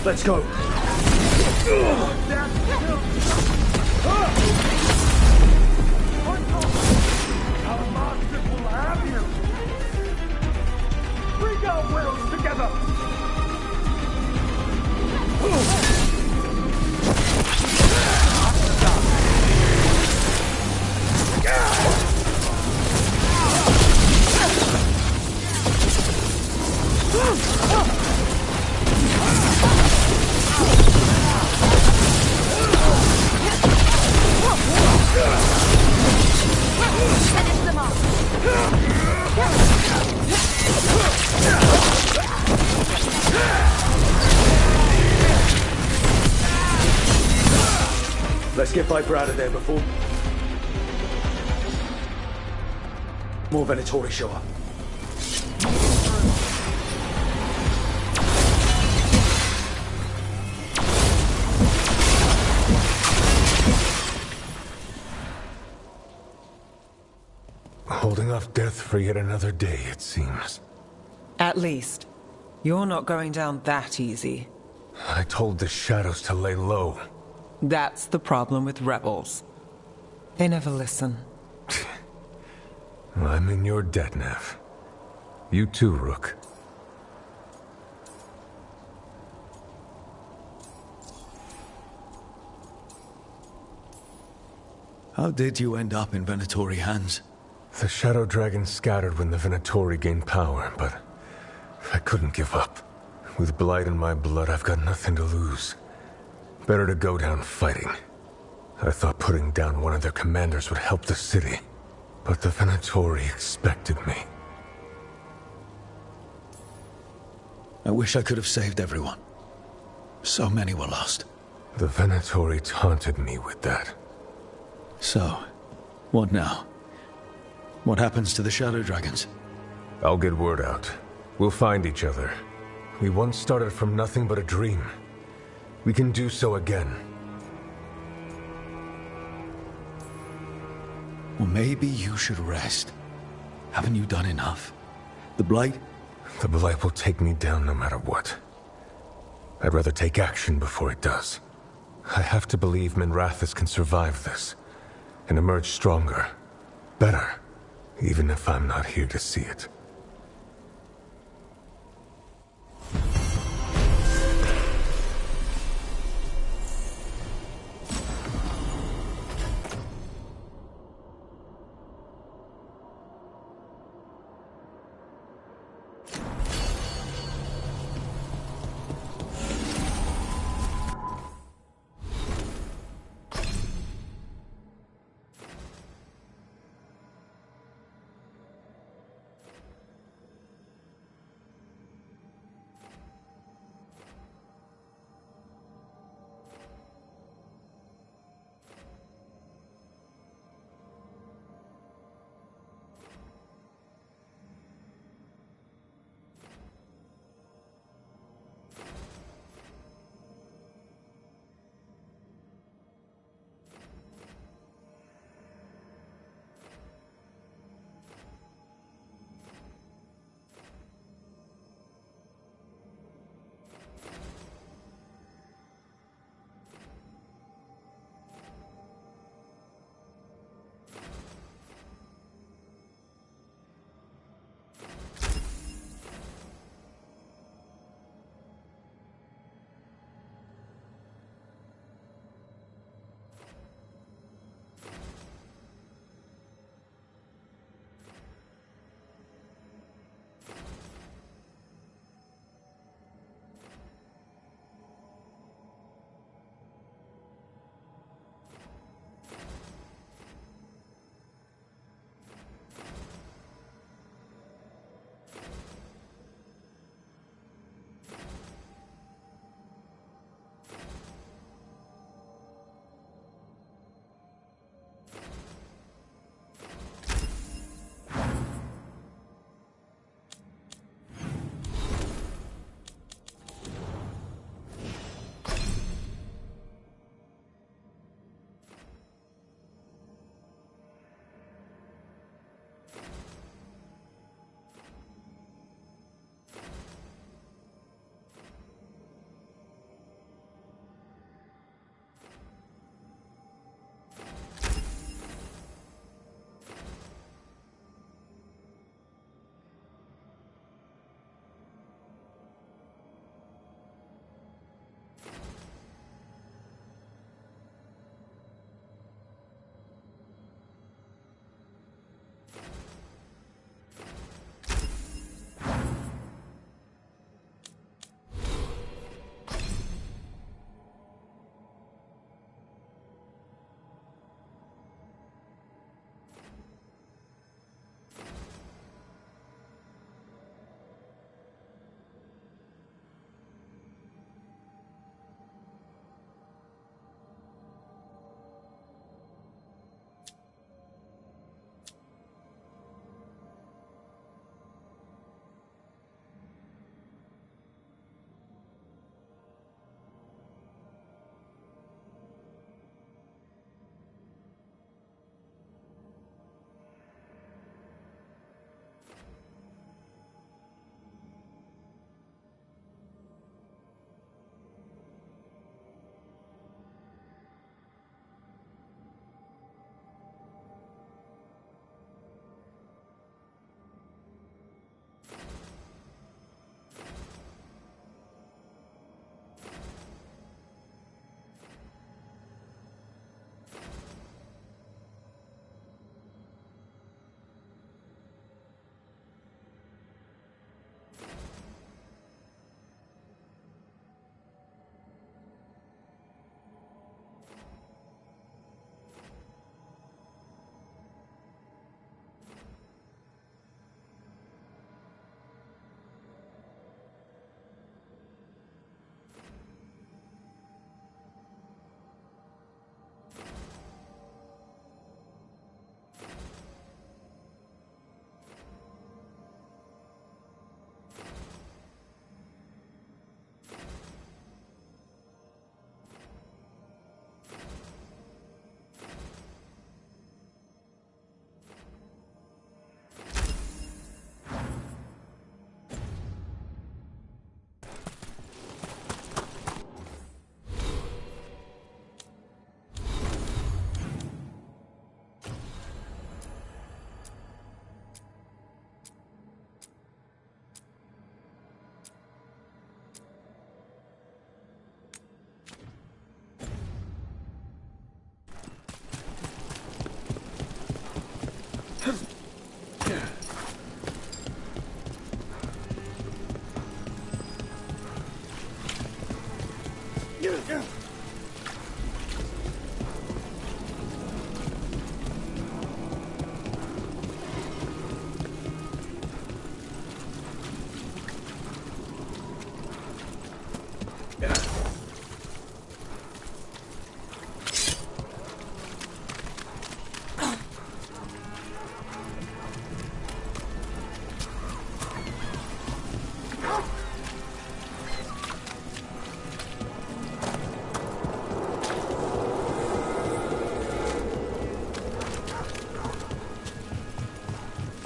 Let's go. Our masters will have you! Bring our wills together! Finish them off! Let's get Viper out of there before more Venatori show up. Holding off death for yet another day, it seems. At least. You're not going down that easy. I told the shadows to lay low. That's the problem with rebels. They never listen. I'm in your debt, Nev. You too, Rook. How did you end up in Venatori hands? The Shadow Dragon scattered when the Venatori gained power, but I couldn't give up. With Blight in my blood, I've got nothing to lose. Better to go down fighting. I thought putting down one of their commanders would help the city, but the Venatori expected me. I wish I could have saved everyone. So many were lost. The Venatori taunted me with that. So, what now? What happens to the Shadow Dragons? I'll get word out. We'll find each other. We once started from nothing but a dream. We can do so again. Well, maybe you should rest. Haven't you done enough? The Blight? The Blight will take me down no matter what. I'd rather take action before it does. I have to believe Minrathous can survive this, and emerge stronger, better, even if I'm not here to see it.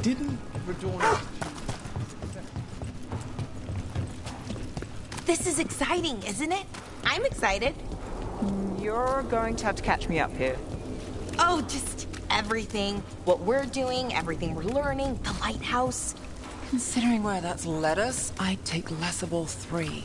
Didn't Radorn... This is exciting, isn't it? I'm excited. You're going to have to catch me up here. Oh, just everything. What we're doing, everything we're learning, the lighthouse. Considering where that's led us, I'd take less of all three.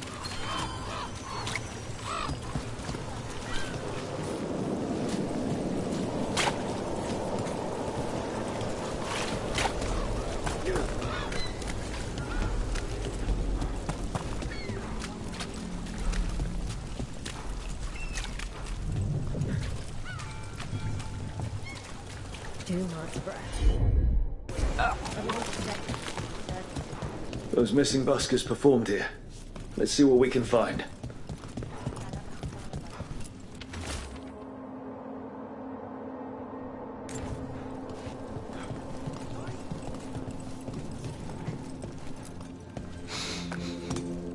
Too much breath. Those missing buskers performed here. Let's see what we can find.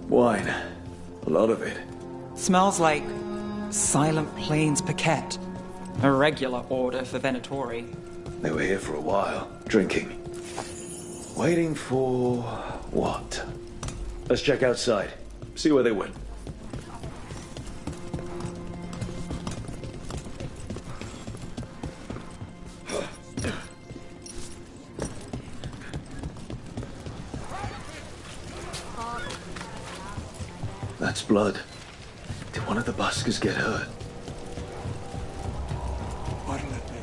Wine. A lot of it. Smells like Silent Plains Paquette. A regular order for Venatori. They were here for a while, drinking. Waiting for... what? Let's check outside. See where they went. That's blood. Did one of the buskers get hurt? What'll it be?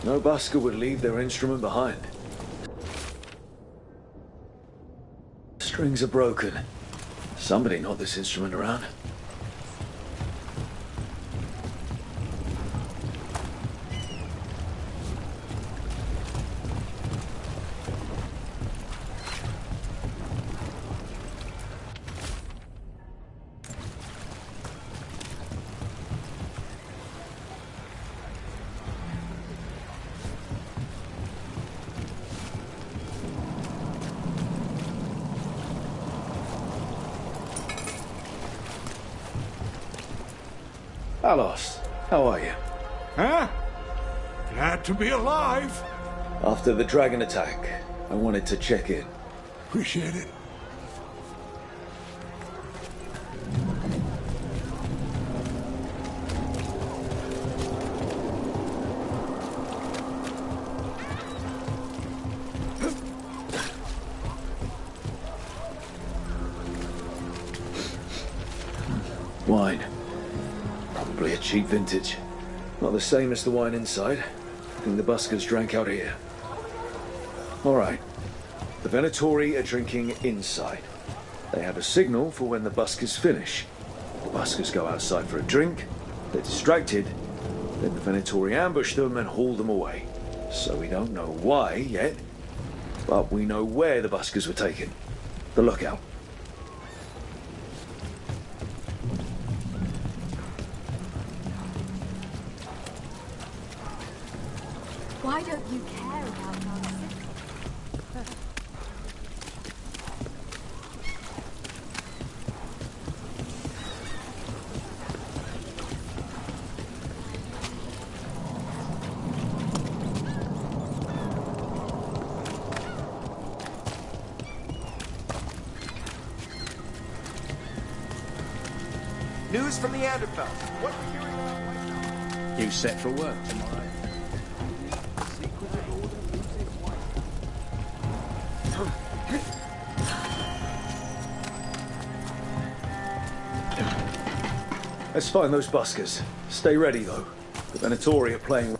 No busker would leave their instrument behind. Strings are broken. Somebody knocked this instrument around. Alos, how are you? Huh? Glad to be alive. After the dragon attack, I wanted to check in. Appreciate it. Wine. Probably a cheap vintage. Not the same as the wine inside. I think the buskers drank out here. Alright. The Venatori are drinking inside. They have a signal for when the buskers finish. The buskers go outside for a drink, they're distracted, then the Venatori ambush them and haul them away. So we don't know why yet, but we know where the buskers were taken. The lookout. Why don't you care about our city? News from the Anderfell. What are we hearing about right now? You set for work tomorrow? Let's find those buskers. Stay ready, though. The Venatori are playing...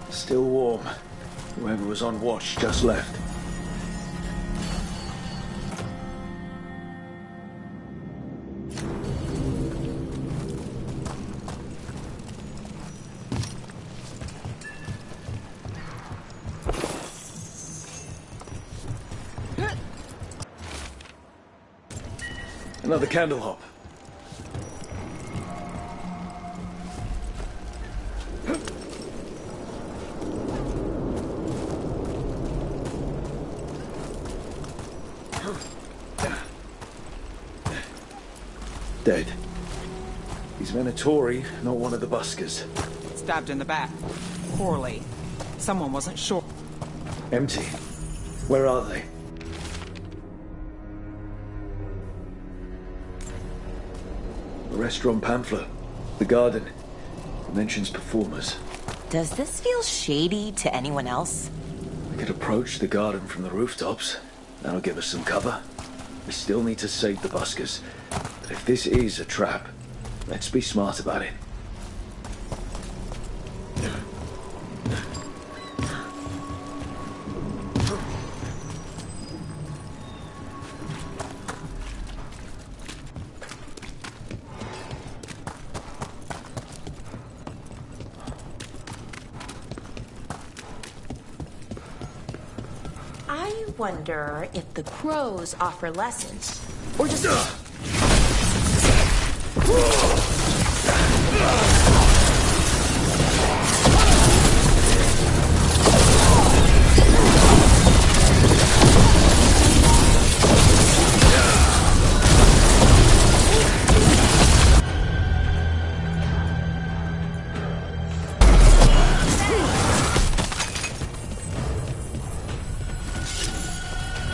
Still warm. Whoever was on watch just left. Another candle hop. Dead. He's Venatori, not one of the buskers. Stabbed in the back. Poorly. Someone wasn't sure. Empty. Where are they? The restaurant pamphlet. The garden. It mentions performers. Does this feel shady to anyone else? We could approach the garden from the rooftops. That'll give us some cover. We still need to save the buskers. But if this is a trap, let's be smart about it. I wonder if the crows offer lessons. Or just...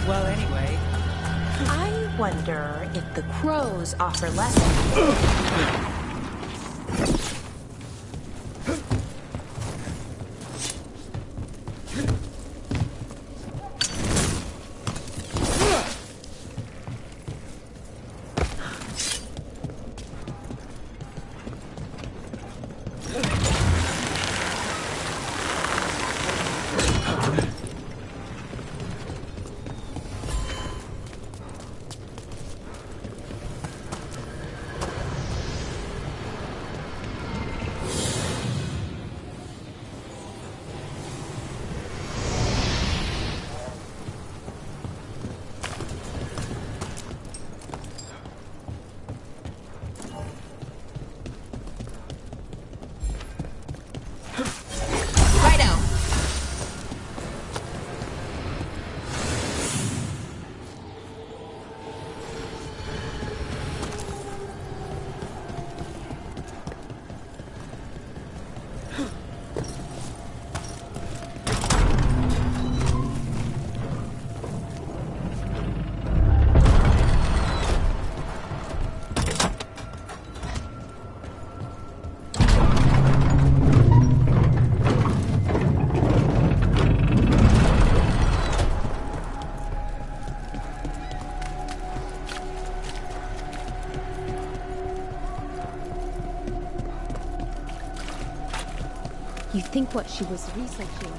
Well, anyway. I wonder if the crows offer lessons. You think what she was researching?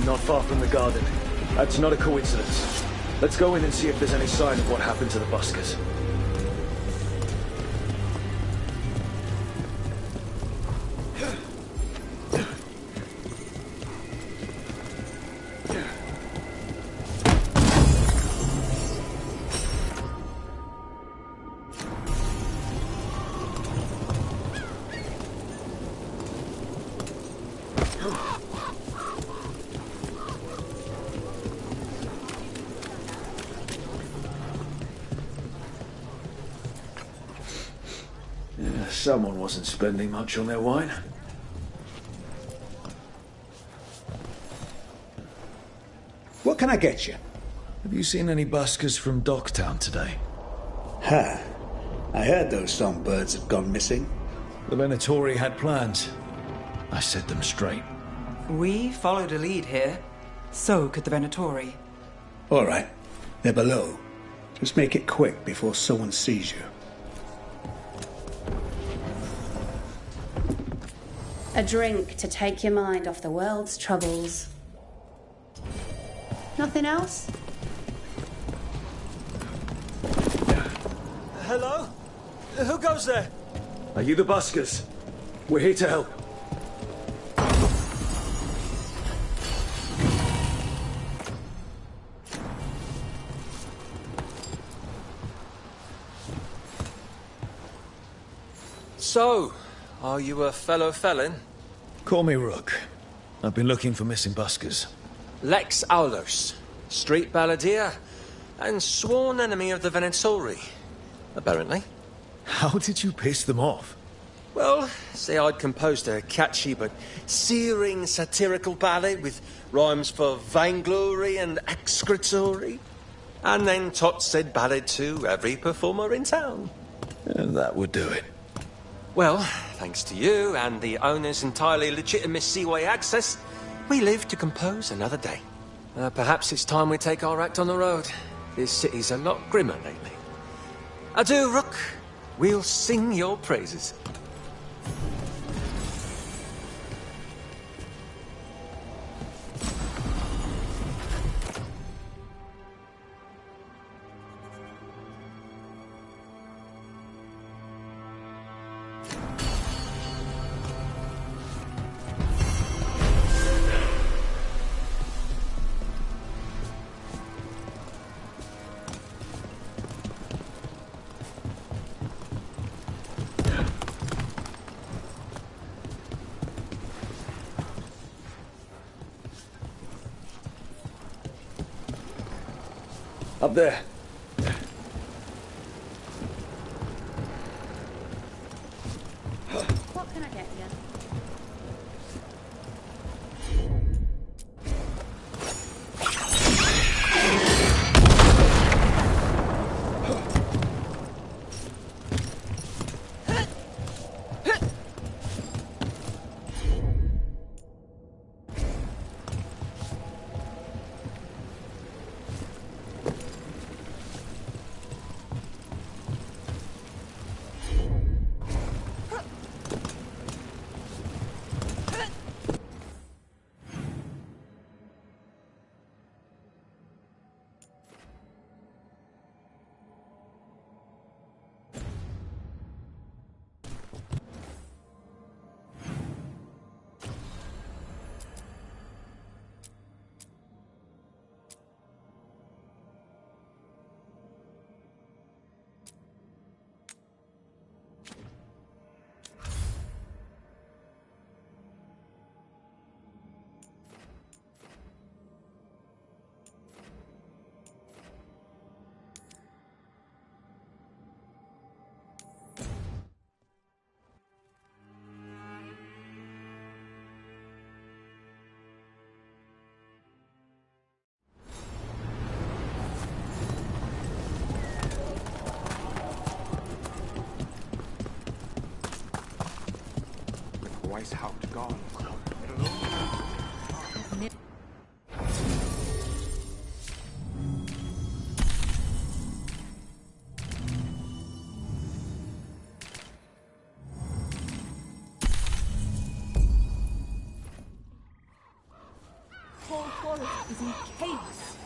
Not far from the garden. That's not a coincidence. Let's go in and see if there's any sign of what happened to the buskers. Someone wasn't spending much on their wine. What can I get you? Have you seen any buskers from Docktown today? Ha! I heard those songbirds had gone missing. The Venatori had plans. I set them straight. We followed a lead here. So could the Venatori. All right. They're below. Just make it quick before someone sees you. A drink to take your mind off the world's troubles. Nothing else? Hello? Who goes there? Are you the buskers? We're here to help. So, are you a fellow felon? Call me Rook. I've been looking for missing buskers. Lex Aulos, street balladeer, and sworn enemy of the Venatori, apparently. How did you piss them off? Well, say I'd composed a catchy but searing satirical ballad with rhymes for vainglory and excretory, and then taught said ballad to every performer in town. And that would do it. Well, thanks to you and the owner's entirely legitimate seaway access, we live to compose another day. Perhaps it's time we take our act on the road. This city's a lot grimmer lately. Adieu, Rook. We'll sing your praises. Up there. What can I get you? Weiss Haupt gone. Whole forest is in chaos.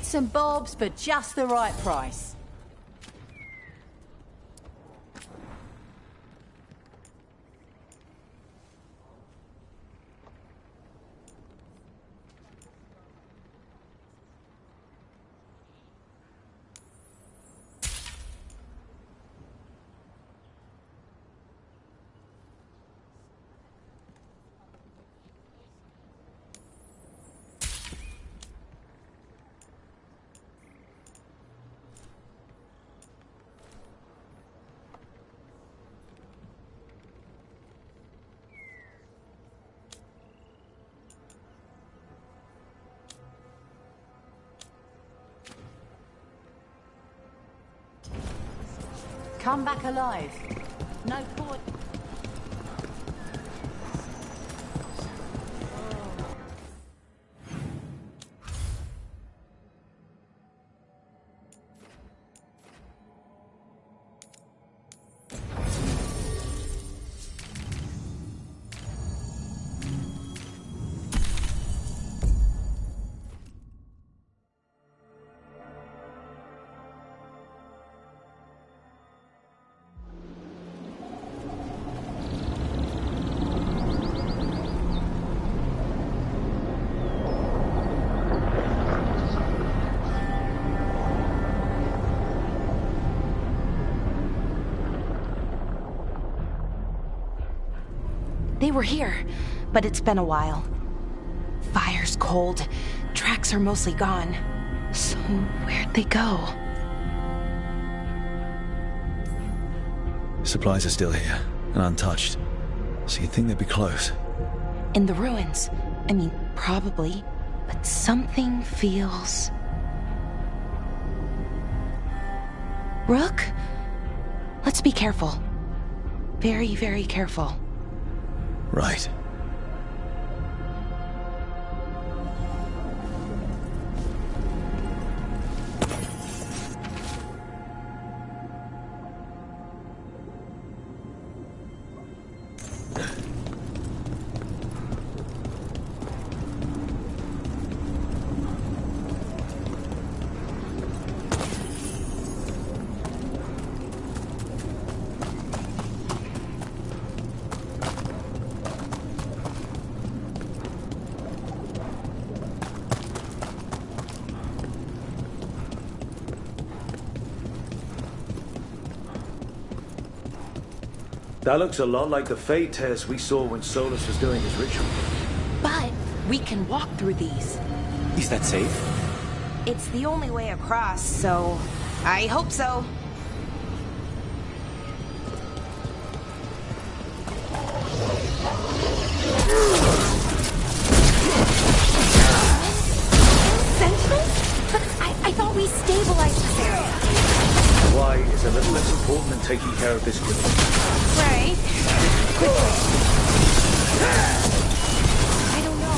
Bits and bobs for just the right price. Come back alive. No point. They were here, but it's been a while. Fire's cold. Tracks are mostly gone. So where'd they go? Supplies are still here, and untouched. So you'd think they'd be close. In the ruins. I mean, probably. But something feels... Rook? Let's be careful. Very, very careful. Right. That looks a lot like the Fade Tears we saw when Solus was doing his ritual. But we can walk through these. Is that safe? It's the only way across, so I hope so. Sentinels? But I thought we stabilized this area. Why is a little less important than taking care of this quickly? Right. Quickly. I don't know.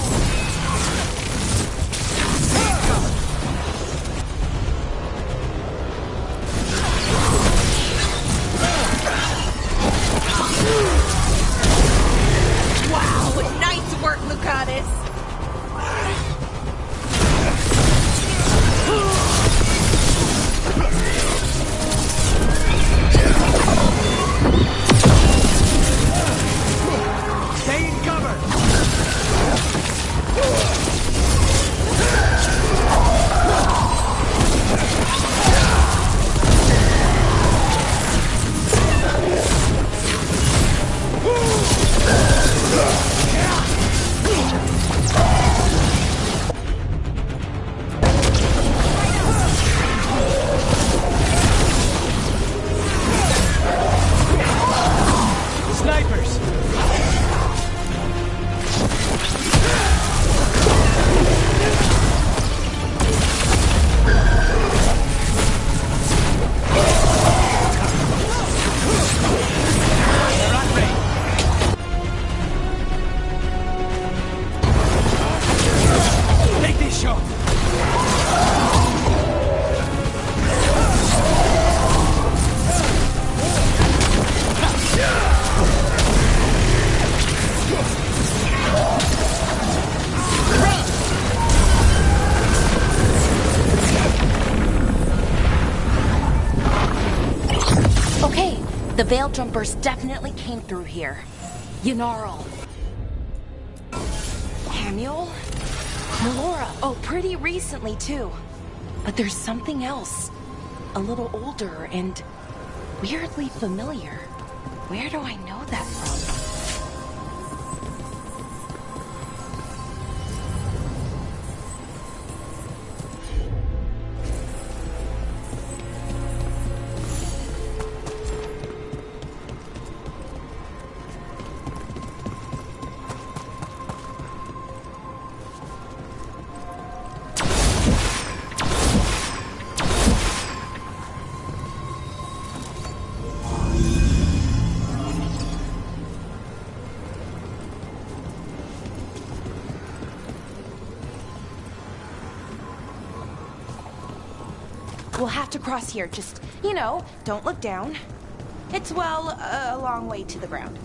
Wow, nice work, Lucatus. Stay in cover! The Veil Jumpers definitely came through here. Ynarl. Hamuel? Melora. Oh, pretty recently, too. But there's something else. A little older and weirdly familiar. Where do I know that from? We'll have to cross here. Just, don't look down. It's, well, a long way to the ground.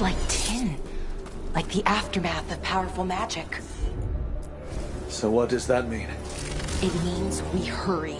like tin. Like the aftermath of powerful magic. So what does that mean? It means we hurry.